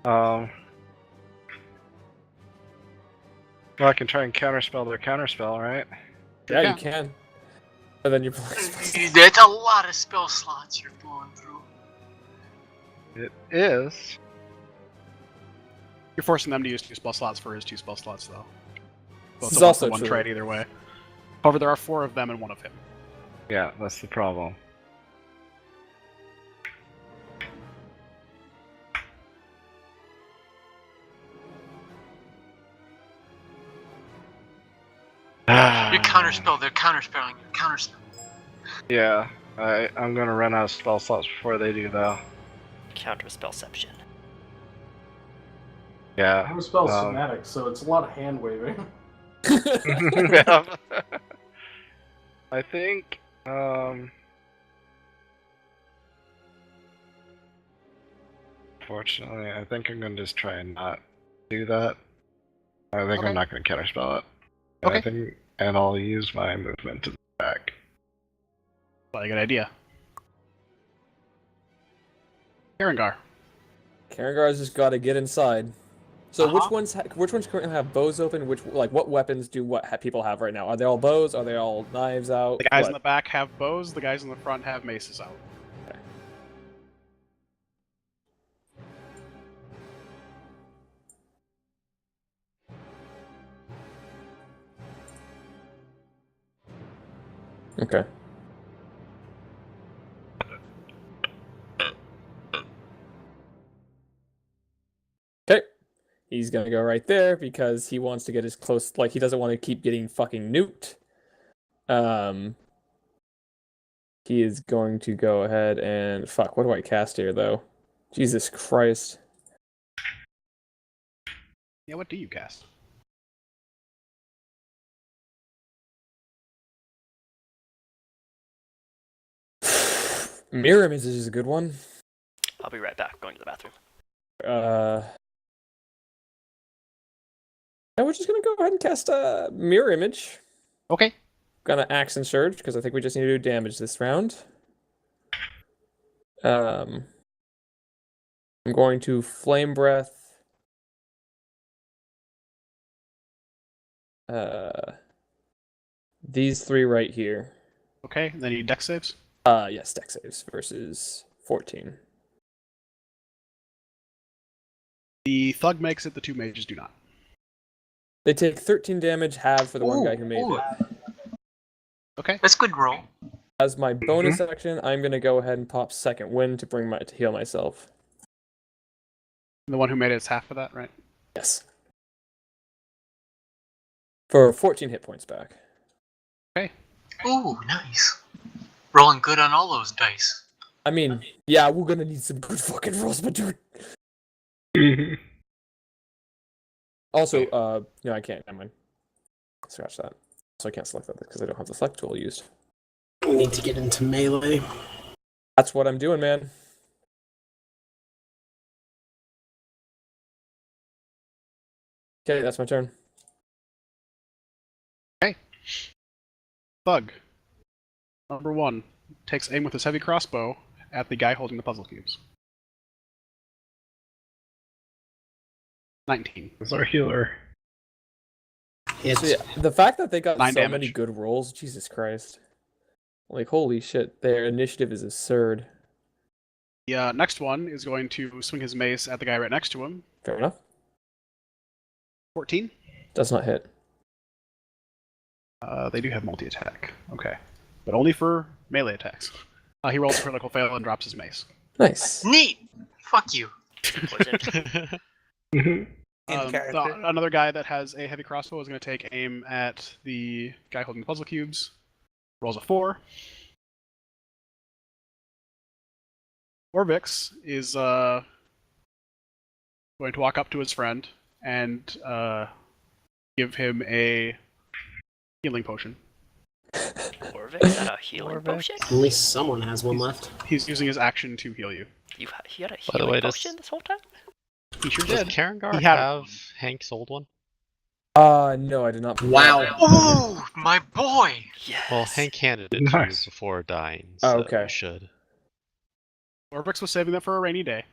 Well, I can try and counterspell their counterspell, right? Yeah, Yeah. you can. And then you're That's a lot of spell slots you're blowing through. It is. You're forcing them to use 2 spell slots for his 2 spell slots, though. So This it's is a also one true. trade either way. However, there are 4 of them and 1 of him. Yeah, that's the problem. You counterspell, they're counterspelling, you're counterspelling. Yeah, I'm gonna run out of spell slots before they do, though. counter spellception. Yeah. I'm a spell um, somatic, so it's a lot of hand waving. Yeah. I think, Fortunately, I think I'm gonna just try and not do that. I think Okay. I'm not gonna counterspell it. Okay. I think, and I'll use my movement to back. Not a good idea. Karengar. Karengar's just got to get inside. So Uh-huh. which ones currently have bows open? Which what weapons do people have right now? Are they all bows? Are they all knives out? The guys in What? the back have bows, the guys in the front have maces out. Okay. Okay. He's gonna go right there because he wants to get as close. Like he doesn't want to keep getting fucking nuked. He is going to go ahead and fuck. What do I cast here though? Jesus Christ. Yeah, what do you cast? Mirror image is a good one. I'll be right back. Going to the bathroom. Yeah, we're just gonna go ahead and cast a mirror image. Okay. Gonna action surge because I think we just need to do damage this round. I'm going to flame breath. These three right here. Okay, then you dex saves. Yes, dex saves versus 14. The thug makes it, the two mages do not. They take 13 damage, half for the one guy who made it. Okay. That's good roll. As my bonus action, I'm gonna go ahead and pop second wind to heal myself. The one who made it is half of that, right? Yes. For 14 hit points back. Ooh, nice. Rolling good on all those dice. I mean, yeah, we're gonna need some good fucking rolls, but dude. Also, no, I can't. Never mind. Scratch that. So I can't select that because I don't have the select tool used. I need to get into melee. That's what I'm doing, man. Okay, that's my turn. Thug. Number 1 takes aim with his heavy crossbow at the guy holding the puzzle cubes. 19. Is our healer. It's So, yeah, the fact that they got 9 so damage. many good rolls, Jesus Christ. Like, holy shit, their initiative is absurd. The next one is going to swing his mace at the guy right next to him. Fair enough. 14. Does not hit. They do have multi-attack. Okay. But only for melee attacks. He rolls a critical fail and drops his mace. Nice. Neat! Fuck you. Poison. Another guy that has a heavy crossbow is going to take aim at the guy holding the puzzle cubes. Rolls a 4. Orvix is going to walk up to his friend and give him a healing potion. Orvik, is that a healing potion? at least someone has one left. He's using his action to heal you. He had a By the healing way, potion this whole time? He sure Does did. Karangar He had have one. Hank's old one? No, I did not. Wow. Ooh, my boy! Yes. Well, Hank handed it to me Nice. before dying, Oh, so okay. you should. Orvix was saving that for a rainy day.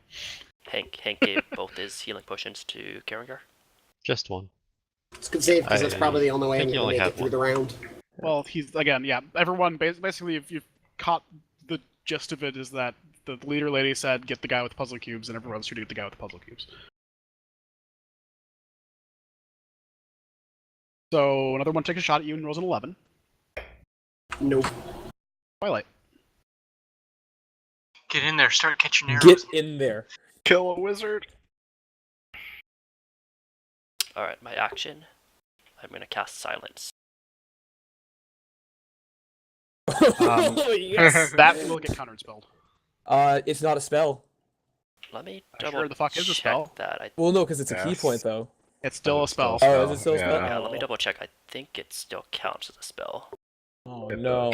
Hank gave both his healing potions to Karangar. Just one. It's a good save because that's I probably the only way I'm think you going to only make had it through one. the round. Well, he's again, yeah. Everyone basically, if you've caught the gist of it, is that the leader lady said, "Get the guy with the puzzle cubes," and everyone's shooting at the guy with the puzzle cubes. So another one takes a shot at you and rolls an 11. Nope. Twilight. Get in there, start catching arrows. Get in there. Kill a wizard. Alright, my action. I'm gonna cast Silence. Yes. That will get counterspelled. It's not a spell. Let me Sure double the fuck is a check spell. that. Well, no, because it's a key Yes. point though. It's still a spell. Oh, is it still a spell? Yeah, let me double check. I think it still counts as a spell. Oh It no.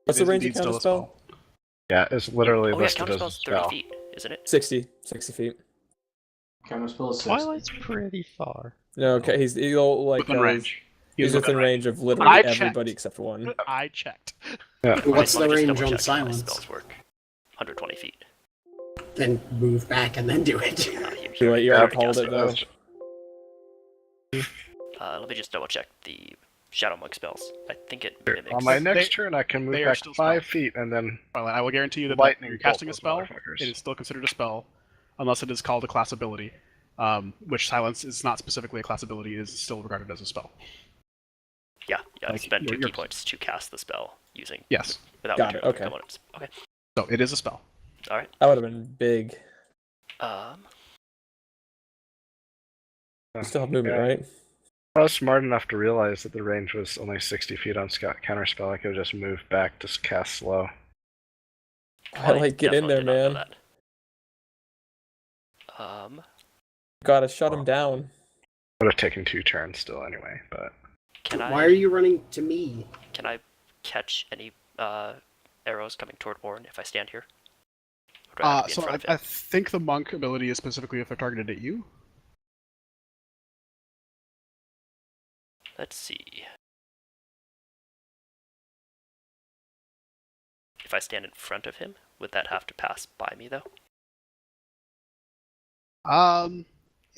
What's It the is range of indeed still counter a spell? Yeah, it's literally Oh yeah, listed as a counterspell's 30 spell. feet, isn't it? 60 feet. Counterspell is 60. Twilight's pretty far. No, okay, he'll like Within range. He's within range of literally I everybody checked. except one. I checked. Yeah. What's Let the me just range double on check how my silence? spells work. 120 feet. Then move back and then do it. Too late, you Yeah, already called it though. Let me just double check the Shadow Monk spells. I think it mimics. On my next They- turn, I can move they are back still 5 spells. feet and then Twilight, I will guarantee you that lightning you're casting a bolt spell. those motherfuckers. It is still considered a spell, unless it is called a class ability. Which Silence is not specifically a class ability; it is still regarded as a spell. Yeah, Like, spend 2 you're- key points to cast the spell using Yes. without Got it, material okay. components. Okay. So it is a spell. Alright. That would have been big. You still have movement, Yeah. right? I was smart enough to realize that the range was only 60 feet on counterspell. I could have just moved back to cast slow. I like get in definitely there, did not know man. that. Gotta shut him down. Would have taken 2 turns still anyway, but Why are you running to me? Can I catch any arrows coming toward Warren if I stand here? Or do I have to be in So front of I him? think the monk ability is specifically if they're targeted at you. Let's see. If I stand in front of him, would that have to pass by me though?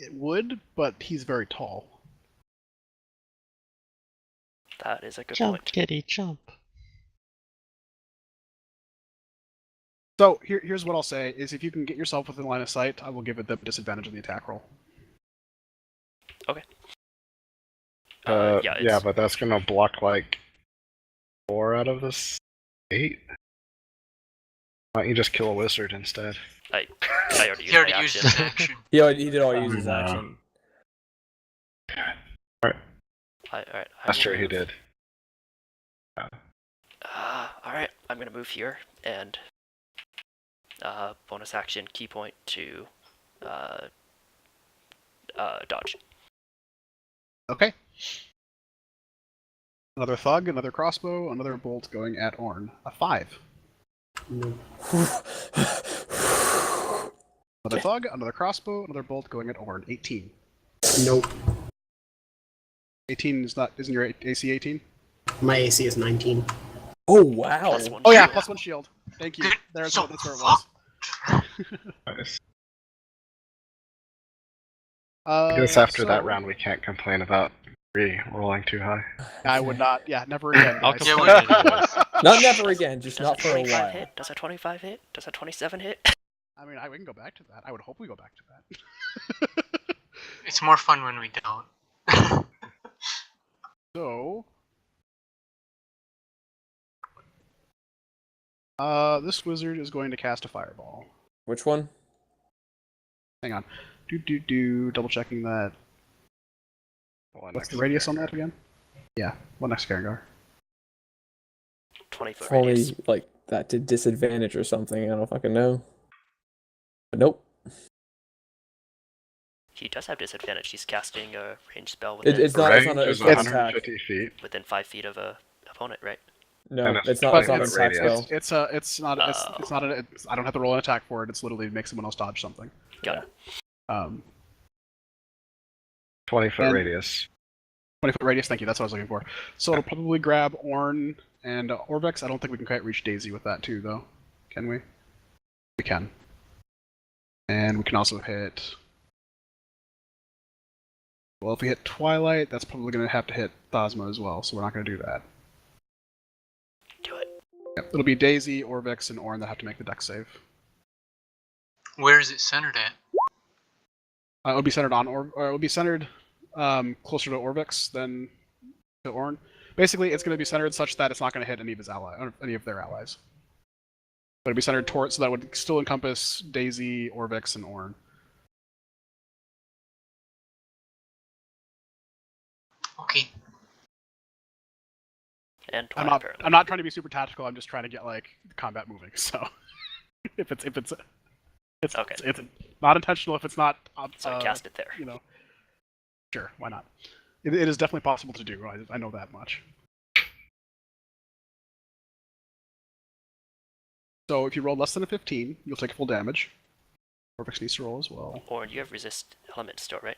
It would, but he's very tall. That is a good Jump, point. kitty, jump. So here's what I'll say: is if you can get yourself within line of sight, I will give it the disadvantage of the attack roll. Okay. yeah, but that's gonna block like 4 out of this 8. Why don't you just kill a wizard instead? I already used He already my used action. his action. He did all use his action. Alright. That's true, he did. Alright, I'm gonna move here and bonus action key point to dodge. Okay. Another thug, another crossbow, another bolt going at Orn. A 5. No. Another thug, another crossbow, another bolt going at Orn. 18. Nope. 18 isn't your AC 18? My AC is 19. Oh wow! Plus one Oh yeah, shield. +1 shield. Thank you. Good. That's So where it was. Nice. I guess after that So, round we can't complain about rolling too high. I would not. Yeah, never again. I'll guys. Yeah, complain we- anyways. Not never again, just Does not a for a 25 while. hit? Does a 25 hit? Does a 27 hit? I mean, we can go back to that. I would hope we go back to that. It's more fun when we don't. So, this wizard is going to cast a fireball. Which one? Hang on. Double checking that. What's the radius on that again? Yeah, one next to Karengar. 20 foot If only radius. like that did disadvantage or something. I don't fucking know. But nope. He does have disadvantage. He's casting a ranged spell within, It's not. It's not. Range It's is not an attack. 150 feet. within 5 feet of a opponent, right? No, And it's not. But It's not an it's- attack radius. spell. It's not. It's not. I don't have to roll an attack for it. It's literally make someone else dodge something. Got it. 20-foot And- radius. 20-foot radius. Thank you. That's what I was looking for. So it'll probably grab Orn and Orvex. I don't think we can quite reach Daisy with that too, though. Can we? We can. And we can also hit. Well, if we hit Twilight, that's probably going to have to hit Thasma as well, so we're not going to do that. Do it. Yep. It'll be Daisy, Orvex, and Orn that have to make the dex save. Where is it centered at? It'll be centered on it'll be centered closer to Orvex than to Orn. Basically, it's going to be centered such that it's not going to hit any of his or any of their allies. But it'll be centered toward, so that would still encompass Daisy, Orvex, and Orn. Okay. And I'm 20 not. apparently. I'm not trying to be super tactical. I'm just trying to get like combat moving. So if it's Okay. it's not intentional. If it's not, So I cast it there. you know, sure, why not? It is definitely possible to do. I know that much. So if you roll less than a 15, you'll take full damage. Orvex needs to roll as well. Or you have resist element still, right?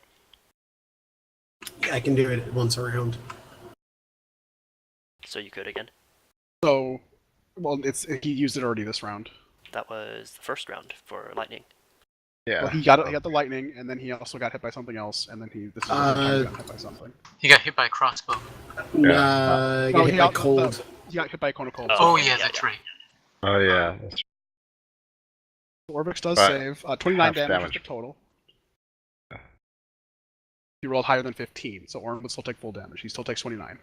I can do it once a round. So you could again. So, well, he used it already this round. That was the first round for lightning. Yeah. Well, he got the lightning, and then he also got hit by something else, and then this is the other time he got hit by something. He got hit by a crossbow. I get hit by cold. He got hit by a cone of cold. Oh, okay, yeah, yeah, that's yeah. right. Oh yeah. That's Orvex does But save 29 half damage damage. is the total. He rolled higher than 15, so Orn would still take full damage. He still takes 29.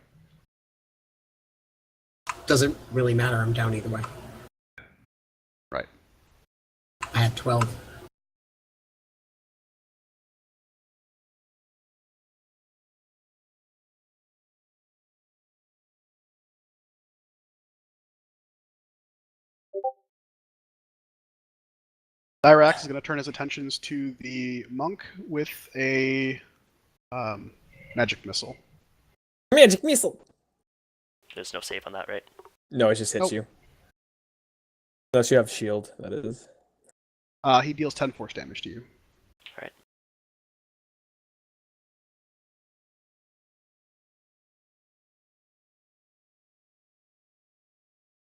Doesn't really matter. I'm down either way. Right. I had 12. Dyrax is going to turn his attentions to the monk with a magic missile. Magic missile. There's no save on that, right? No, it just hits Nope. you. Unless you have shield, that is. He deals 10 force damage to you. Alright.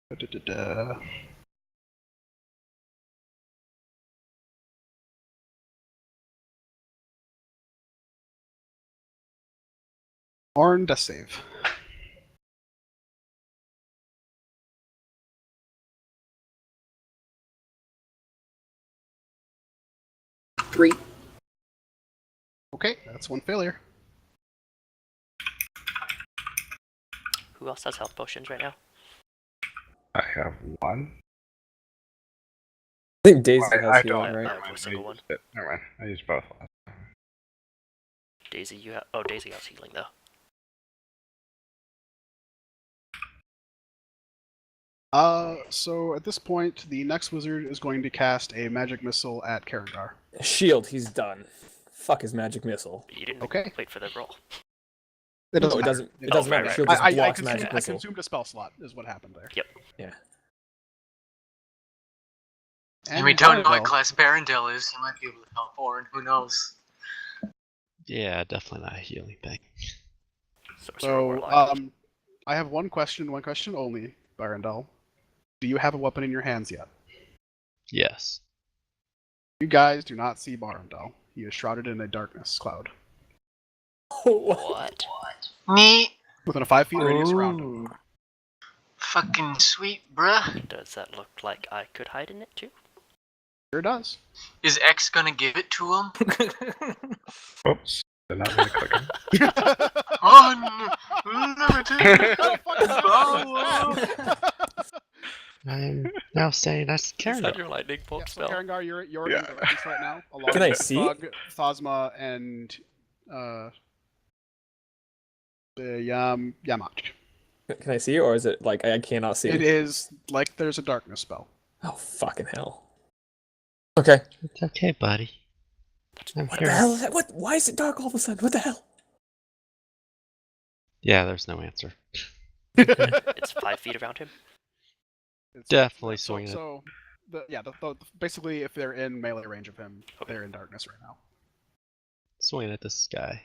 Da-da-da-da. Orn, death save. Three. Okay, that's one failure. Who else has health potions right now? I have one. I think Daisy I has don't. healing, right? I have a single one. Never mind. I used both last time. Daisy, you have. Oh, Daisy has healing though. So at this point, the next wizard is going to cast a magic missile at Karangar. Shield, he's done. Fuck his magic missile. You didn't Okay. wait for the roll. It No, doesn't it matter. doesn't. It doesn't right, matter. right. Shield just blocks consumed, magic I missile. consumed a spell slot, is what happened there. Yep. Yeah. And we don't know Varendell. what class Barondel is. He might be able to help Orin. Who knows? Yeah, definitely not a healing thing. Sorcerer So, Warlock. I have one question only, Barondel. Do you have a weapon in your hands yet? Yes. You guys do not see Barondel. He is shrouded in a darkness cloud. What? Neat. Within a 5 feet radius around him. Fucking sweet, bruh. Does that look like I could hide in it too? Sure does. Is X gonna give it to him? Oops. Did not mean to click him. Unlimited power. I'm now saying that's Is that Karen. your lightning bolt Yeah, so spell? Karangar, you're Yeah. in darkness right now. Along Can I with see? Thug, Thasma, and the Yamat. Can I see, or is it like I cannot see? It is like there's a darkness spell. Oh fucking hell. Okay. It's okay, buddy. I'm What here. the hell is that? What? Why is it dark all of a sudden? What the hell? Yeah, there's no answer. It's 5 feet around him. Definitely so, swinging it. so basically, if they're in melee range of him, they're in darkness right now. Swinging at this guy.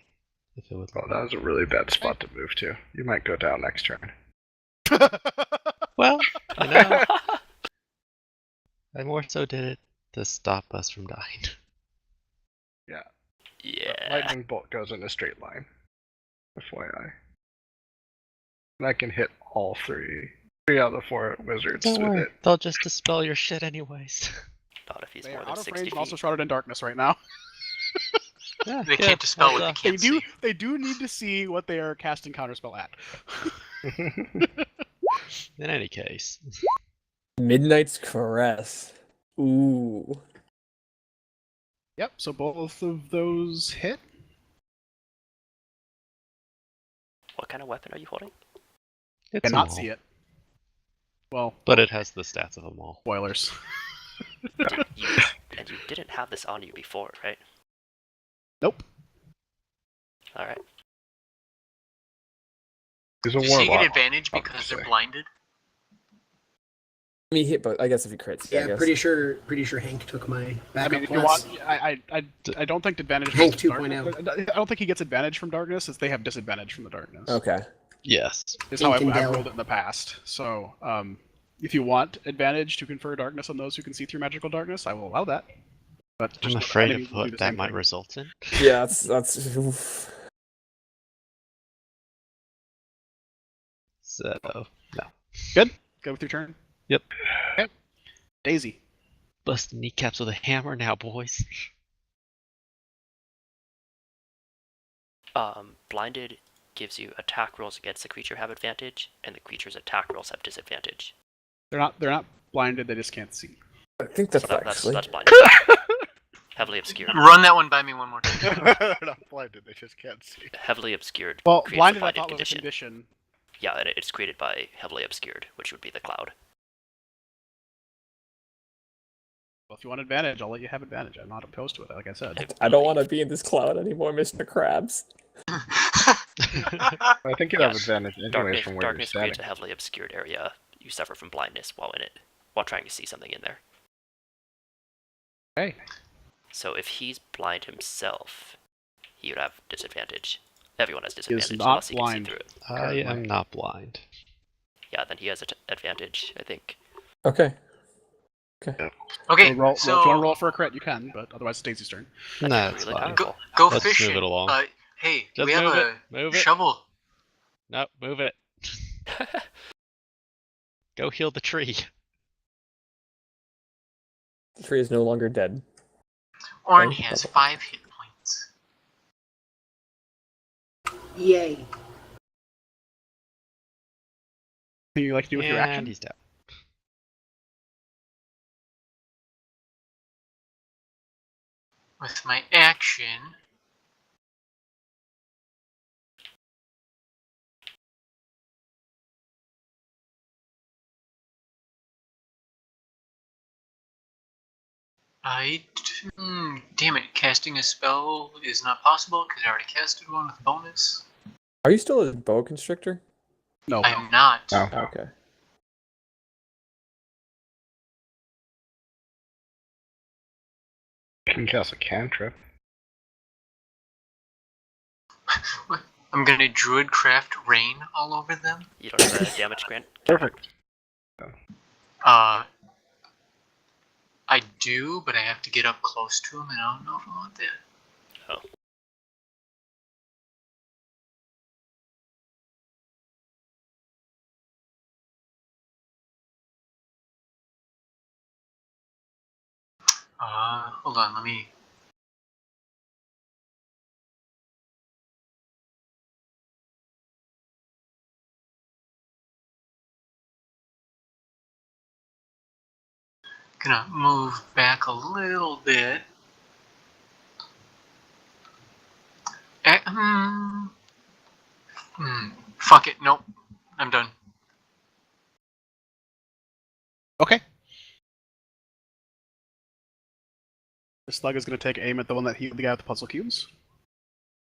If it would. Oh, that was a really bad spot to move to. You might go down next turn. Well, you know, I more so did it to stop us from dying. Yeah. Lightning bolt goes in a straight line. FYI. And I can hit all three out of the 4 wizards Don't with worry, it. they'll just dispel your shit anyways. Not if he's They more are than out of 60 range feet. and also shrouded in darkness right now. Yeah, They good. can't dispel Well what they done. can't They do. see. They do need to see what they are casting counterspell at. In any case, Midnight's Caress. Ooh. Yep. So both of those hit. What kind of weapon are you holding? it's Cannot small, see it. Well, but it has the stats of them all. spoilers. And you didn't have this on you before, right? Nope. Alright. He's a Does he get warlock. advantage because they're obviously. blinded? I mean, hit, but I guess if he crits, I Yeah, guess. pretty sure Hank took my I backup mean, if you class. want, I don't think advantage. Hank from 2.0. darkness- I don't think he gets advantage from darkness, as they have disadvantage from the darkness. Okay. Yes. Is how Hank and I've Dell. rolled it in the past. So, if you want advantage to confer darkness on those who can see through magical darkness, I will allow that. But just I'm know that afraid enemies of will do what the that same might thing. result in. Yeah, that's. Oof. So, no. Good. Go with your turn. Yep. Okay. Daisy. Busting kneecaps with a hammer now, boys. Blinded gives you attack rolls against the creature have advantage, and the creature's attack rolls have disadvantage. They're not blinded. They just can't see. I think that's So actually. that's blinded. Heavily obscured. Run that one by me one more time. They're not blinded, they just can't see. Heavily obscured Well, creates blinded a I blinded thought was a condition. condition. Yeah, and it's created by heavily obscured, which would be the cloud. Well, if you want advantage, I'll let you have advantage. I'm not opposed to it, like I said. I don't want to be in this cloud anymore, Mr. Krabs. I think you have Yes. advantage anyways Darkness, from where darkness you're creates standing. a heavily obscured area. You suffer from blindness while in it, while trying to see something in there. Okay. So if he's blind himself, he would have disadvantage. Everyone has He is disadvantage not unless he can see blind. through it. I am not blind. Yeah, then he has advantage, I think. Okay. Okay, So roll, so well, if you want to roll for a crit, you can, but otherwise it's Daisy's turn. That Nah, could be it's really fine. powerful. go Let's move fishing. it along. Hey, Just we have move a it. Move it. shovel. No, move it. Go heal the tree. The tree is no longer dead. Orin Okay, has double. 5 hit points. Yay. Anything you like to do with your And action? he's down. With my action, damn it, casting a spell is not possible because I already casted one with bonus. Are you still a boa constrictor? No. I'm not. No. Okay. You can cast a cantrip. I'm gonna druidcraft rain all over them. You don't have a damage grant? Perfect. I do, but I have to get up close to them, and I don't know if I want that. Oh. Hold on, let me. Gonna move back a little bit. Fuck it, nope. I'm done. Okay. The slug is going to take aim at the one that healed the guy with the puzzle cubes.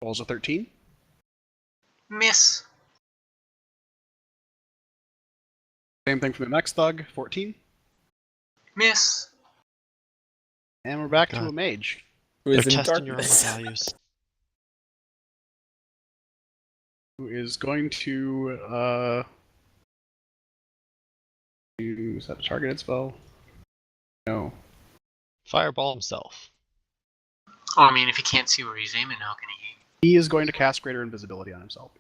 Rolls a 13. Miss. Same thing for the next thug, 14. Miss. And we're back to God. a mage. Who They're is in testing your armor darkness. values. Who is going to is that a targeted spell? No. Fireball himself. Oh, I mean, if he can't see where he's aiming, how can he aim? He is going to cast greater invisibility on himself.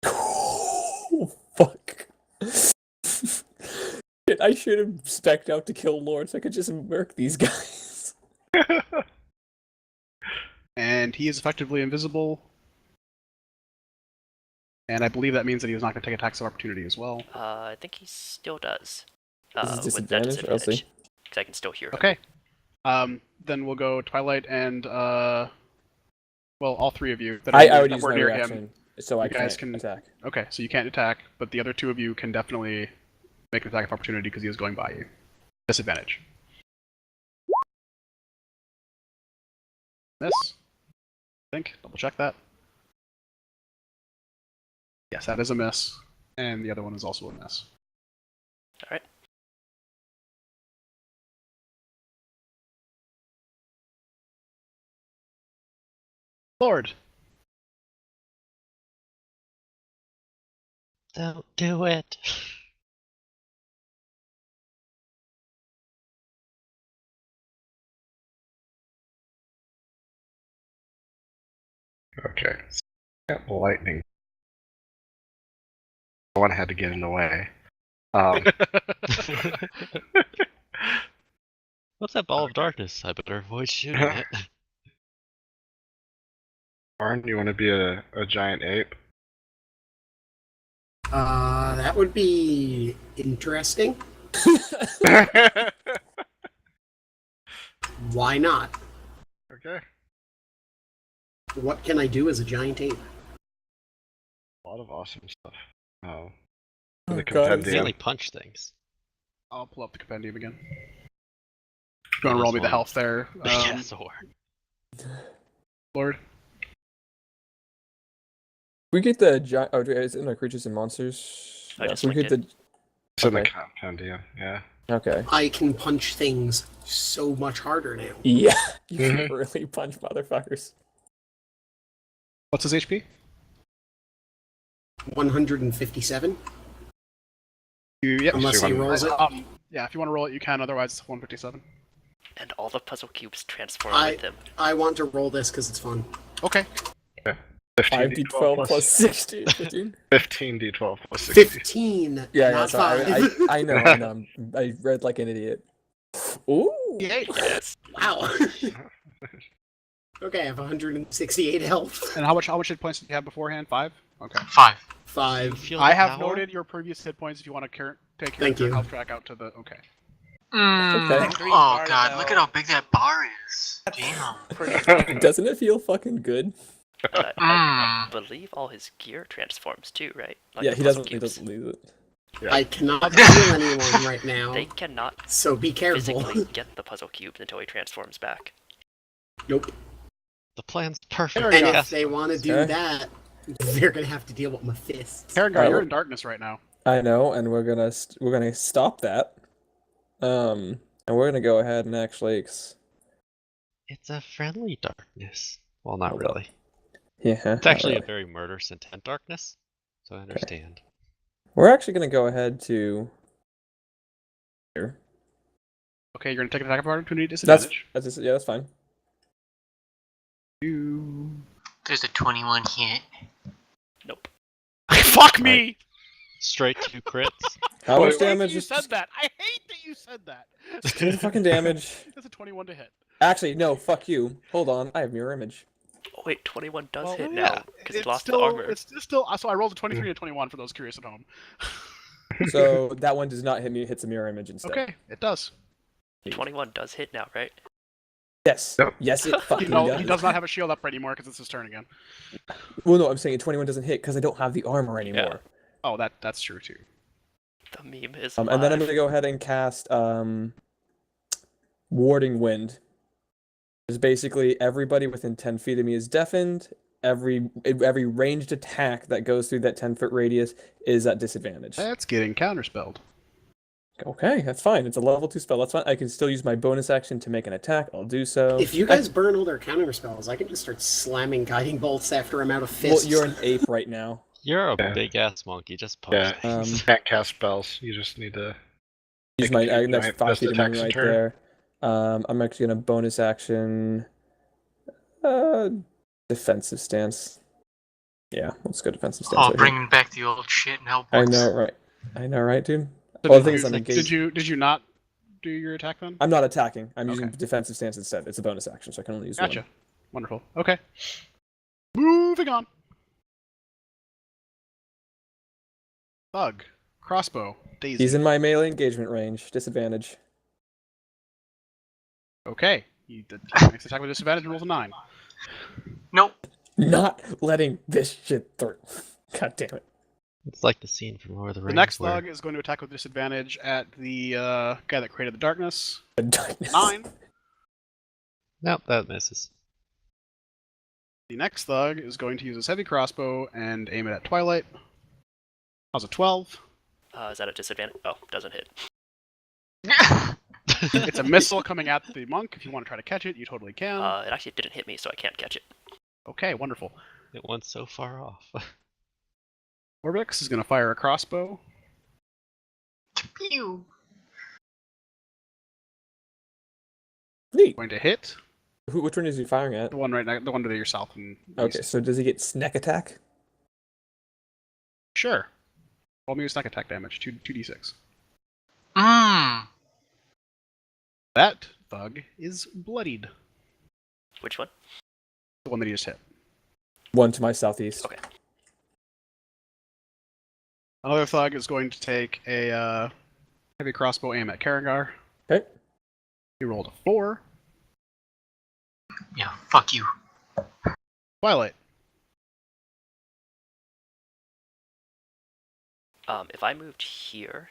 Oh, fuck. Shit, I should have spec'd out to kill Lord so I could just murk these guys. And he is effectively invisible. And I believe that means that he is not going to take attacks of opportunity as well. I think he still does. Is it With that disadvantage? I'll see. because I can still hear him. Okay. Then we'll go Twilight and well, all three of you that I would that use were my near reaction, him. so I You guys can can- attack. Okay, so you can't attack, but the other two of you can definitely make an attack of opportunity because he is going by you. Disadvantage. Miss. I think. Double check that. Yes, that is a miss. And the other one is also a miss. Alright. Lord. Don't do it. Okay. Got the lightning. One had to get in the way. What's that ball of darkness? I better avoid shooting it. Arn, you want to be a giant ape? That would be interesting. Why not? Okay. What can I do as a giant ape? A lot of awesome stuff. Oh. Oh, The God, You compendium. mainly punch things. I'll pull up the compendium again. Going to It roll is me the one. health there, Yes, or Lord. We get the giant. Oh, is it in our creatures and monsters? I just we get linked the. It's in the Okay. compendium, yeah. Okay. I can punch things so much harder now. Yeah, you can Mhm. really punch motherfuckers. What's his HP? 157. Yep. Unless he rolls it. Yeah, if you want to roll it, you can. Otherwise, it's 157. And all the puzzle cubes transform I- with him. I want to roll this because it's fun. Okay. 5d12 plus 16. 15? 15d12 plus 60. 15, Yeah, not so 5. I know. I read like an idiot. Ooh. Yes. Wow. Okay, I have 168 health. And how much hit points did you have beforehand? 5? Okay. 5. 5. feel I the have power? noted your previous hit points if you want to take your Thank you. health track out to the... Okay. Okay. Green Oh bar, god, though. look at how big that bar is. Damn. Doesn't it feel fucking good? And I believe all his gear transforms too, right? Like Yeah, the he puzzle doesn't. He cubes. doesn't leave it. I cannot heal anyone right now, They cannot so be careful. physically get the puzzle cubes until he transforms back. Nope. The plan's perfect. There And we if go. they want to do Okay. that, they're gonna have to deal with my fists. Karengar, Alright, you're well- in darkness right now. I know, and we're gonna stop that. And we're gonna go ahead and actually. It's a friendly darkness. Well, not Hold up. really. Yeah. It's actually not a very murderous intent darkness. So I understand. We're actually gonna go ahead to. Here. Okay, you're going to take an attack of opportunity That's disadvantage. yeah, that's fine. There's a 21 hit. Nope. Fuck me! Straight 2 crits. How I much hate that damage? you said that. I hate that you said that. Just do the fucking damage. That's a 21 to hit. Actually, no. Fuck you. Hold on. I have mirror image. Oh wait, 21 does Well, hit yeah, now because he it's lost still, the armor. It's still. So I rolled a 23 and a 21 for those curious at home. So that one does not hit me. It hits a mirror image instead. Okay, it does. 21 does hit now, right? Yes. Yep. Yes, it fucking No, does. he does not have a shield up anymore because it's his turn again. Well, no, I'm saying 21 doesn't hit because I don't have the armor anymore. Oh, that's true too. The meme is And then I'm alive. gonna go ahead and cast Warding Wind. It's basically everybody within 10 feet of me is deafened. Every ranged attack that goes through that 10-foot radius is at disadvantage. That's getting counterspelled. Okay, that's fine. It's a level 2 spell. That's fine. I can still use my bonus action to make an attack. I'll do so. If you guys burn all their counter spells, I can just start slamming guiding bolts after I'm out of Well, fists. you're an ape right now. You're a Yeah. big ass monkey. Just punch Yeah, things. you can't cast spells. You just need to. Use Make my a few next giant 5 fist feet of movement attacks in right turn. there. I'm actually gonna bonus action. Defensive stance. Yeah, let's go defensive stance. Oh, right here. bringing back the old shit now. I know, right? I know, right, dude? So Well, did the thing is, you- I'm engaged. Did you not do your attack then? I'm not attacking. I'm using Okay. defensive stance instead. It's a bonus action, so I can only use Gotcha. one. Wonderful. Okay. Moving on. Bug. Crossbow. Daisy. He's in my melee engagement range. Disadvantage. Okay. He makes attack with disadvantage and rolls a 9. Nope. Not letting this shit through. God damn it. It's like the scene from Lord of the The Rings. next where- thug is going to attack with disadvantage at the guy that created the darkness. The darkness. 9. Nope, that misses. The next thug is going to use his heavy crossbow and aim it at Twilight. How's a 12? Is that a disadvantage? Oh, doesn't hit. It's a missile coming at the monk. If you want to try to catch it, you totally can. It actually didn't hit me, so I can't catch it. Okay, wonderful. It went so far off. Orbix is going to fire a crossbow. Pew. Neat. Going to hit Which one is he firing at? the one right now, the one to yourself. And Okay, so does he get snack attack? Sure. Roll me a snack attack damage. 2d6. Mmm. That thug is bloodied. Which one? The one that he just hit. One to my southeast. Okay. Another thug is going to take a heavy crossbow aim at Karangar. Okay. He rolled a 4. Yeah, fuck you. Twilight. If I moved here,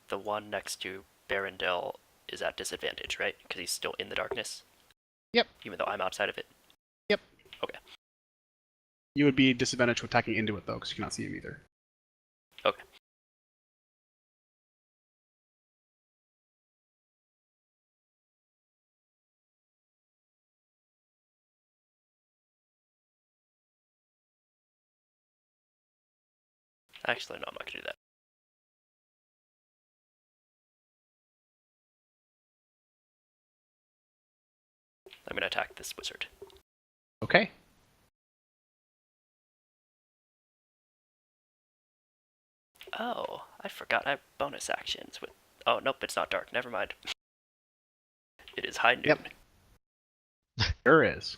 the one next to Barondel is at disadvantage, right? Because he's still in the darkness. Yep. Even though I'm outside of it. Yep. Okay. You would be disadvantaged with attacking into it though, because you cannot see him either. Okay. Actually, no, I'm not gonna do that. I'm gonna attack this wizard. Okay. Oh, I forgot I have bonus actions with. Oh nope, it's not dark. Never mind. It is high noon. Yep. There is.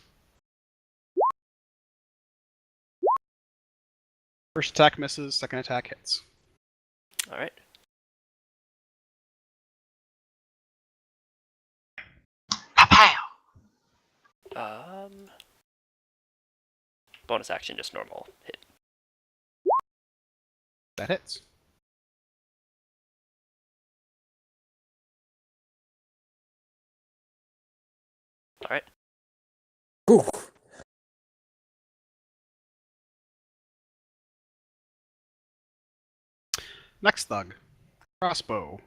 First attack misses. Second attack hits. All right. Pow! Bonus action, just normal hit. That hits. All right. Ooh. Next thug. Crossbow.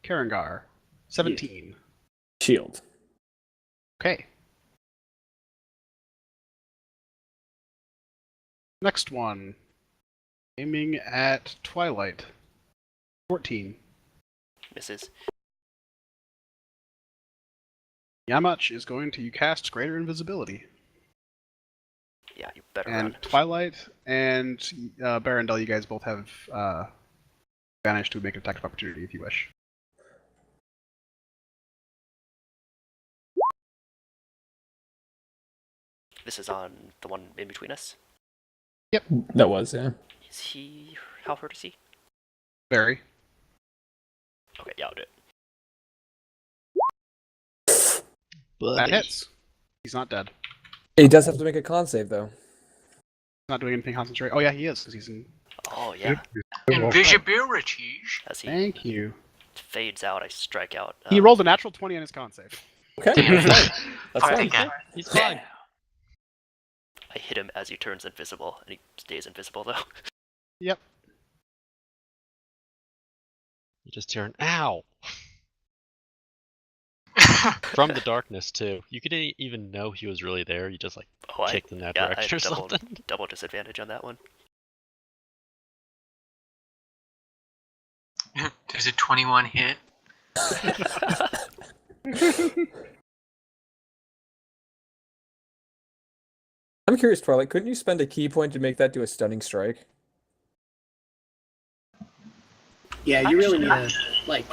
Karangar. 17. Shield. Okay. Next one. Aiming at Twilight. 14. Misses. Yamach is going to cast Greater Invisibility. Yeah, you better And run. Twilight and Barandel, you guys both have advantage to make an attack of opportunity if you wish. This is on the one in between us. That was, yeah. Is he? How hurt is he? Barry. Okay, yeah, I'll do it. That Buddy. hits. He's not dead. He does have to make a con save, though. Not doing anything concentrate. Oh yeah, he is, because he's in... Oh yeah. Invisibility. As he Thank you. fades out, I strike out. He rolled a natural 20 on his con save. Okay. Damn. That's fine. Fucking guy. He's fine. I hit him as he turns invisible, and he stays invisible though. Yep. You just hear an ow from the darkness too. You could even know he was really there. You just like Oh, kicked in that I direction or double, something. double disadvantage on that one. Does a 21 hit? I'm curious, Twilight, couldn't you spend a key point to make that do a stunning strike? Yeah, you really need to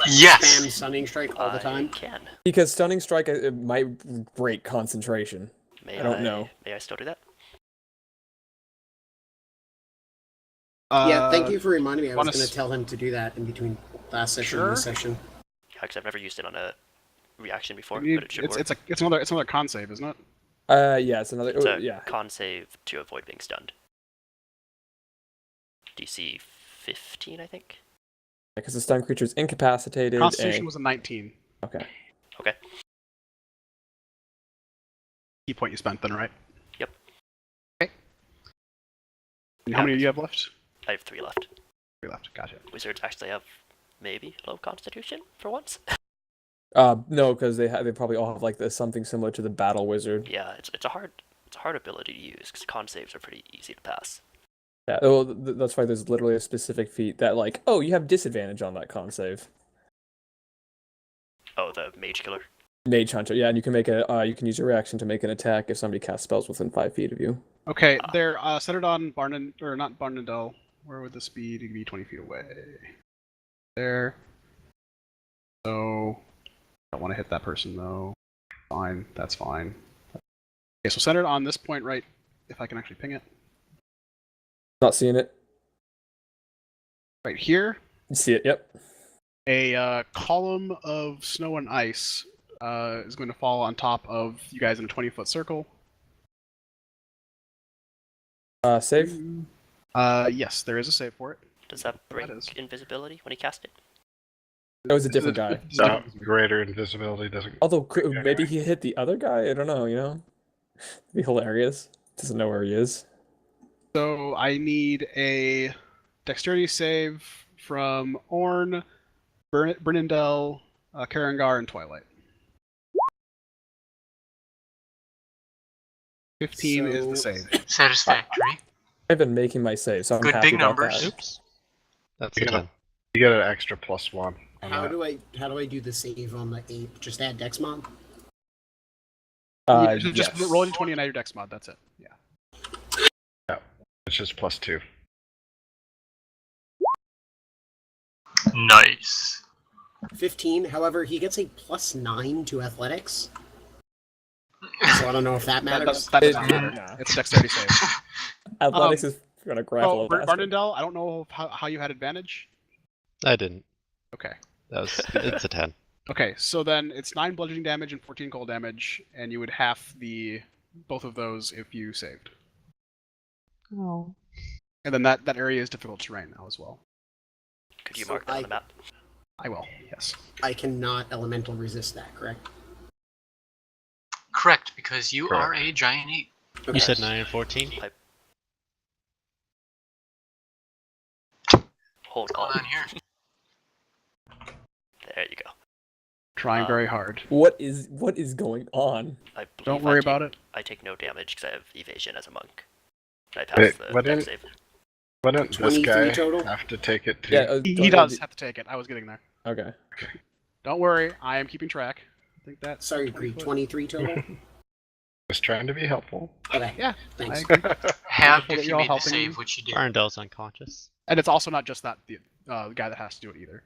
Yes! spam Stunning Strike all the time. I can. Because stunning strike it might break concentration. May I don't know. May I still do that? Yeah, thank you for reminding me. I was wanna going s- to tell him to do that in between last session and this Sure. session. Yeah, because I've never used it on a reaction before, You- but it should it's, work. it's another con save, isn't it? Yeah, it's another. It's a yeah. con save to avoid being stunned. DC 15, I think. Because the stunned creature is incapacitated. Constitution and... was a 19. Okay. Okay. Key point you spent then, right? Yep. Okay. And how many do you have left? I have 3 left. 3 left. Gotcha. Wizards actually have maybe low constitution for once. No, because they probably all have like something similar to the battle wizard. Yeah, it's a hard ability to use because con saves are pretty easy to pass. Yeah. Well, that's why there's literally a specific feat that like, oh, you have disadvantage on that con save. Oh, the mage killer. Mage hunter. Yeah, and you can make you can use your reaction to make an attack if somebody casts spells within 5 feet of you. Okay, they're centered on not Barnendel. Where would this be? To be 20 feet away. There. So, I don't want to hit that person though. Fine, that's fine. Okay, so centered on this point, right? If I can actually ping it. Not seeing it. Right here, You see it? Yep. a column of snow and ice is going to fall on top of you guys in a 20-foot circle. Save. Yes, there is a save for it. Does that break is. invisibility when he casts it? It was a different guy. Greater invisibility doesn't. Although maybe he hit the other guy. I don't know. It'd be hilarious. Doesn't know where he is. So I need a dexterity save from Orn, Brynindel, Karangar, and Twilight. 15 is the save. Satisfactory. I've been making my save, so I'm Good happy big about numbers. that. Oops. That's You a get, 10. you get an extra +1. on How that. do I do the save on the ape? Just add Dex mod? Just Yes. roll a 20 and add your dex mod. That's it. Yeah. It's just +2. Nice. 15. However, he gets a +9 to athletics. So I don't know if that matters. That doesn't It- matter. nah. It's a dexterity save. Athletics is gonna grapple. Oh, Brynindel, I don't know how you had advantage. I didn't. Okay. It's a 10. Okay, so then it's 9 bludgeoning damage and 14 cold damage, and you would half both of those if you saved. Oh. And then that area is difficult terrain now as well. Could you So mark that on the map? I will, yes. I cannot elemental resist that, correct? Correct, because you Correct. are a giant ape. Okay. You said 9 and 14? Hold What's going on. on here? There you go. Trying very hard. What is going on? I believe Don't worry about it. I take no damage because I have evasion as a monk. I Wait, pass the what dex did- save. Wouldn't this 23 guy total? have to take it too? Yeah, He does have to take it. I was getting there. Okay. Don't worry, I am keeping track. I think that's Sorry, Greed. 23 total? Just trying to be helpful. Okay. Yeah, Thanks. I agree. Halved Wonderful that if you you're all made the helping save, me. which you did. Arundel's unconscious. And it's also not just the guy that has to do it either.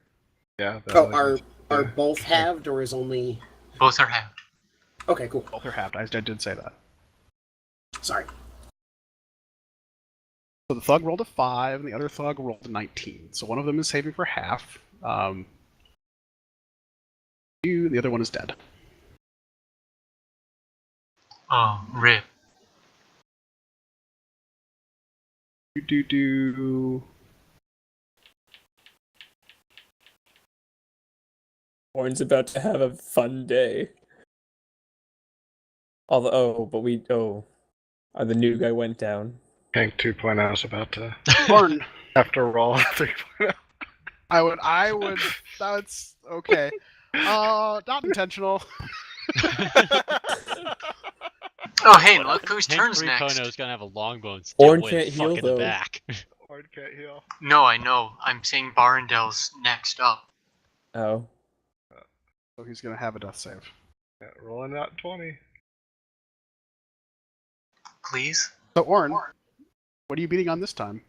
Yeah. that Oh, was- are yeah. both halved or is only... Both are halved. Okay, cool. Both are halved. I did say that. Sorry. So the thug rolled a 5, and the other thug rolled a 19. So one of them is saving for half. The other one is dead. Oh, rip. Do. Orn's about to have a fun day. Although, the new guy went down. Hank 2.0 is about to Orn. have to roll a 3.0. I would. That's okay. Not intentional. Oh, hey, look whose Hank turns 3.0 next. is gonna have a longbone still Orn with can't heal, fuck in the though. back. Or can't heal. No, I know. I'm saying Barendel's next up. Oh. So he's gonna have a death save. Yeah, rolling out 20. Please? So Orn, what are you beating on this time?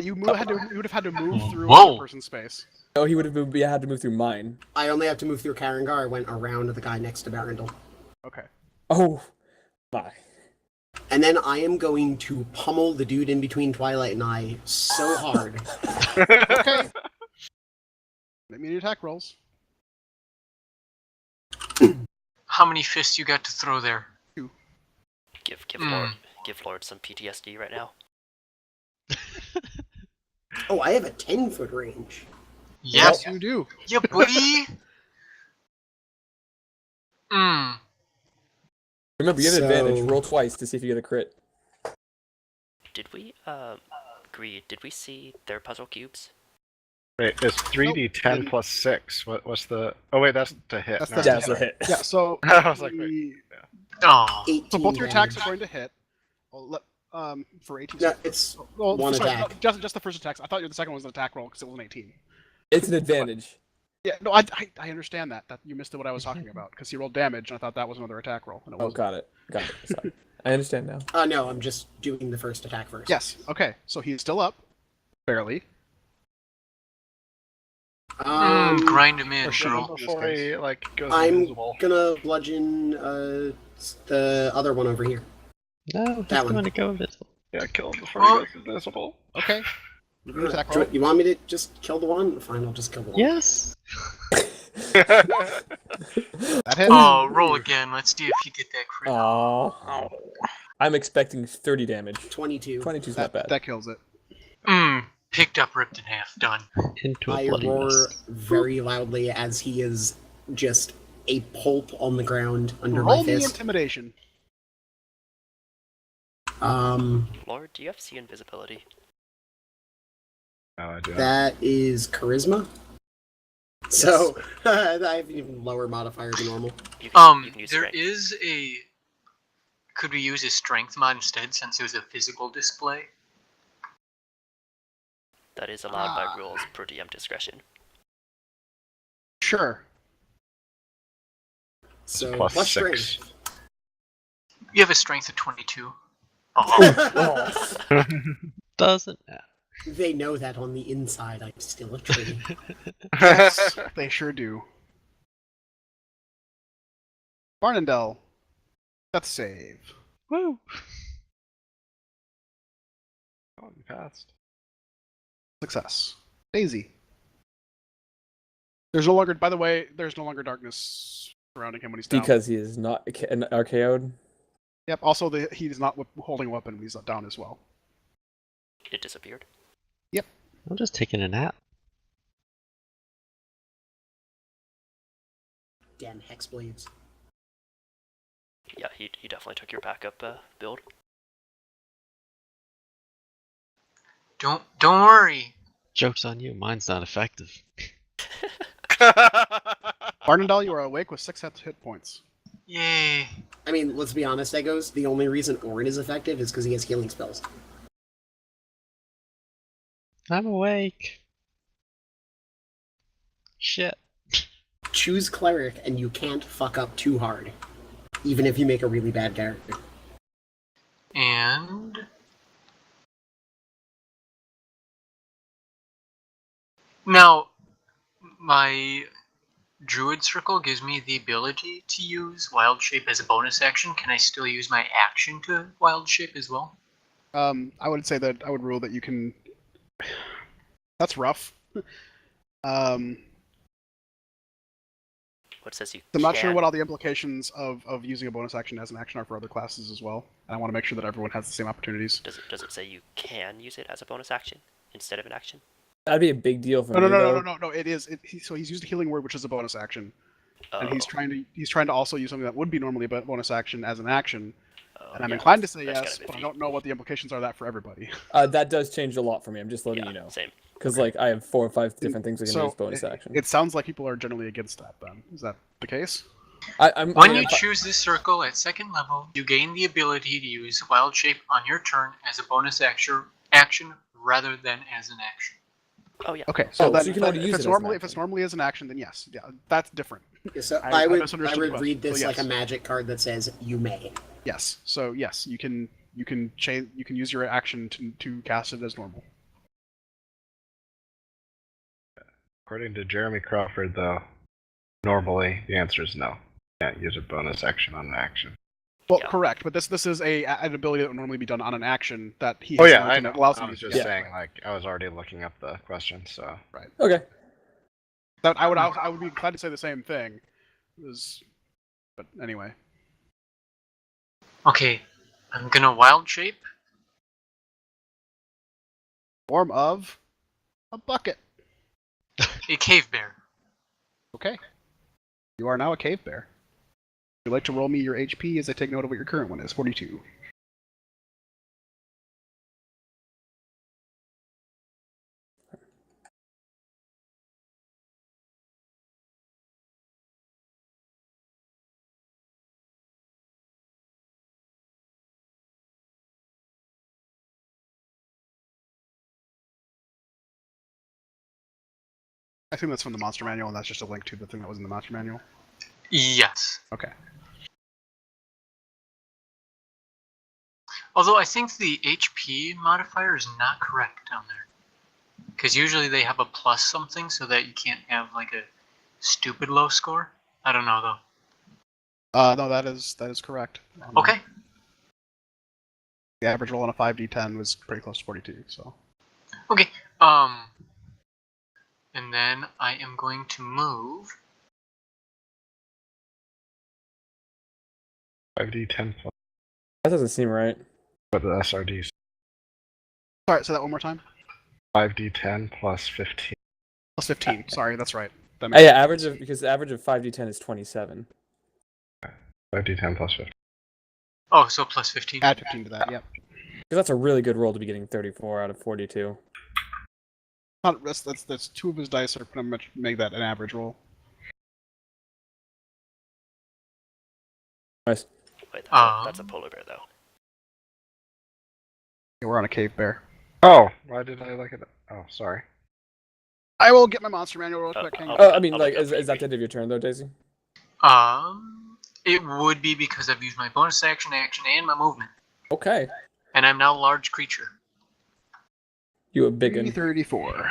You would have had to move through Whoa. another person's space. Oh, he would have moved. Yeah, had to move through mine. I only have to move through Karangar. I went around the guy next to Barindel. Okay. Oh, my. And then I am going to pummel the dude in between Twilight and I so hard. Okay. Make me any attack rolls. How many fists you got to throw there? Give Lord some PTSD right now. Oh, I have a 10-foot range. Yes, You do. yeah, buddy. Hmm. Remember, you have So- advantage. Roll twice to see if you get a crit. Did we agree? Did we see their puzzle cubes? Wait, it's 3d10 didn't. plus 6. What's the... Oh, wait, that's to hit. That's Never the- Yeah, mind. it's a hit. Yeah. So. I was like, wait. Oh. 18 So both your attacks are damage. going to hit. For 18. No, it's Well, one sorry, attack. just the first attacks. I thought the second one was an attack roll because it was an 18. It's an advantage. Yeah, no, I understand that. That you missed what I was talking about because he rolled damage, and I thought that was another attack roll, and it Oh, wasn't. got it. Sorry. I understand now. No, I'm just doing the first attack first. Yes. Okay. So he's still up, barely. Grind him in, or should girl. have- Before he, like, goes I'm invisible. gonna bludgeon the other one over here. No, he's That one. going to go invisible. Yeah, kill him before he goes invisible. Okay. You can attack Do roll. you want me to just kill the one? Fine, I'll just kill the one. Yes. That hit. Oh, roll again. Let's see if you get that crit. Oh. I'm expecting 30 damage. 22. 22's not bad. That kills it. Picked up, ripped in half. Done. Into a I bloody roar mess. very loudly as he is just a pulp on the ground under Roll my me fist. intimidation. Lord, do you have see invisibility? No, I do not. That is charisma. So I have an even lower modifier than normal. You can use There strength. is a. Could we use a strength mod instead, since it was a physical display? That is allowed by rules per DM discretion. Sure. So Plus plus 6. strength. You have a strength of 22. Oh, Doesn't matter. They know that on the inside I'm still a tree. Yes, they sure do. Barnendel. Death save. Woo! Oh, you passed. Success. Daisy. There's no longer, by the way, there's no longer darkness surrounding him when he's down. Because he is not an RKO'd. Yep, also he's not holding a weapon when he's down as well. It disappeared. I'm just taking a nap. Damn hexblades. Yeah, he definitely took your backup build. don't worry. Joke's on you, mine's not effective. Barnendel, you are awake with 6 hit points. Yay. I mean, let's be honest, Eggos. The only reason Orin is effective is because he has healing spells. I'm awake. Shit. Choose cleric, and you can't fuck up too hard, even if you make a really bad character. And now, my druid circle gives me the ability to use wild shape as a bonus action. Can I still use my action to wild shape as well? I would say that I would rule that you can. That's rough. What says you I'm not sure can? what all the implications of using a bonus action as an action are for other classes as well. And I want to make sure that everyone has the same opportunities. Does it say you can use it as a bonus action instead of an action? That'd be a big deal for No, me, no, no, though. no, no, no, no. It is. So he's used a healing word, which is a bonus action, and Oh. he's trying to also use something that would be normally a bonus action as an action. Oh, And I'm yeah, inclined to say that's yes, gotta be but I iffy. don't know what the implications are of that for everybody. That does change a lot for me. I'm just letting Yeah, you know. same. Because like I have 4 or 5 different things I can So use bonus action. it sounds like people are generally against that. Then is that the case? I'm When I mean, you choose this circle at second level, you gain the ability to use wild shape on your turn as a bonus action rather than as an action. Oh yeah. Okay, so Oh, then so you can only if use it's it as an normally if it's action. normally as an action, then yes, yeah, that's different. So I I would misunderstood the question. read this So like a yes. magic card that says you may. Yes, so yes, you can change. You can use your action to cast it as normal. According to Jeremy Crawford, though, normally the answer is no. Can't use a bonus action on an action. Well, Yeah. correct, but this is an ability that would normally be done on an action that he Oh has yeah, learned I and know. it allows I him was to just use. saying, like, I was already looking up the question, so. Okay. That I would be glad to say the same thing. But anyway, Okay, I'm gonna wild shape. form of a bucket. A cave bear. Okay, you are now a cave bear. Would you like to roll me your HP as I take note of what your current one is? 42. I think that's from the monster manual, and that's just a link to the thing that was in the monster manual. Yes. Okay. Although I think the HP modifier is not correct down there. Because usually they have a plus something so that you can't have like a stupid low score. I don't know though. No, that is correct. Okay. The average roll on a 5d10 was pretty close to 42, so. Okay. And then I am going to move. 5d10 plus That doesn't seem right. what the SRDs. Sorry, say that one more time. 5d10 plus 15. Plus 15. Sorry, that's right. That Oh, makes yeah, sense. because the average of 5d10 is 27. 5d10 plus 15. Oh, so plus 15. Add 15 to that. Yep. Because that's a really good roll to be getting 34 out of 42. That's two of his dice are pretty much make that an average roll. Nice. Wait, that's a Um, polar bear, though. Okay, we're on a cave bear. Oh, why did I look at that? Oh, sorry. I will get my monster manual real quick. Hang on. I'll I mean, look like, up is for you. that the end of your turn, though, Daisy? It would be because I've used my bonus action, and my movement, Okay. and I'm now a large creature. You a big one. 334.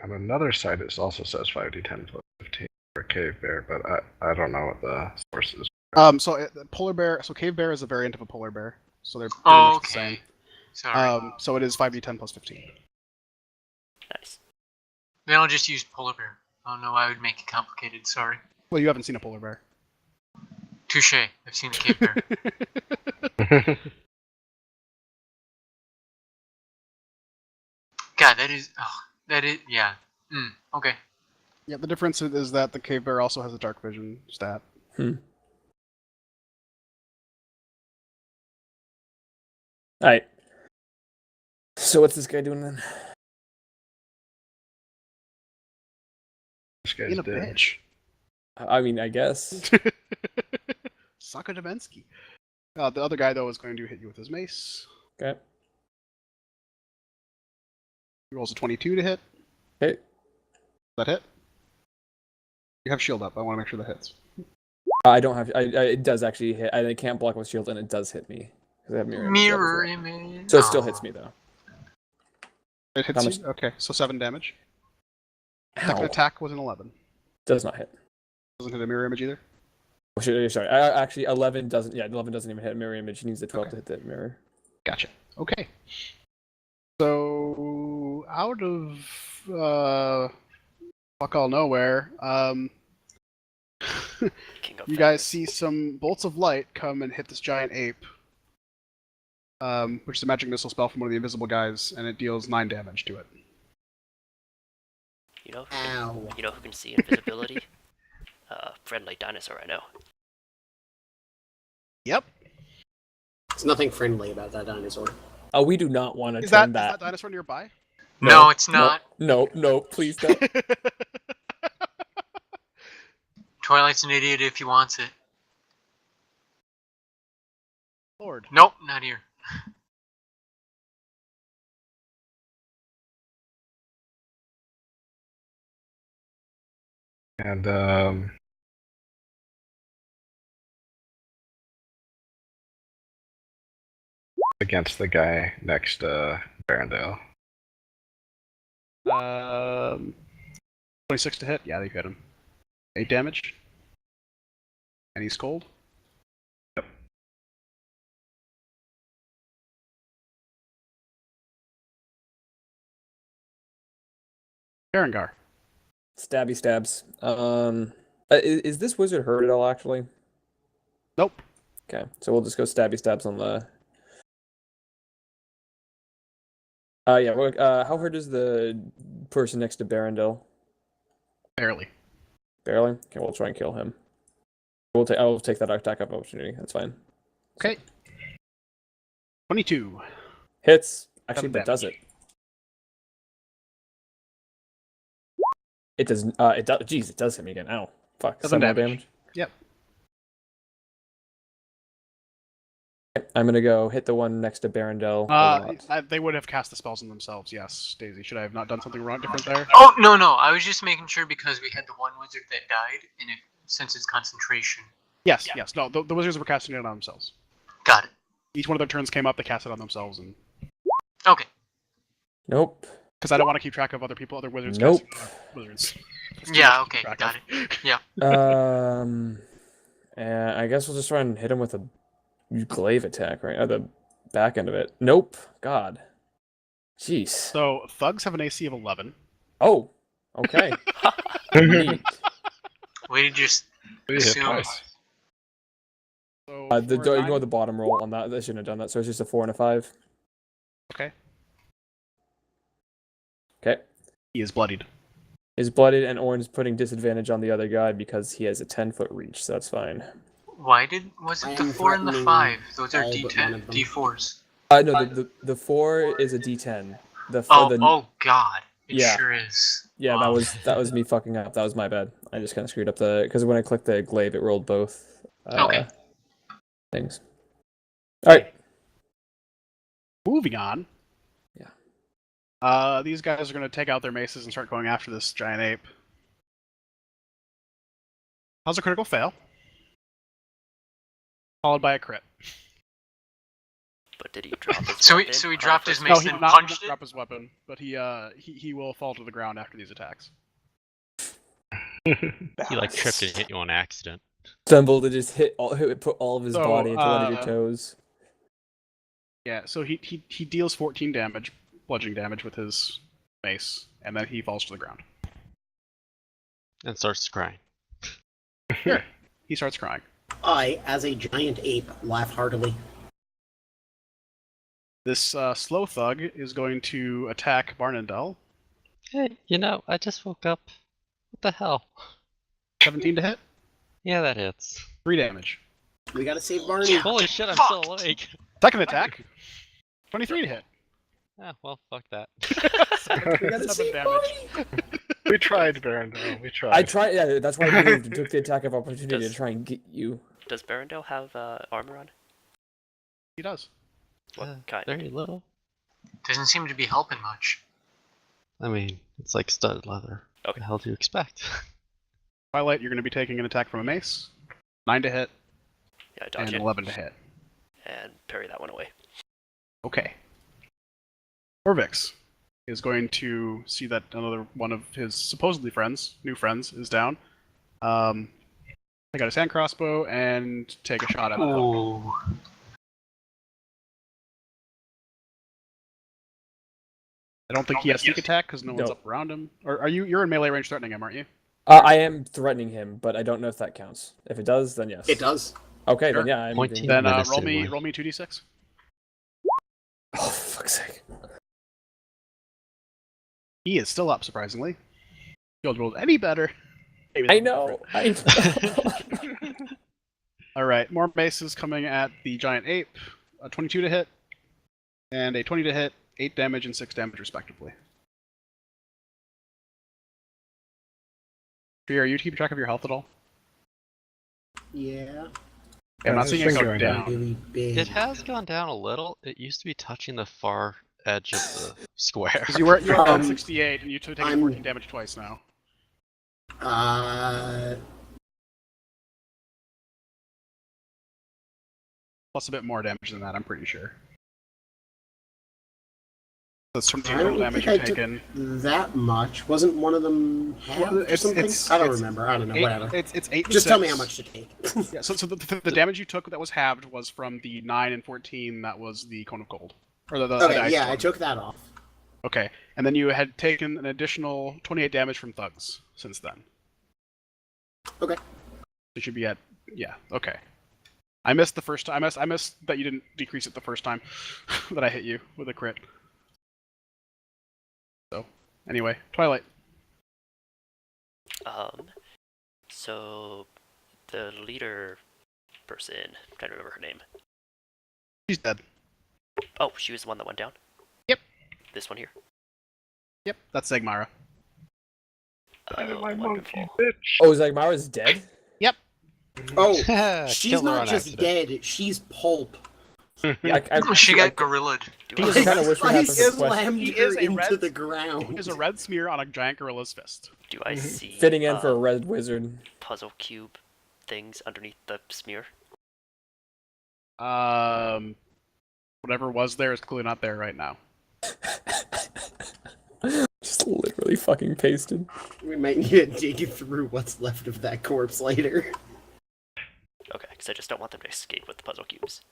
On another site, it also says 5d10 plus 15 for cave bear, but I don't know what the source is. The polar bear. So cave bear is a variant of a polar bear. So they're pretty Oh, much the same. okay. Sorry. So it is 5d10 plus 15. Nice. Then I'll just use polar bear. I don't know why I would make it complicated. Sorry. Well, you haven't seen a polar bear. Touche. I've seen the cave bear. God, that is. Yeah. Okay. Yeah, the difference is that the cave bear also has a dark vision stat. Alright. So what's this guy doing then? This guy's In a dead. bitch. I mean, I guess. Saka Demensky. The other guy, though, is going to hit you with his mace. Okay. He rolls a 22 to hit. Hit. That hit? You have shield up. I want to make sure that hits. I don't have. It does actually hit. I can't block with shield, and it does hit me. 'Cause I have mirror image up as well. image. So it still hits me, though. It hits How you? much- Okay, so 7 damage. Ow. Second attack was an 11. Does not hit. Doesn't hit a mirror image either? Oh, sorry. Actually, 11 doesn't. Yeah, 11 doesn't even hit mirror image. He needs a 12 Okay. to hit the mirror. Gotcha. Okay. So, out of fuck all nowhere, King of you guys Feathers. see some bolts of light come and hit this giant ape, which is a magic missile spell from one of the invisible guys, and it deals 9 damage to it. You know, Ow. you know who can see invisibility? Friendly dinosaur, I know. Yep. There's nothing friendly about that dinosaur. Oh, we do not want to Is turn that dinosaur nearby? No, it's not. No, please don't. Twilight's an idiot if he wants it. Lord. Nope, not here. And against the guy next to Barrendale. 26 to hit? Yeah, you hit him. 8 damage. And he's cold? Yep. Berengar. Stabby stabs. Is this wizard hurt at all, actually? Nope. Okay, so we'll just go stabby stabs on the... yeah, how hurt is the person next to Barrendale? Barely. Barely? Okay, we'll try and kill him. I'll take that attack of opportunity, that's fine. Okay. 22. Hits! Actually, 7 that does it. damage. It does, jeez, it does hit me again. Ow. Fuck, 7 more damage. Yep. I'm gonna go hit the one next to Barrendale. They would have cast the spells on themselves, yes, Daisy. Should I have not done something wrong different there? Oh, no. I was just making sure because we had the one wizard that died, and since it's concentration. Yes. No, the wizards were casting it on themselves. Got it. Each one of their turns came up, they cast it on themselves, and Okay. Nope. because I don't want to keep track of other wizards. Nope. casting on wizards. It's too Yeah, much to keep okay, track got of. it. Yeah. And I guess we'll just try and hit him with a glaive attack, right? At the back end of it. Nope. God. Jeez. So thugs have an AC of 11. Oh. Okay. Neat. Way to just You hit assume. twice. So The for a ignore 9 the bottom roll on that. I shouldn't have done that. So it's just a 4 and a 5. Okay. Okay. He is bloodied. Is blooded, and Orin's putting disadvantage on the other guy because he has a 10-foot reach, so that's fine. Was I it the am 4 and the threatening 5? Those are all but one of them. D4s. No, the 4 is a D10. Oh god. It Yeah. sure is. Yeah, Wow. that was me fucking up. That was my bad. I just kind of screwed up because when I clicked the glaive, it rolled both Okay. things. All right. Moving on. Yeah. These guys are going to take out their maces and start going after this giant ape. How's a critical fail? Followed by a crit. But did he drop his So weapon? he on the dropped his first mace No, he and did not punched it? drop his weapon, but he will fall to the ground after these attacks. He like tripped and hit you on accident. Stumbled to just put all of his So, body into one of your toes. Yeah, so he deals 14 damage, bludgeoning damage with his mace, and then he falls to the ground. And starts crying. Here, he starts crying. I, as a giant ape, laugh heartily. This slow thug is going to attack Barnendel. Hey, I just woke up. What the hell? 17 to hit, Yeah, that hits. 3 damage. We gotta save Barney. Holy shit, I'm still awake. Second attack, 23 to hit. Ah, well, fuck that. We gotta 7 save damage. Barney. We tried, Barandel. We tried. I tried. Yeah, that's why I moved and took the attack of opportunity Does- to try and get you. Does Barendel have armor on? He does. What kind? Very little. Doesn't seem to be helping much. I mean, it's like studded leather. What Okay. the hell do you expect? Twilight, you're going to be taking an attack from a mace. 9 to hit, Yeah, I dodge and it 11 to hit. and parry that one away. Okay. Orvix is going to see that another one of his supposedly new friends, is down. Take out his hand crossbow and take a shot at the thug. Ooh. I don't think he has sneak attack because no one's No. up around him. Or you're in melee range threatening him, aren't you? I am threatening him, but I don't know if that counts. If it does, then yes. It does. Okay, Sure. then yeah. I'm Pointing. being- Then roll me Menacingly. 2d6. Oh, for fuck's sake. He is still up, surprisingly. You rolled any better. Maybe I not. know. I know. All right, more maces coming at the giant ape. A 22 to hit, and a 20 to hit, 8 damage and 6 damage respectively. Tree, are you keeping track of your health at all? Yeah. I'm not it's seeing been it go going down. Really big. It has gone down a little. It used to be touching the far edge of the square. 'Cause you were at Um, 68, and you took I'm- 14 damage twice now. Plus a bit more damage than that, I'm pretty sure. That's from I total don't damage think you've I took taken. that much. Wasn't one of them half or something? I don't remember. I don't know. Whatever. It's 8 and Just tell me 6. how much to take. Yeah, so the damage you took that was halved was from the 9 and 14 that was the Cone of Cold. Or the Okay, ice yeah, storm. I took that off. Okay, and then you had taken an additional 28 damage from thugs since then. Okay. It should be at okay. I missed the first time. I missed that you didn't decrease it the first time that I hit you with a crit. So anyway, Twilight. So the leader person, I'm trying to remember her name. She's dead. Oh, she was the one that went down? Yep. This one here? Yep, that's Zegmara. Oh, My monkey wonderful. bitch. Oh, Zagmara's dead? Oh, Killed she's her not on just accident. dead. She's pulp. She got gorillaed. Do I I, kinda wish we I had some slammed He her is a into red- the ground. There's a red smear on a giant gorilla's fist. do I see Fitting in for a red wizard. puzzle cube things underneath the smear? Whatever was there is clearly not there right now. Just literally fucking pasted. We might need to dig through what's left of that corpse later. Okay, because I just don't want them to escape with the puzzle cubes.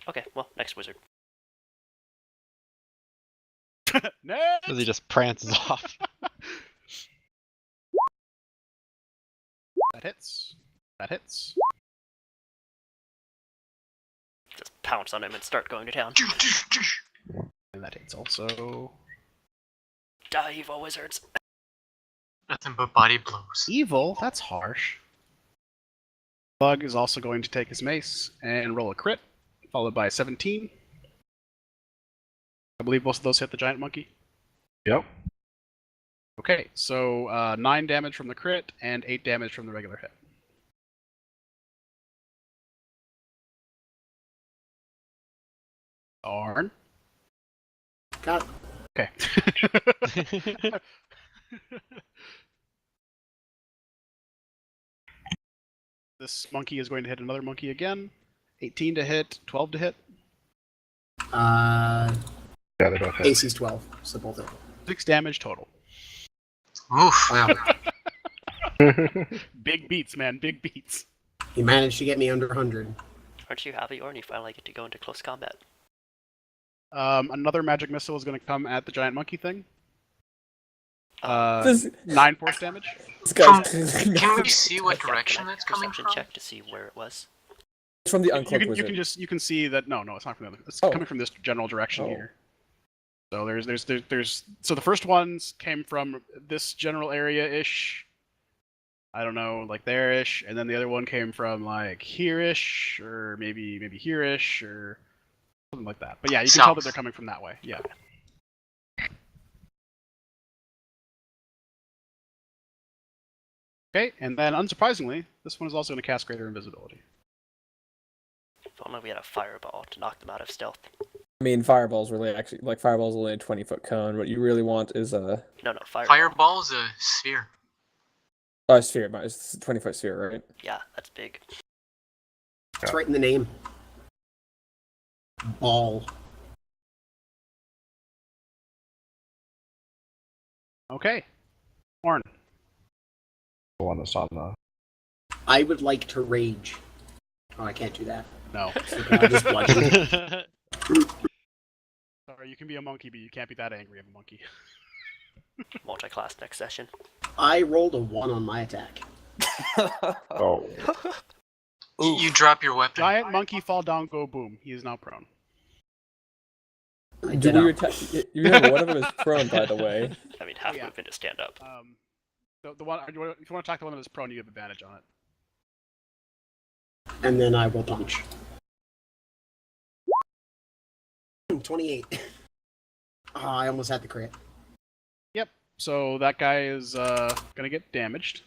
Okay, well, next wizard. Next! As he just prances off. That hits. That hits. Just pounce on him and start going to town. And that hits also. Die, evil wizards. Nothing but body blows. Evil? That's harsh. Bug is also going to take his mace and roll a crit, followed by a 17. I believe both of those hit the giant monkey. Yep. Okay, so 9 damage from the crit and 8 damage from the regular hit. Arn. Got Okay. This monkey is going to hit another monkey again. 18 to hit, 12 to hit. Yeah, they both hit. AC's 12, so both of them. 6 damage total. Oof. Wow. Big beats, man. Big beats. He managed to get me under 100. Aren't you happy, Orn? You finally get to go into close combat. Another magic missile is going to come at the giant monkey thing. This- 9 force damage. This guy's Can we see what Yeah, direction can I that's coming perception from? check to see where it was? It's from the You uncloaked can, wizard. you can see that no, it's not from the other. It's Oh. coming from this general direction Oh. here. So there's so the first ones came from this general area ish. I don't know, like there ish, and then the other one came from like here ish, or maybe here ish, or something like that. But yeah, you can tell that South. they're coming from that way. Yeah. Okay, and then unsurprisingly, this one is also going to cast Greater Invisibility. If only we had a fireball to knock them out of stealth. I mean, fireball's really actually like fireball's only a 20-foot cone. What you really want is a No, fireball. Fireball's a sphere. sphere. But it's a 20-foot sphere, right? Yeah, that's big. It's right in the name. Ball. Okay. Orn. The one that's on the. I would like to rage. Oh, I can't do that. No. So can I just bludgeon? Sorry, you can be a monkey, but you can't be that angry of a monkey. Multi-class next session. I rolled a 1 on my attack. Oh. You drop your weapon. Giant monkey fall down, go boom. He is now prone. I Do did we up. you have one of them is prone, by the way. I mean, half yeah. movement to stand up. The one if you want to attack the one that is prone, you have advantage on it. And then I will punch. 28. Oh, I almost had the crit. Yep. So that guy is gonna get damaged.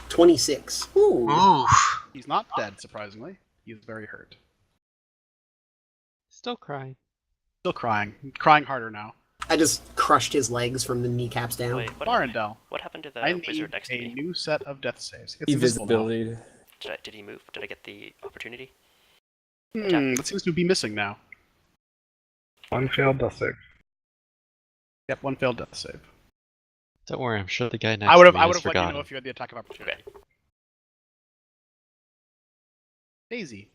$26. Ooh. Oof. He's not dead, surprisingly. He's very hurt. Still crying. Still crying. Crying harder now. I just crushed his legs from the kneecaps down. Wait, Barendell, what happened to the I wizard need next to a me? new set of death saves. It's invisible now. Invisibility. Did he move? Did I get the opportunity? That seems to be missing now. One failed death save. Yep, 1 failed death save. Don't worry, I'm sure the guy next I would to have me let has you forgotten. know if you had the attack of opportunity. Daisy.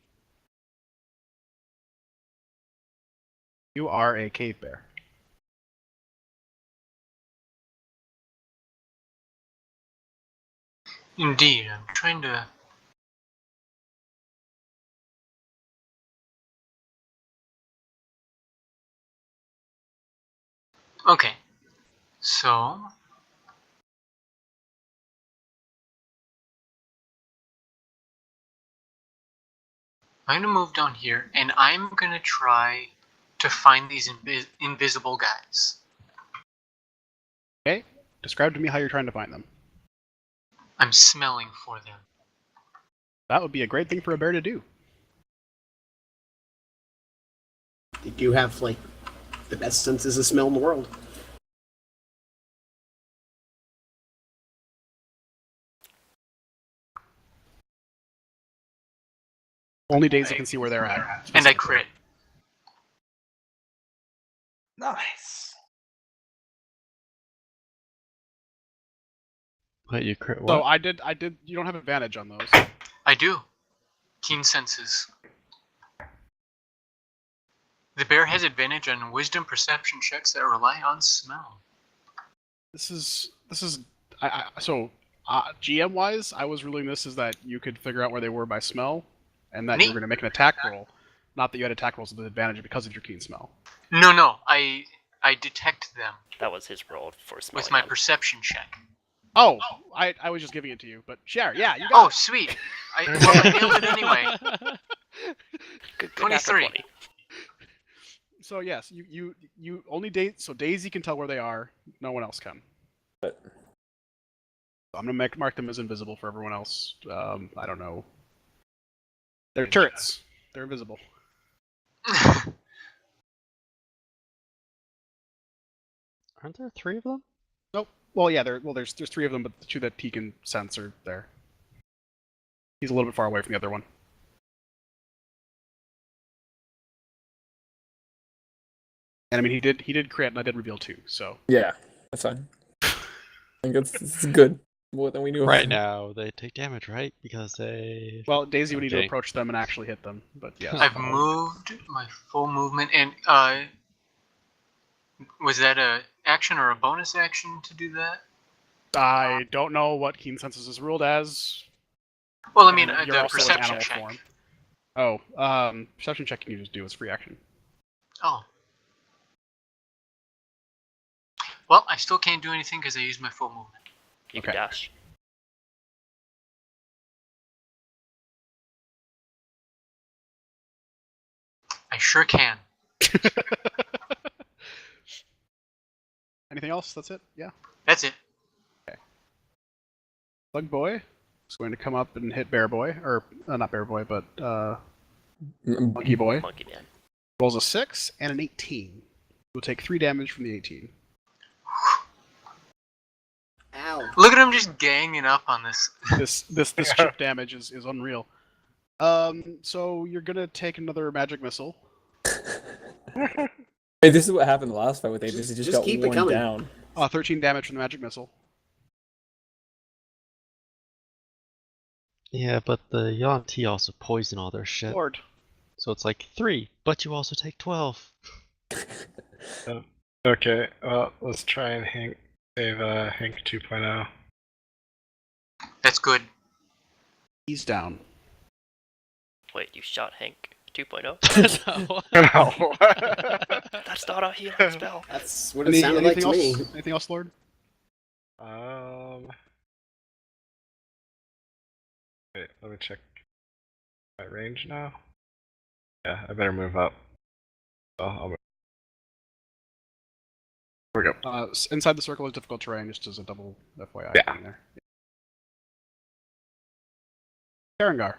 You are a cave bear. Indeed, I'm trying to. Okay, so. I'm gonna move down here, and I'm gonna try to find these invisible guys. Okay? Describe to me how you're trying to find them. I'm smelling for them. That would be a great thing for a bear to do. They do have, like, the best senses of smell in the world. Only Daisy can see where they're at. And I crit. Nice. What, you crit what? So I did. You don't have advantage on those. I do. Keen senses. The bear has advantage on wisdom perception checks that rely on smell. This is GM wise, I was ruling this as that you could figure out where they were by smell, and that you were going to make an attack roll, not that you had attack rolls with advantage because of your keen smell. No, I detect them That was his roll for smelling with my them. perception check. Oh, I was just giving it to you, but sure, yeah, you Oh, got it. sweet. I nailed it anyway. Good 23. 20. So yes, you only so Daisy can tell where they are. No one else can. But I'm gonna mark them as invisible for everyone else. I don't know. They're turrets. They're invisible. Aren't there 3 of them? Nope. Well, yeah. There's 3 of them, but the 2 that he can sense are there. He's a little bit far away from the other one. And I mean, he did crit, and I did reveal 2. So yeah, that's fine. I think it's good. More than we knew. Right now, they take damage, right? Because they... well, Daisy would need to Okay. approach them and actually hit them. But yes. I've moved my full movement, and was that a action or a bonus action to do that? I don't know what keen senses is ruled as. Well, I mean, and you're the also in perception animal check. form. Oh, perception check you can just do as free action. Oh. Well, I still can't do anything because I used my full movement. You Okay. can dash. I sure can. Anything else? That's it? Yeah. That's it. Bug Boy is going to come up and hit Bear Boy. Or, not Bear Boy, but Monkey Boy. Monkey Man. Rolls a 6 and an 18. Will take 3 damage from the 18. Ow. Look at him just ganging up on this. This chip damage is unreal. So you're gonna take another magic missile. Hey, this is what happened the last fight with Aegis. He just Just got keep it worn coming. down. 13 damage from the magic missile. Yeah, but the Yuan-Ti also poison all their shit. Lord. So it's like 3, but you also take 12. Okay, well, let's try and save Hank 2.0. That's good. He's down. Wait, you shot Hank 2.0? No. No. That's not a healing spell. That's what it sounded like to me. Anything else, Lord? Wait, let me check my range now. Yeah, I better move up. So I'll move. Here we go. Inside the circle is difficult terrain, just as a double FYI. Yeah. thing there. Karengar.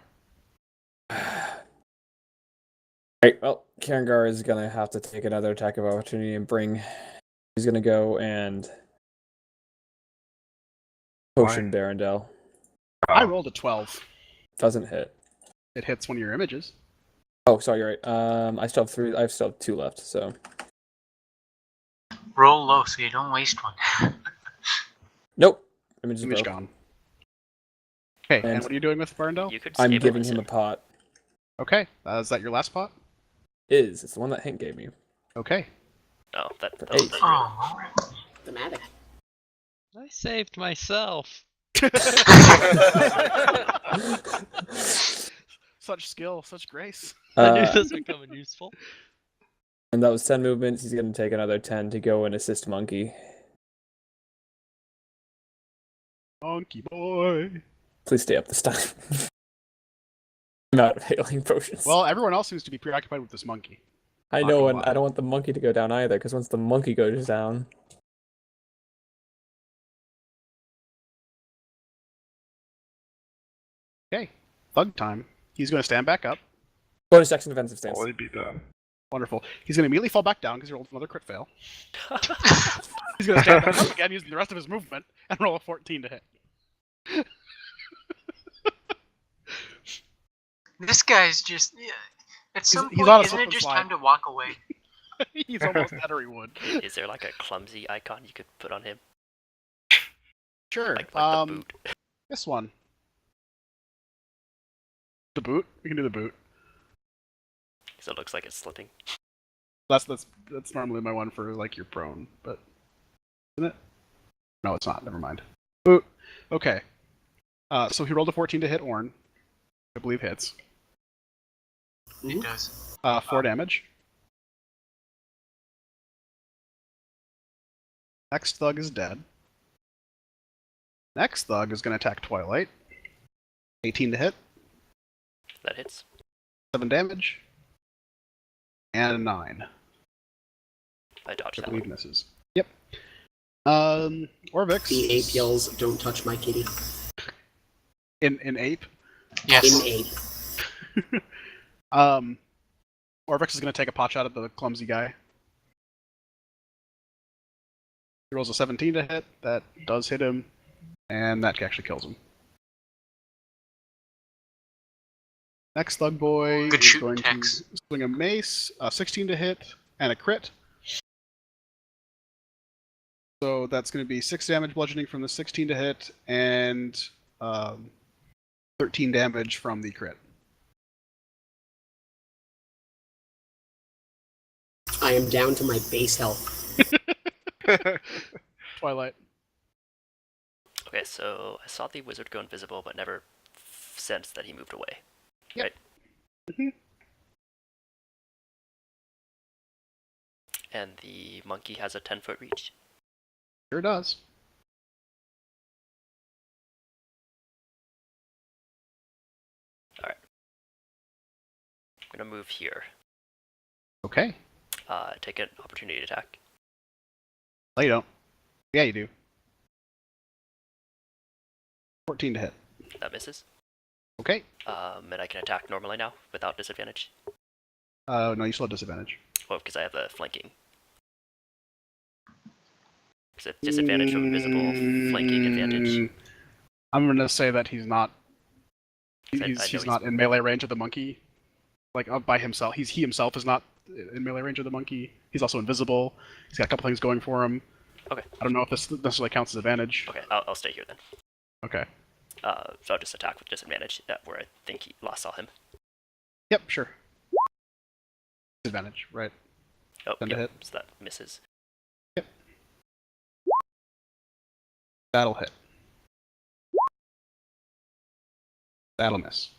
Right, well, Karengar is gonna have to take another attack of opportunity and bring. He's gonna go and potion Barondel. I rolled a 12. Doesn't hit. It hits one of your images. Oh, sorry, you're right. I still have 3. I still have 2 left. So Roll low so you don't waste one. nope. Image is Image broke. gone. Okay, and And what are you doing with Burndell? You could I'm giving stabilize him a it. pot. Okay, is that your last pot? It's the one that Hank gave me. Okay. Oh, that For was 8. the Oh. Thematic. I saved myself. Such skill, such grace. I knew this would come in useful. And that was 10 movements. He's gonna take another 10 to go and assist Monkey. Monkey boy. Please stay up this time. I'm out of healing potions. Well, everyone else seems to be preoccupied with this monkey. I not know, gonna and lie. I don't want the monkey to go down either, because once the monkey goes down, Okay, Thug time. He's going to stand back up. bonus action defensive stance. Already be done. Wonderful. He's going to immediately fall back down because he rolled another crit fail. He's going to stand back up again using the rest of his movement and roll a 14 to hit. This guy's just. Yeah. At some he's point, on a isn't slip it and just slide. time to walk away? He's almost at or he would. Is there like a clumsy icon you could put on him? Sure. Like the boot? This one. The boot? We can do the boot. Because it looks like it's slipping. That's normally my one for like your prone, but isn't it? No, it's not. Never mind. Ooh, okay. So he rolled a 14 to hit Orn. I believe hits. It does. 4 damage. Next thug is dead. Next thug is going to attack Twilight. 18 to hit. That hits. 7 damage. And a 9. I dodged I that believe one. misses. Yep. Orvix. The ape yells, "Don't touch my kitty." In ape. Yes. In ape. Orvix is going to take a pot shot at the clumsy guy. He rolls a 17 to hit. That does hit him, and that actually kills him. Next thug boy Good is shoot, going Tex. to swing a mace, 16 to hit, and a crit. So that's going to be 6 damage bludgeoning from the 16 to hit, and 13 damage from the crit. I am down to my base health. Twilight. Okay, so I saw the wizard go invisible, but never sensed that he moved away. Yep. Right? Mhm. And the monkey has a 10-foot reach. Sure does. Alright. I'm gonna move here. Okay. Take an opportunity attack. No, you don't. Yeah, you do. 14 to hit. That misses. Okay. And I can attack normally now without disadvantage. No, you still have disadvantage. Well, because I have the flanking. Because it's disadvantage from invisible, flanking advantage. I'm going to say that he's not. 'Cause I know He's not in melee range of the monkey. Like up by himself. He himself is not in melee range of the monkey. He's also invisible. He's got a couple things going for him. Okay. I don't know if this necessarily counts as advantage. Okay, I'll stay here then. Okay. So I'll just attack with disadvantage where I think he last saw him. Yep, sure. Disadvantage, right. Oh, Send a yep, hit. so that misses. That'll hit. That'll miss.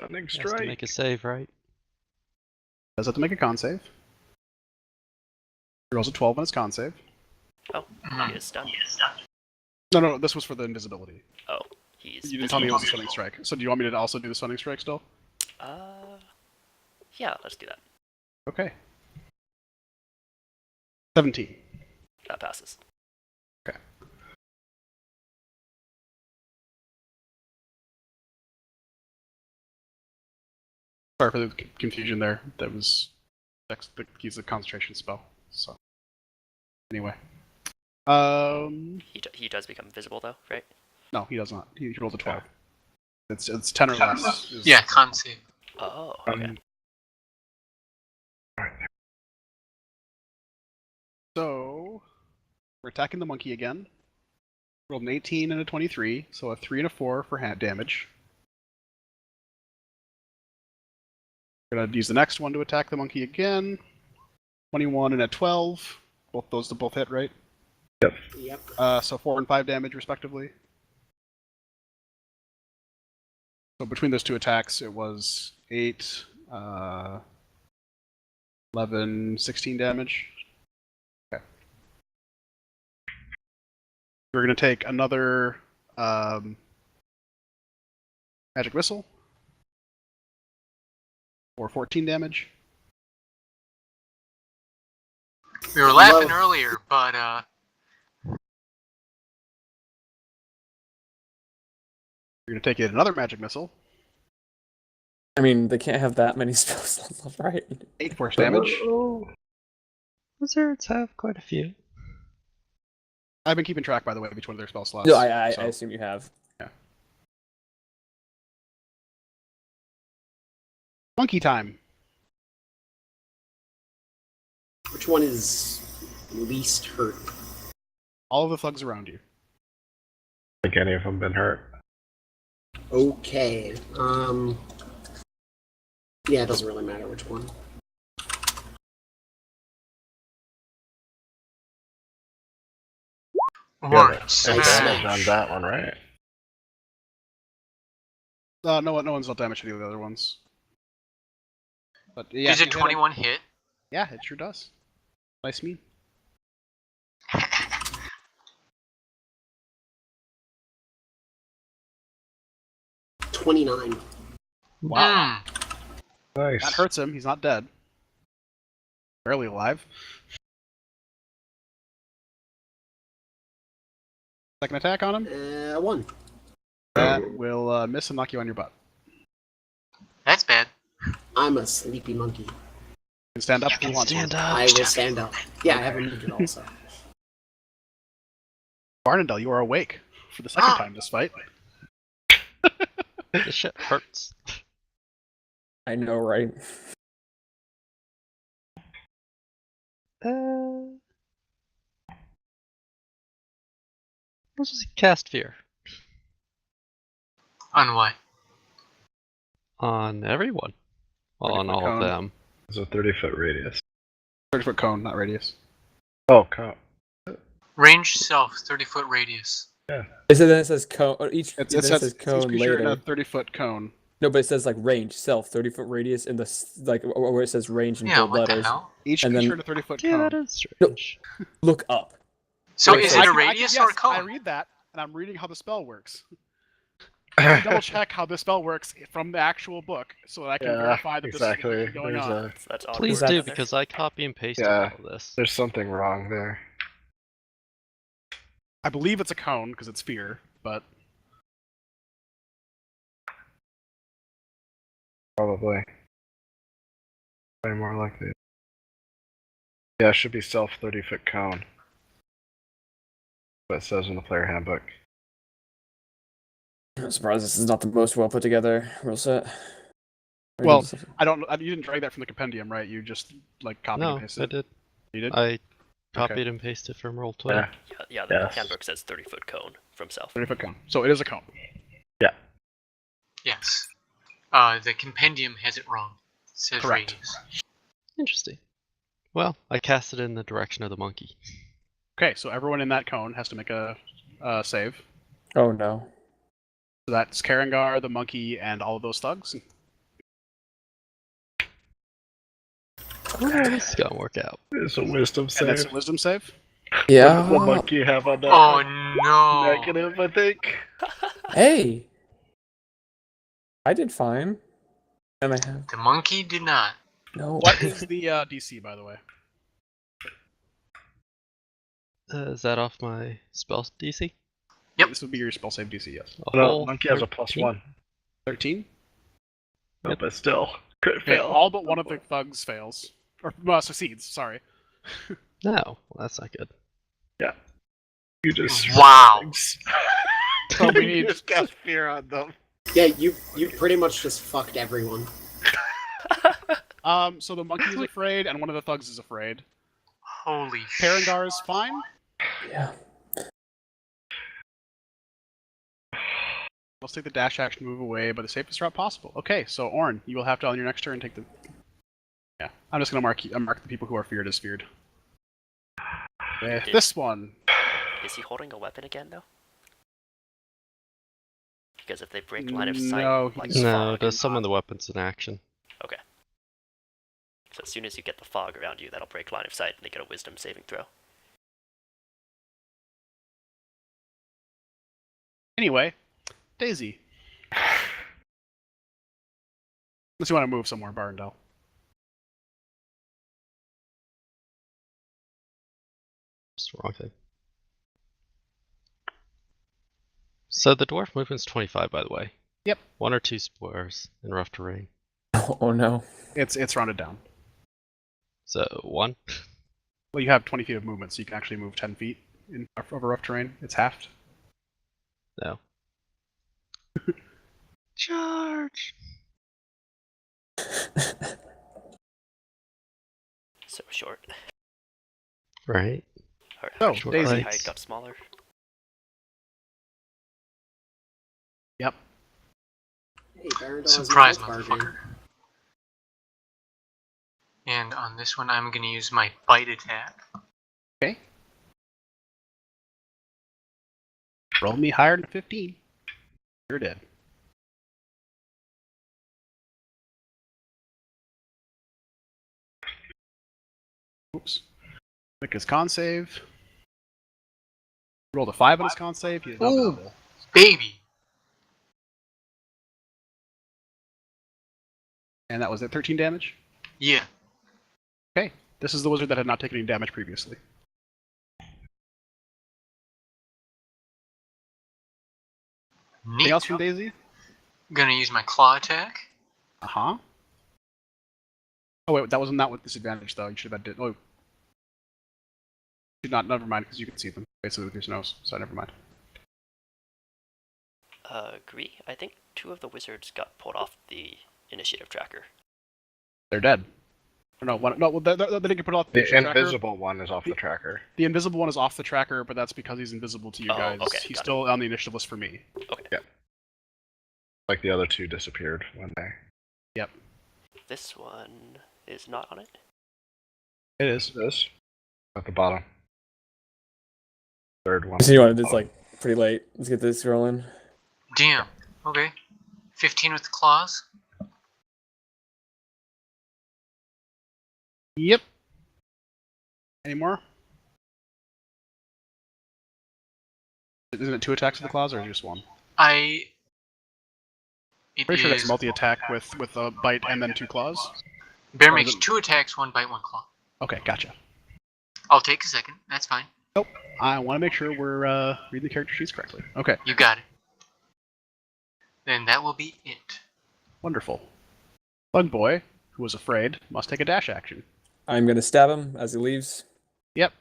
Stunning He has to strike. make a save, right? Does have to make a con save. He rolls a 12 on his con save. Oh, he is stunned. No, this was for the invisibility. Oh, he's You didn't tell me it was a visible. stunning strike. So do you want me to also do the stunning strike still? Yeah, let's do that. Okay. 17. That passes. Okay. Sorry for the confusion there. That was he's a concentration spell. So anyway, He does become visible though, right? no, he does not. He rolled a 12. It's 10 or less. Yeah, con save. Oh, okay. So we're attacking the monkey again. Rolled an 18 and a 23, so a 3 and a 4 for hand damage. We're gonna use the next one to attack the monkey again. 21 and a 12. Both those to both hit, right? Yep. So 4 and 5 damage respectively. So between those two attacks, it was 8, 11, 16 damage. Okay. We're going to take another magic missile for 14 damage. We were laughing earlier, but We're going to take another magic missile. I mean, they can't have that many spells left, right? 8 force damage. Wizards have quite a few. I've been keeping track, by the way, of each one of their spell slots. No, I so- assume you have. Monkey time. Which one is least hurt? All of the thugs around you. I think any of them been hurt. Okay. Yeah, it doesn't really matter which one. One Yeah, smash. on that one, right? No one's not damaged any of the other ones. But yeah, Does if a you hit him- 21 hit? Yeah, it sure does. Nice mean. $29. Wow. Nice. That hurts him. He's not dead. Barely alive. Second attack on him. 1. That will miss and knock you on your butt. That's bad. I'm a sleepy monkey. You can stand up if you want Stand to. up. I will stand up. Yeah, I haven't moved it also. Barnendel, you are awake for the second time this fight. This shit hurts. I know, right? Let's just cast fear On what? on everyone. Well, on 30-foot all of cone. them. It's a 30-foot radius. 30-foot cone, not radius. Oh, cone. Range self, 30-foot radius. Then it says cone. Or each It then says says cone creature in a later. 30-foot cone. No, but it says like range self 30-foot radius in the like where it says range in Yeah, bold what letters. the hell? Each And creature then- in a 30-foot Yeah, cone. that is strange. Look up. So Wait, is so it I a radius or a yes, cone? I read that, and I'm reading how the spell works. Double check how the spell works from the actual book, so that I can verify that exactly. this is going There's on. That's all. Please Exactly. do, because I copy and pasted Yeah. all of this. There's something wrong there. I believe it's a cone because it's fear, but Probably. Way more likely. Yeah, it should be self 30-foot cone. What it says in the player handbook. I'm surprised this is not the most well put together rule set. Well, I don't. You didn't drag that from the compendium, right? You just like copied and No, pasted. I did. You did. I copied and pasted from Roll20. Yeah. Yeah, the Yes. handbook says 30-foot cone from self. 30-foot cone. So it is a cone. Yes. The compendium has it wrong. It says Correct. radius. Interesting. Well, I cast it in the direction of the monkey. Okay, so everyone in that cone has to make a save. Oh no. So that's Karangar, the monkey, and all of those thugs. Oh, this is gonna work out. It's a wisdom And save. that's a wisdom save. Yeah. What does the monkey have on that? Oh no! Negative, I think. Hey. I did fine. And I have The monkey did not. no. What is the DC, by the way? Is that off my spell DC? Yep. This would be your spell save DC, yes. A No, whole monkey has a 13? +1. 13? No, but still. Crit Okay, fail. all but one of the thugs fails. Or succeeds, sorry. No, well, that's not good. You just Wow. So we you need just cast fear on them. Yeah, you pretty much just fucked everyone. so the monkey is afraid and one of the thugs is afraid. Holy Karangar is fine. Yeah. Let's take the dash action, move away by the safest route possible. Okay, so Orn, you will have to on your next turn take the. Yeah, I'm just gonna mark the people who are feared as feared. This one. Is he holding a weapon again, though? Because if they break line of sight, No, like he's No, fog, does summon the weapons in action. so as soon as you get the fog around you, that'll break line of sight and they get a wisdom saving throw. Anyway, Daisy. Unless you want to move somewhere, Barndell. It's the wrong thing. So the dwarf movement's 25, by the way. Yep. 1 or 2 squares in rough terrain. Oh no. It's rounded down. So 1. Well, you have 20 feet of movement, so you can actually move 10 feet over rough terrain. It's halved. No. Charge! So short. Right. Or So, short Daisy. height Legs. got smaller. Yep. Hey, Barondal has no Surprise, health bar, motherfucker. dude. And on this one, I'm gonna use my bite attack. Okay. Roll me higher than 15. You're dead. Oops. Make his con save. Rolled a 5 on his con save. He is now Ooh. visible. Baby! And that was at 13 damage. Yeah. Okay. This is the wizard that had not taken any damage previously. Anything Neat. else from Daisy? Gonna use my claw attack. Uh-huh. Oh wait, that wasn't with disadvantage though. You should have had oh. Should not. Never mind, because you can see them basically with your nose. So never mind. Agree. I think 2 of the wizards got pulled off the initiative tracker. They're dead. No, one. No, they didn't get put off the The tracker. invisible one is off the tracker. The invisible one is off the tracker, but that's because he's invisible to you Oh, guys. okay, He's got still on the initiative list for me. Okay. Like the other two disappeared when they. Yep. This one is not on it. It is. This at the bottom. Third one. So you wanted it's like pretty late. Let's get this rolling. Damn. Okay. 15 with the claws. Yep. Any more? Isn't it 2 attacks with the claws, or just 1? It Pretty sure is- that's multi-attack with a bite and then 2 claws. Bear or makes is it- 2 attacks, 1 bite, 1 claw. Okay, gotcha. I'll take a second. That's fine. I want to make sure we're reading the character sheets correctly. Okay, You got it. Then that will be it. wonderful. Bug Boy, who was afraid, must take a dash action. I'm gonna stab him as he leaves. Yep.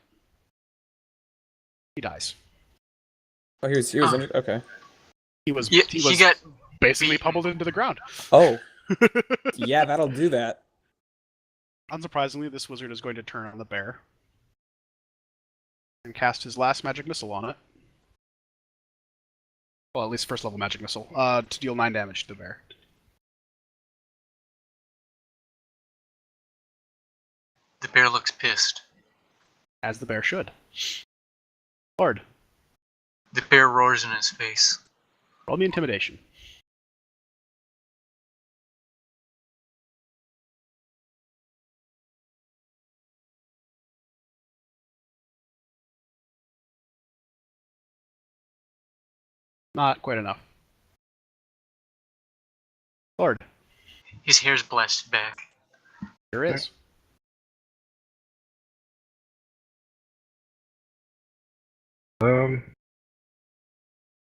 He dies. Oh, he was injured. Okay. He was Yeah, he he was got basically beaten. pummeled into the ground. Oh, yeah, that'll do that. Unsurprisingly, this wizard is going to turn on the bear and cast his last magic missile on it. Well, at least first level magic missile, to deal 9 damage to the bear. The bear looks pissed. As the bear should. Lord, The bear roars in his face. roll me intimidation. Not quite enough. Lord, His hair's blasted back. there is.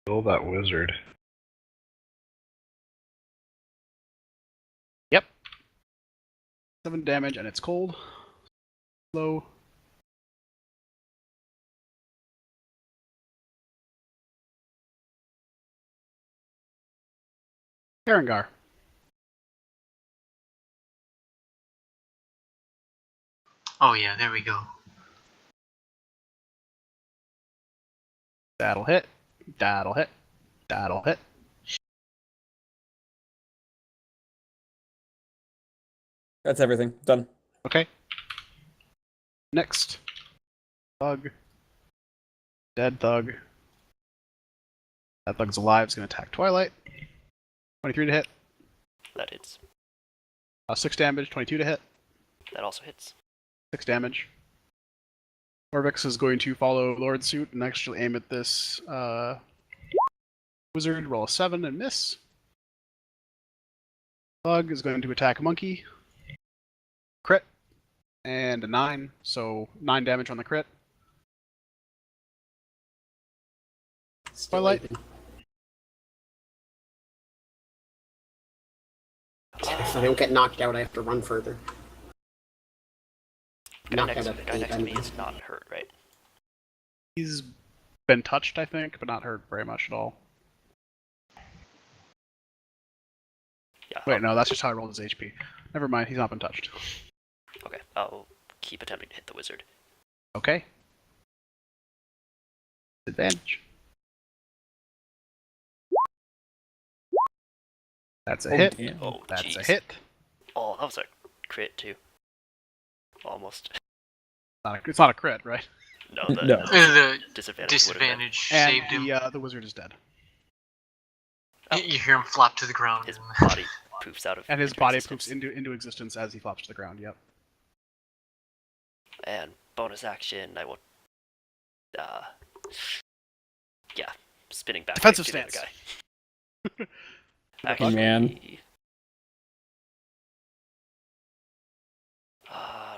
Kill that wizard. Yep. 7 damage, and it's cold. Slow. Berengar. Oh yeah, there we go. That'll hit. That'll hit. That'll hit. That's everything. Done. Okay. Next. Thug. Dead thug. That thug's alive. Is going to attack Twilight. 23 to hit. That hits. 6 damage. 22 to hit. That also hits. 6 damage. Orvix is going to follow Lord's suit and actually aim at this wizard. Roll a 7 and miss. Thug is going to attack Monkey. Crit. And a 9. So 9 damage on the crit. Twilight. If I don't get knocked out, I have to run further. The Knocked guy out at next 8. to me is not hurt, right? He's been touched, I think, but not hurt very much at all. Yeah. Wait, no, that's just how I rolled his HP. Never mind, he's not been touched. Okay, I'll keep attempting to hit the wizard. Okay. Advantage. That's a hit. Damn. Oh, That's jeez. a hit. Oh, that was a crit too. Almost. It's not a crit, right? No, the No. The disadvantage. disadvantage And saved him. the wizard is dead. Oh. You hear him flop to the ground. His body poofs out of. And his into body existence. poofs into existence as he flops to the ground. Yep. And bonus action, I will. Yeah, spinning back Defensive to the other stance. guy. Actually, Man.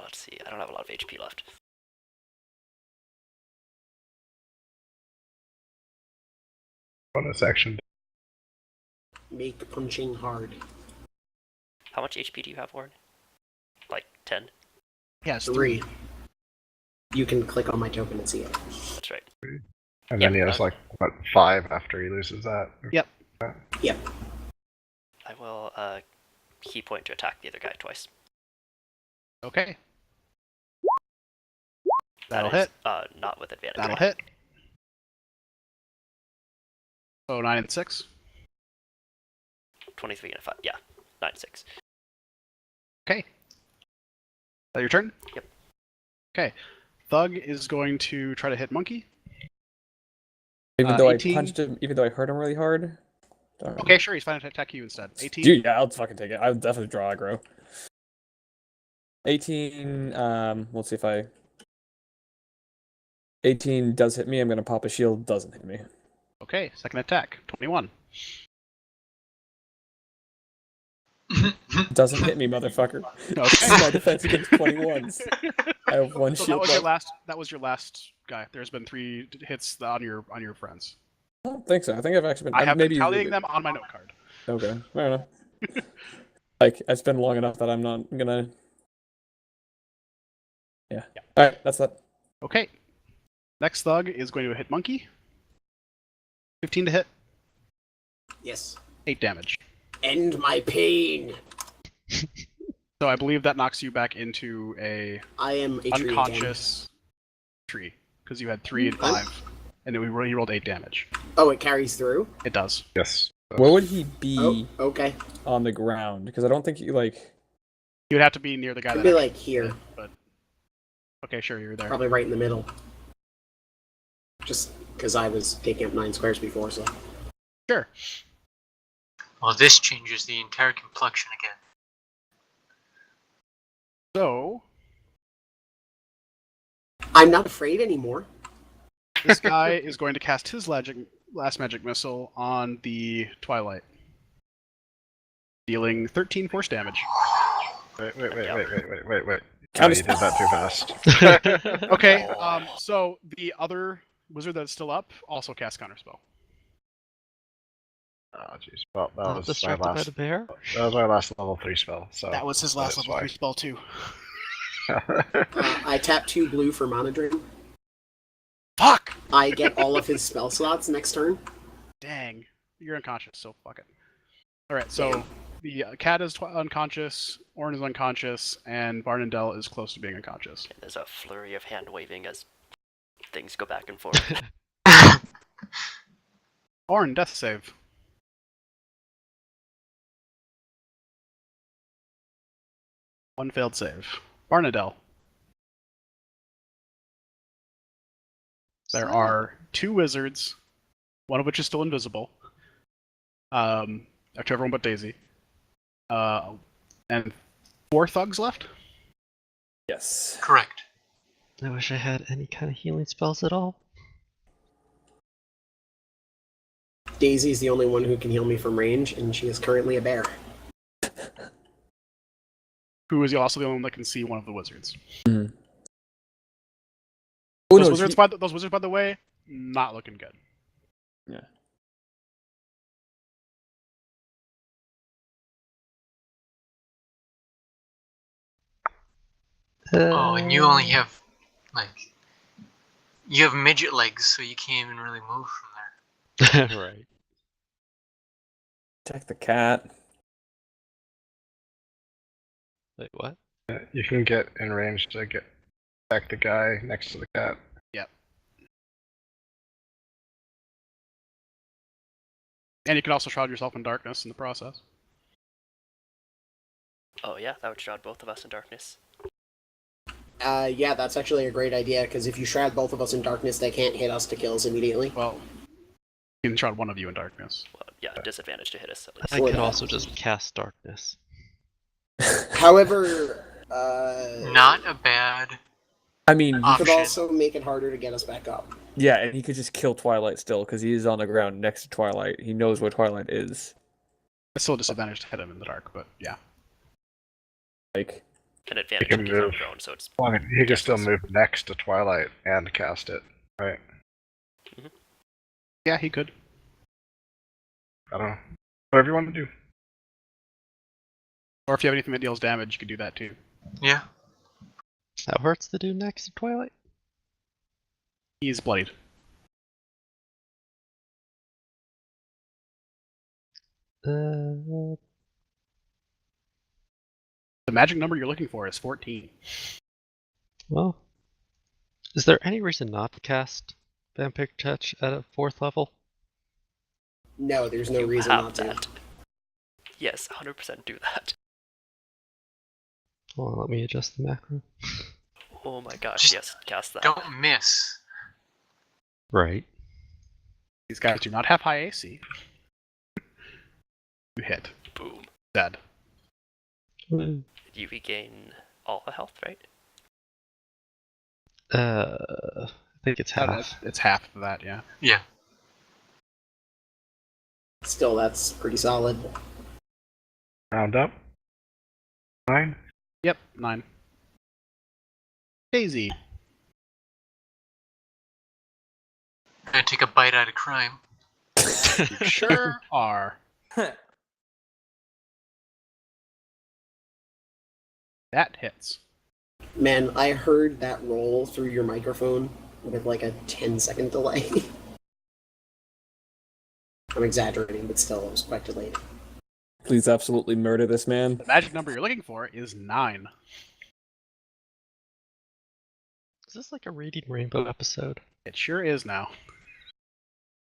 Let's see. I don't have a lot of HP left. Bonus action. Make punching hard. How much HP do you have, Warren? Like 10? Yeah, it's 3. You can click on my token and see it. That's right. And Yep, then he has like, what, 5 after he loses that? Yep. Yep. I will key point to attack the other guy twice. Okay. That That'll is, hit. Not with advantage. That'll hit. So 9 and 6. 23 and a 5. Yeah, 9 6. Okay. Is that your turn? Yep. Okay. Thug is going to try to hit Monkey. Even though 18. I punched him, even though I hurt him really hard. Darn. Okay, sure, he's fine to attack you instead. 18. Dude, yeah, I'll fucking take it. I would definitely draw aggro. 18, let's see if I... 18 does hit me, I'm gonna pop a shield, doesn't hit me. Okay, second attack. 21. Doesn't hit me, motherfucker. Okay. My defense against 21s. I have 1 So that shield was your left. last. That was your last guy. There's been 3 hits on your friends. I don't think so. I think I've actually been... I have maybe been tallying them on my note card. Okay, fair enough. Like, it's been long enough that I'm not gonna... Yeah. Alright, that's that. Okay. Next thug is going to hit Monkey. 15 to hit. Yes. 8 damage. End my pain. So I believe that knocks you back into a I am a tree unconscious tree because you had 3 and 5, and then he rolled 8 damage. again. Oh, it carries through? It does. Yes. Where would he be Oh, okay. on the ground? Because I don't think you, like... You would have to be near the guy Could that be actually like here. did, but okay, sure, you're there. Probably right in the middle. Just because I was taking up 9 squares before, so. Sure. Well, this changes the entire complexion again. So I'm not afraid anymore. this guy is going to cast his last magic missile on the Twilight, dealing 13 force damage. Wait. You Counter did that too fast. Okay, so the other wizard that's still up also casts counterspell. Oh jeez. Well, that Not was my distracted by last. the bear? That was my last level 3 spell. So That was his last that's level why. 3 spell too. I tap 2 blue for Mana Drain. Fuck! I get all of his spell slots next turn. Dang, you're unconscious, so fuck it. Alright, so Damn. the cat is unconscious, Orin is unconscious, and Barnendel is close to being unconscious. And there's a flurry of hand waving as things go back and forth. Orin, death save. One failed save. Barnadel. There are 2 wizards, one of which is still invisible. After everyone but Daisy. And 4 thugs left? Yes. Correct. I wish I had any kind of healing spells at all. Daisy's the only one who can heal me from range, and she is currently a bear. Who is also the only one that can see one of the wizards. Oh, Those, no, wizards, those wizards, by the way, not looking good. Yeah. Oh, and you only have, like, you have midget legs, so you can't even really move from there. Right. Attack the cat. Wait, what? You can get in range to get back the guy next to the cat. And you can also shroud yourself in darkness in the process. Oh yeah, that would shroud both of us in darkness. Yeah, that's actually a great idea, because if you shroud both of us in darkness, they can't hit us to kill us immediately. Well, you can shroud one of you in darkness. Well, yeah, disadvantage to hit us at least. I For could that. also just cast darkness. However, Not a bad. I mean, you option. could also make it harder to get us back up. yeah, and he could just kill Twilight still, because he is on the ground next to Twilight. He knows where Twilight is. It's still a disadvantage to hit him in the dark, but yeah. Like, An advantage can if he's on move. prone, so it's Well, I mean, he can still Yes. move next to Twilight and cast it, right? Yeah, he could. I don't know. Whatever you want to do. Or if you have anything that deals damage, you could do that too. Yeah. How hurts the dude next to Twilight? He's bloodied. Uh, The magic number you're looking for is 14. well, is there any reason not to cast Vampire Touch at a 4th level? No, there's no you reason have not to. that. Yes, 100% do that. Hold on, let me adjust the macro. Oh my gosh, Just yes, cast that. Don't miss. Right. These guys do not have high AC. You hit. Boom. Dead. Woo. You regain all the health, right? I think it's half. It's half of that, yeah. Yeah. Still, that's pretty solid. Round up. 9. Yep, 9. Daisy. Gonna take a bite out of crime. You sure are. That hits. Man, I heard that roll through your microphone with like a 10-second delay. I'm exaggerating, but still, it was quite delayed. please absolutely murder this man. The magic number you're looking for is 9. Is this like a Reading Rainbow episode? It sure is now.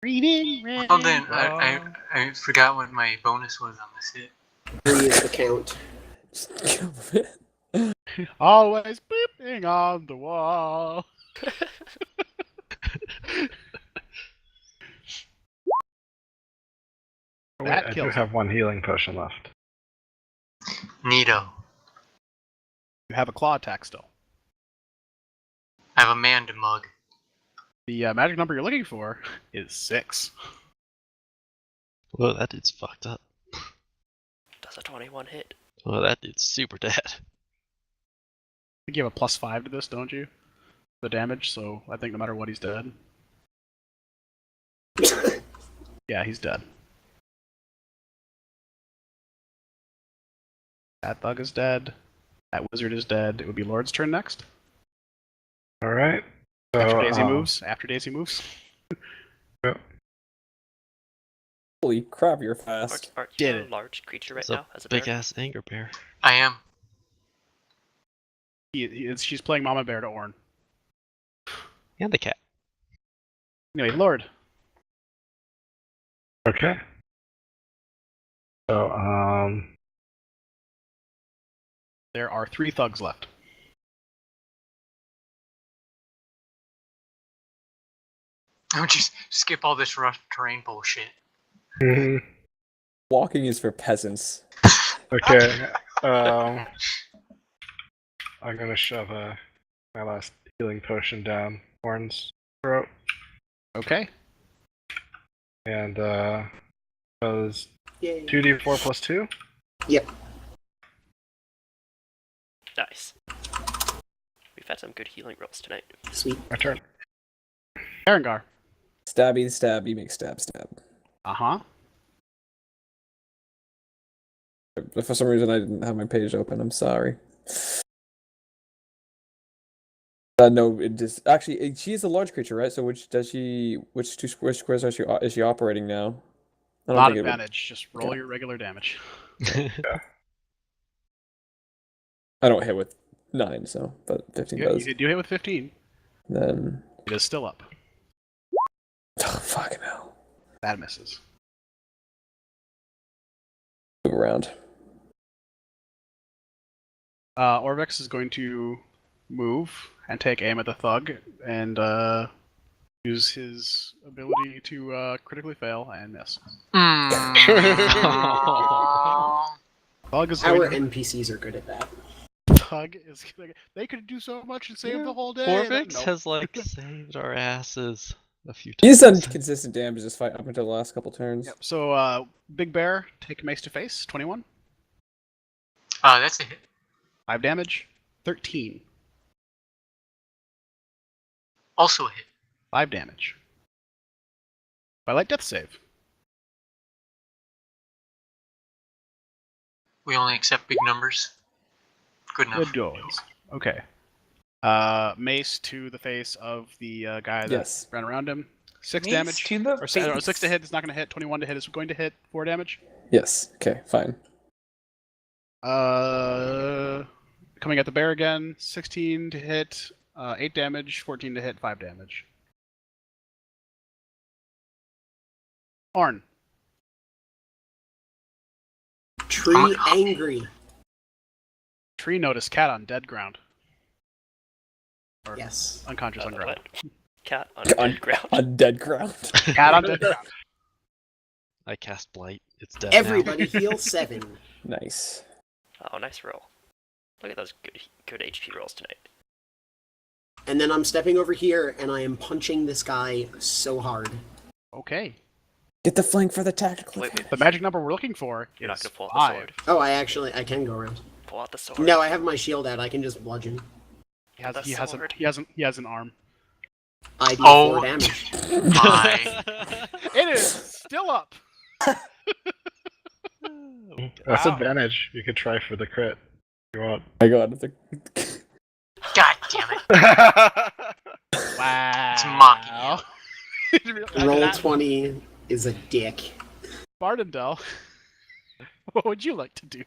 Reading Rainbow. Well then, I forgot what my bonus was on this hit. 3 is the count. Just kill it. Always beeping on the wall. Oh, That wait, I do kills have one healing potion left. Neato. You have a claw attack still. I have a man to mug. The magic number you're looking for is 6. Whoa, that dude's fucked up. Does a 21 hit? Oh, that dude's super dead. I think you have a +5 to this, don't you? The damage, so I think no matter what, he's dead. Yeah, he's dead. That thug is dead. That wizard is dead. It would be Lord's turn next. Alright. So, After Daisy moves. After Daisy moves. Holy crap, you're fast. Aren't Did you a it. large creature right It's a now as a bear? big ass anger bear. I am. She's playing Mama Bear to Orn. And the cat. Anyway, Lord. Okay. So, There are 3 thugs left. I would just skip all this rough terrain bullshit. Walking is for peasants. okay. I'm gonna shove my last healing potion down Horn's throat, Okay. and does Yay. 2d4 plus 2. Yep. Nice. We've had some good healing rolls tonight. Sweet. My turn. Berengar. Stabby, stabby, make stab, stab. Uh-huh. For some reason, I didn't have my page open. I'm sorry. No, it just actually she's a large creature, right? So which two squares is she operating now? I don't Not think it would- advantage. Just roll Okay. your regular damage. I don't hit with 9, so but 15 does. You do hit with 15. Then It is still up. oh, fucking hell. That misses. Move around. Orvex is going to move and take aim at the thug and use his ability to critically fail and miss. Thug is Our going to, NPCs are good at that. Thug is gonna, they could do so much and save the whole day. Vorvix Nope. has like saved our asses a few He's done times. consistent damage this fight up until the last couple turns. Yep. So Big Bear, take mace to face, 21. That's a hit. 5 damage. 13. Also a hit. 5 damage. I like death save. We only accept big numbers. Good enough. Good goals. Okay. Mace to the face of the guy that Yes. ran around him. 6 Mace damage. to the Or 6 face. to hit. It's not going to hit. 21 to hit. It's going to hit 4 damage. Yes. Okay. Fine. Coming at the bear again. 16 to hit. 8 damage. 14 to hit. 5 damage. Arn. Tree angry. Tree notice cat on dead ground. Or Yes. unconscious on ground. Cat on dead ground. On dead ground. Cat on dead ground. I cast Blight. It's dead now. Everybody heal 7. Nice. Oh, nice roll. Look at those good HP rolls tonight. And then I'm stepping over here and I am punching this guy so hard. Okay. Get the flank for the tactical. Wait, The magic number we're looking for You're not is gonna pull out the 5. sword. Oh, I can go around. Pull out the sword. No, I have my shield out. I can just bludgeon. He has, The he has, a, sword. he has an arm. I do Oh. 4 damage. My. It is still up. That's Wow. advantage. You could try for the crit if you want. My God. God damn it. Wow. It's mocking you. Roll 20 is a dick. Bardendel, what would you like to do?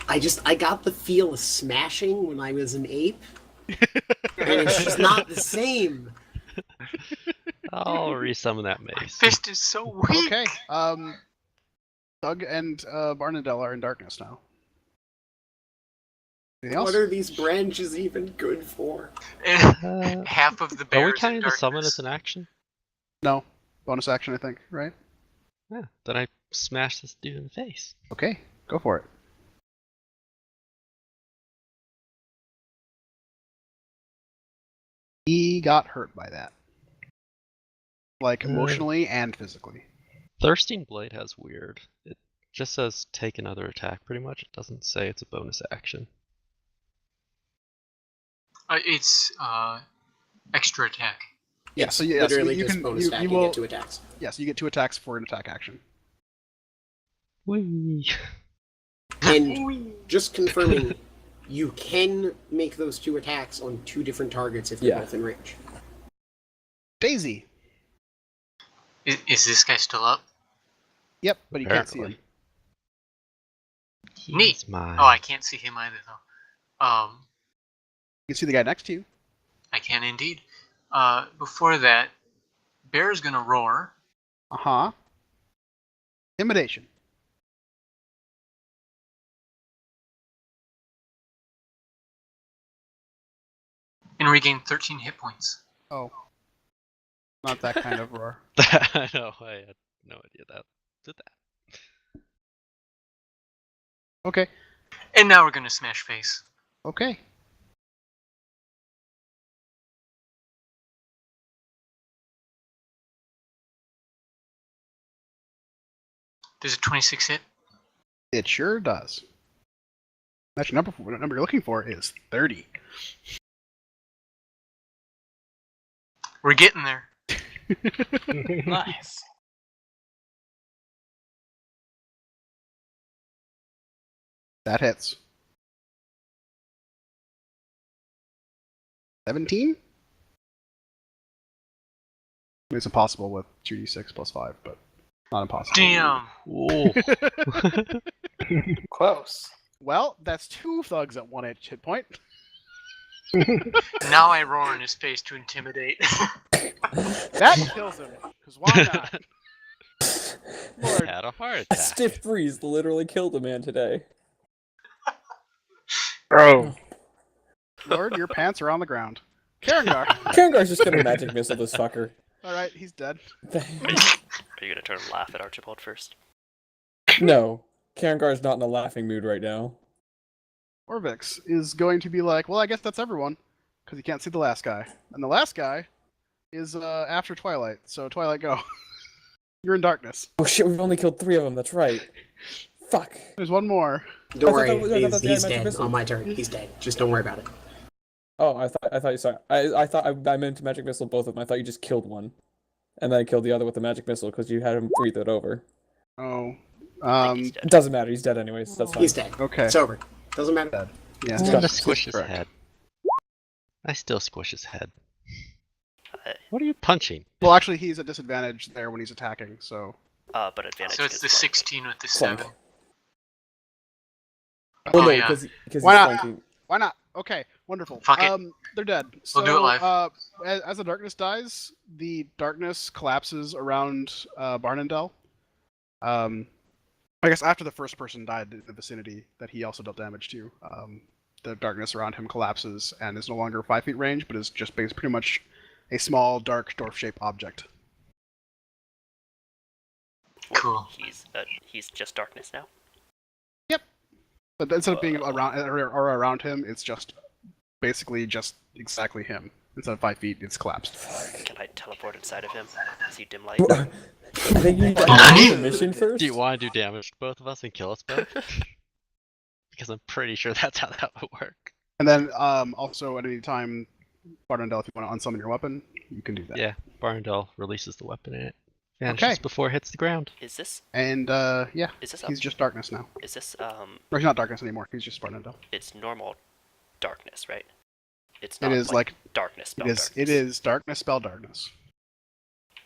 I got the feel of smashing when I was an ape. And it's just not the same. I'll resummon that mace. Fist is so weak. Okay. Doug and Barnadell are in darkness now. Anything else? What are these branches even good for? Half of the Are bears we counting in the summon darkness. as an action? No. Bonus action, I think, right? Yeah. Then I smash this dude in the face. Okay, go for it. He got hurt by that. Like, emotionally and physically. Thirsting Blade has weird. It just says take another attack pretty much. It doesn't say it's a bonus action. It's extra attack. Yeah, so yeah, so literally you just can bonus you attack, you will get 2 attacks. yes, you get 2 attacks for an attack action. Whee! And just confirming, you can make those 2 attacks on 2 different targets if they're Yeah. both in range. Daisy. Is this guy still up? Yep, but you can't see him. Apparently. Neat. He's mine. Oh, I can't see him either though. You can see the guy next to you. I can indeed. Before that, Bear's gonna roar. Uh-huh. Intimidation. And regain 13 hit points. Oh. Not that kind of roar. I know. I had no idea that did that. Okay. And now we're gonna smash face. Okay. Does a 26 hit? It sure does. Actually, what number you're looking for is 30. We're getting there. Nice. That hits. 17? It's impossible with 2d6 plus 5, but not impossible. Damn. Whoa. Close. Well, that's 2 thugs at 1 hit point. Now I roar in his face to intimidate. That kills him, because why not? Lord. Had a heart A attack. stiff breeze literally killed a man today. Oh, Lord, your pants are on the ground. Karangar. Karangar's just gonna magic missile this fucker. All right, he's dead. Are you gonna turn and laugh at Archibald first? No, Karangar's not in a laughing mood right now. Orvix is going to be like, well, I guess that's everyone, because you can't see the last guy. And the last guy is after Twilight, so Twilight, go. You're in darkness. Oh shit, we've only killed 3 of them, that's right. Fuck. There's one more. Don't I thought worry, that was- I thought he's, they had he's magic dead missile. on my turn. He's dead. Just don't worry about it. Oh, I thought you saw. I thought I meant to magic missile both of them. I thought you just killed one, and then I killed the other with the magic missile because you had him breathe it over. Oh. I think he's dead. It doesn't matter. He's dead anyways. That's fine. He's dead. Okay. It's over. Doesn't matter. Yeah. I'm It's gonna got- squish his correct. head. I still squish his head. Uh, What are you punching? Well, actually, he's at disadvantage there when he's attacking, so. but advantage. So it's is the flank. 16 with the Flank. 7. Oh, Oh, no, yeah. because Why he's not? flanking. Why not? Okay, wonderful. Fuck it. They're dead. So, We'll do it live. As the darkness dies, the darkness collapses around Barnendel. I guess after the first person died in the vicinity that he also dealt damage to, the darkness around him collapses and is no longer 5 feet range, but is just pretty much a small, dark, dwarf-shaped object. Cool. He's just darkness now. But instead of being around him, it's just basically just exactly him. Instead of 5 feet, it's collapsed. Can I teleport inside of him? Is he dim light? I think you need to Nice. do the mission first. Do you want to do damage to both of us and kill us both? Because I'm pretty sure that's how that would work. And then also at any time, Barnendel, if you want to unsummon your weapon, you can do that. Yeah, Barndell releases the weapon and it vanishes before it hits the ground. Is this? And yeah, Is this? he's just darkness now. Is this? Or he's not darkness anymore. He's just Barnendel. It's normal darkness, right? It's It not is like darkness. Spell it is. darkness. It is darkness, spell darkness,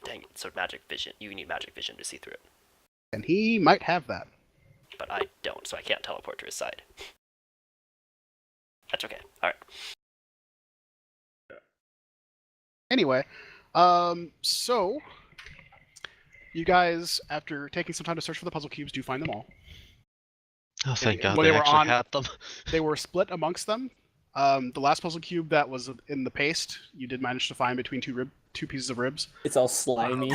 Dang it! So magic vision. You need magic vision to see through it, and he might have that. but I don't, so I can't teleport to his side. That's okay. All right. Anyway, so you guys, after taking some time to search for the puzzle cubes, do find them all. Oh, thank God Well, they they were actually on- had them. They were split amongst them. The last puzzle cube that was in the paste, you did manage to find between two pieces of ribs. It's all slimy.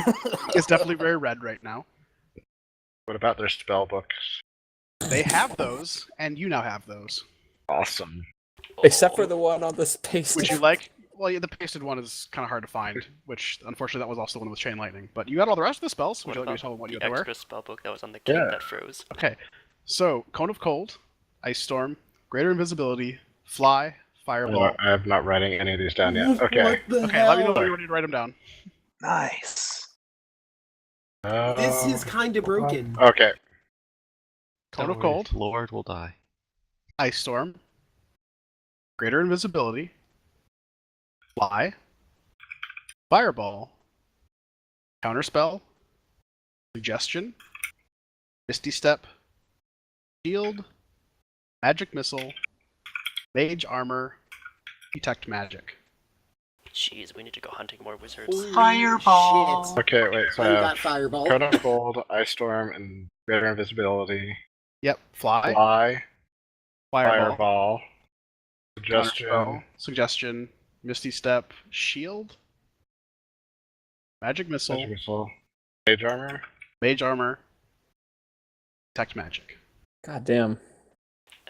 It's definitely very red right now. what about their spell books? They have those, and you now have those. Awesome. Except for the one on the space. Would you like? Well, yeah, the pasted one is kind of hard to find, which unfortunately that was also the one with chain lightning. But you got all the rest of the spells. Would you like me to tell them what the they were? extra spellbook that was on the cube Yeah. that froze? Okay, so Cone of Cold, Ice Storm, Greater Invisibility, Fly, Fireball. I'm not writing any of these down yet. Okay. What the Okay, hell? let me know when you're ready to write them down. Nice. This is kind of broken. Okay. Cone Don't of worry, Cold, Lord will die. Ice Storm, Greater Invisibility, Fly, Fireball, Counterspell, Suggestion, Misty Step, Shield, Magic Missile, Mage Armor, Detect Magic. Jeez, we need to go hunting more wizards. Holy Fireball. shit. Okay, wait, so I I got have Fireball. Cone of Gold, Ice Storm, and Greater Invisibility, Yep, Fly, Fly, Fireball, Fireball, Suggestion, Counterspell, Suggestion, Misty Step, Shield, Magic Missile, Magic Missile, Mage Armor. Mage Armor, Detect Magic. God damn.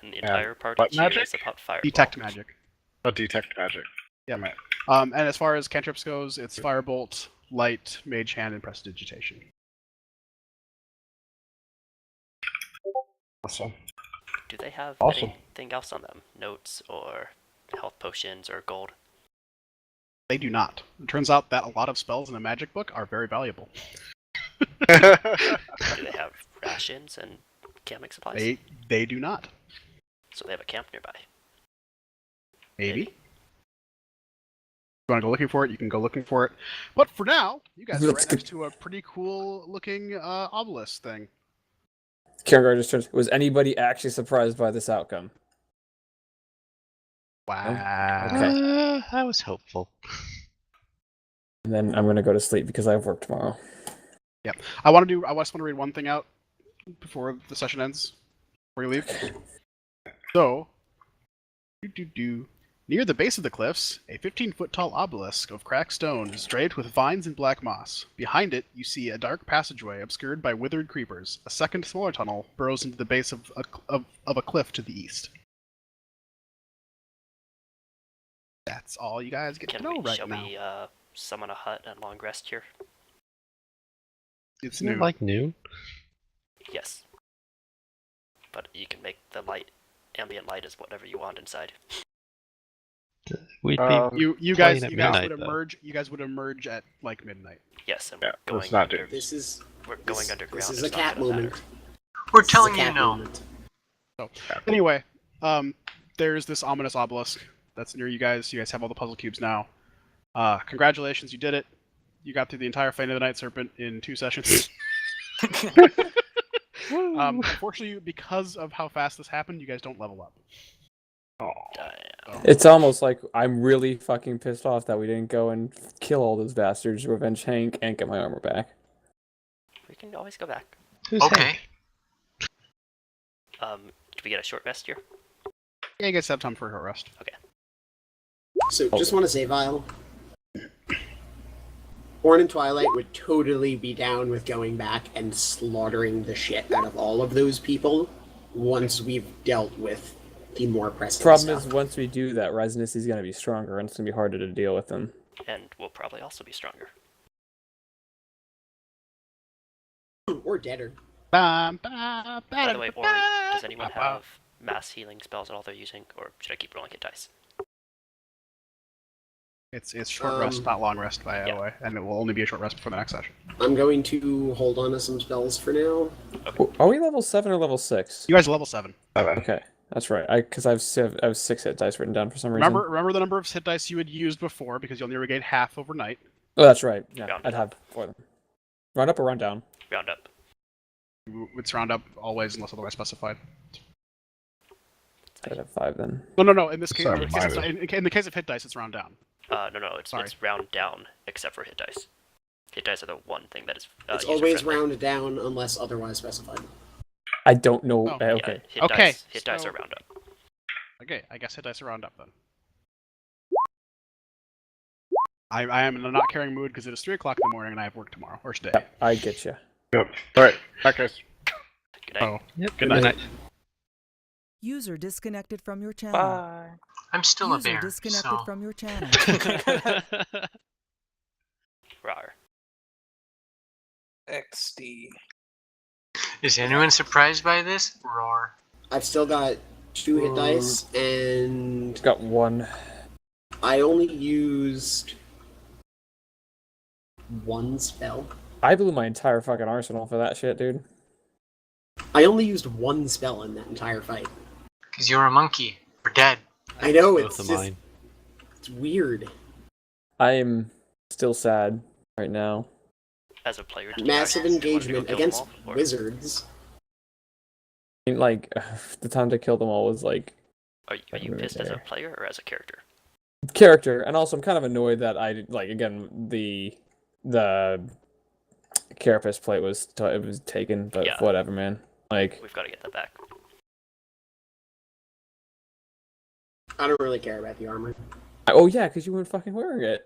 And the entire party what cheers magic? about fireball. Detect Magic. Oh, Detect Magic. Yep. Damn it. And as far as cantrips goes, it's Firebolt, Light, Mage Hand, and Prestidigitation. Awesome. Do they have Awesome. anything else on them? Notes or health potions or gold? They do not. It turns out that a lot of spells in a magic book are very valuable. Do they have rations and camping supplies? They do not. So they have a camp nearby. Maybe. If you want to go looking for it, you can go looking for it. But for now, you guys are Let's right next to a pretty cool looking obelisk thing. Karangar just turns. Was anybody actually surprised by this outcome? Wow. Okay. I was hopeful. And then I'm gonna go to sleep because I have work tomorrow. I just want to read one thing out before the session ends. Before you leave. So, Do. Near the base of the cliffs, a 15-foot tall obelisk of cracked stone is draped with vines and black moss. Behind it, you see a dark passageway obscured by withered creepers. A second, smaller tunnel burrows into the base of a cliff to the east. That's all you guys get to know right shall now. we summon a hut and long rest here? It's Isn't it new. like noon? Yes. But you can make the ambient light as whatever you want inside. We'd be You playing guys at would midnight, though. emerge. You guys would emerge at like midnight. Yes, and Yeah, we're let's going not do under, This is we're going underground. this is a it's not cat gonna matter. moment. We're This is a telling you cat no. moment. Anyway, there's this ominous obelisk that's near you guys. You guys have all the puzzle cubes now. Congratulations, you did it. You got through the entire Fate of the Night Serpent in 2 sessions. Unfortunately, because of how fast this happened, you guys don't level up. Damn. It's almost like I'm really fucking pissed off that we didn't go and kill all those bastards, revenge Hank, and get my armor back. We can always go back. Who's Okay. Hank? Do we get a short rest here? Yeah, you guys have time for a short rest. So, just want to say, Vile. Horn and Twilight would totally be down with going back and slaughtering the shit out of all of those people once we've dealt with the more pressing Problem stuff. is, once we do that, Resonance is going to be stronger, and it's going to be harder to deal with them. And we'll probably also be stronger. Or deader. By the way, or does anyone have mass healing spells at all they're using, or should I keep rolling hit dice? It's short rest, not long rest, by the way, and it will only be a short rest before the next session. I'm going to hold on to some spells for now. Are we level 7 or level 6? You guys are level 7. Okay, that's right. Because I have 6 hit dice written down for some reason. Remember the number of hit dice you had used before, because you'll only regain half overnight. Oh, that's right. Yeah, Round I'd up. have 4 of them. Round up or round down? Round up. It's round up always, unless otherwise specified. I'd have 5 then. No. In this case, Sorry, in the case of hit dice, it's round down. No, it's Sorry. round down, except for hit dice. Hit dice are the one thing that is It's always user-friendly. round down unless otherwise specified. I don't know. Oh, Yeah, Okay. hit dice so- are round up. Okay, I guess hit dice are round up then. I am in a not caring mood because it is 3 o'clock in the morning and I have work tomorrow, or today. Yep, I get you. Yep. Alright, back guys. Good night. Oh, Yep. good night. User disconnected from your channel. Bye. I'm still a User bear, disconnected so from your channel. Rawr. XD. is anyone surprised by this? Roar. I've still got 2 hit dice, and Got 1. I only used 1 spell. I blew my entire fucking arsenal for that shit, dude. I only used 1 spell in that entire fight. Because you're a monkey. We're dead. I know, Both it's of just, mine. it's weird. I am still sad right now. As a player, do you Massive actually want to go engagement kill them against all, or- wizards. I mean, like, the time to kill them all was like Are you pissed as a player or as a character? character, and also I'm kind of annoyed that I like again the carapace plate was it was taken, but Yeah. whatever, man. Like, We've got to get that back. I don't really care about the armor. oh yeah, because you weren't fucking wearing it.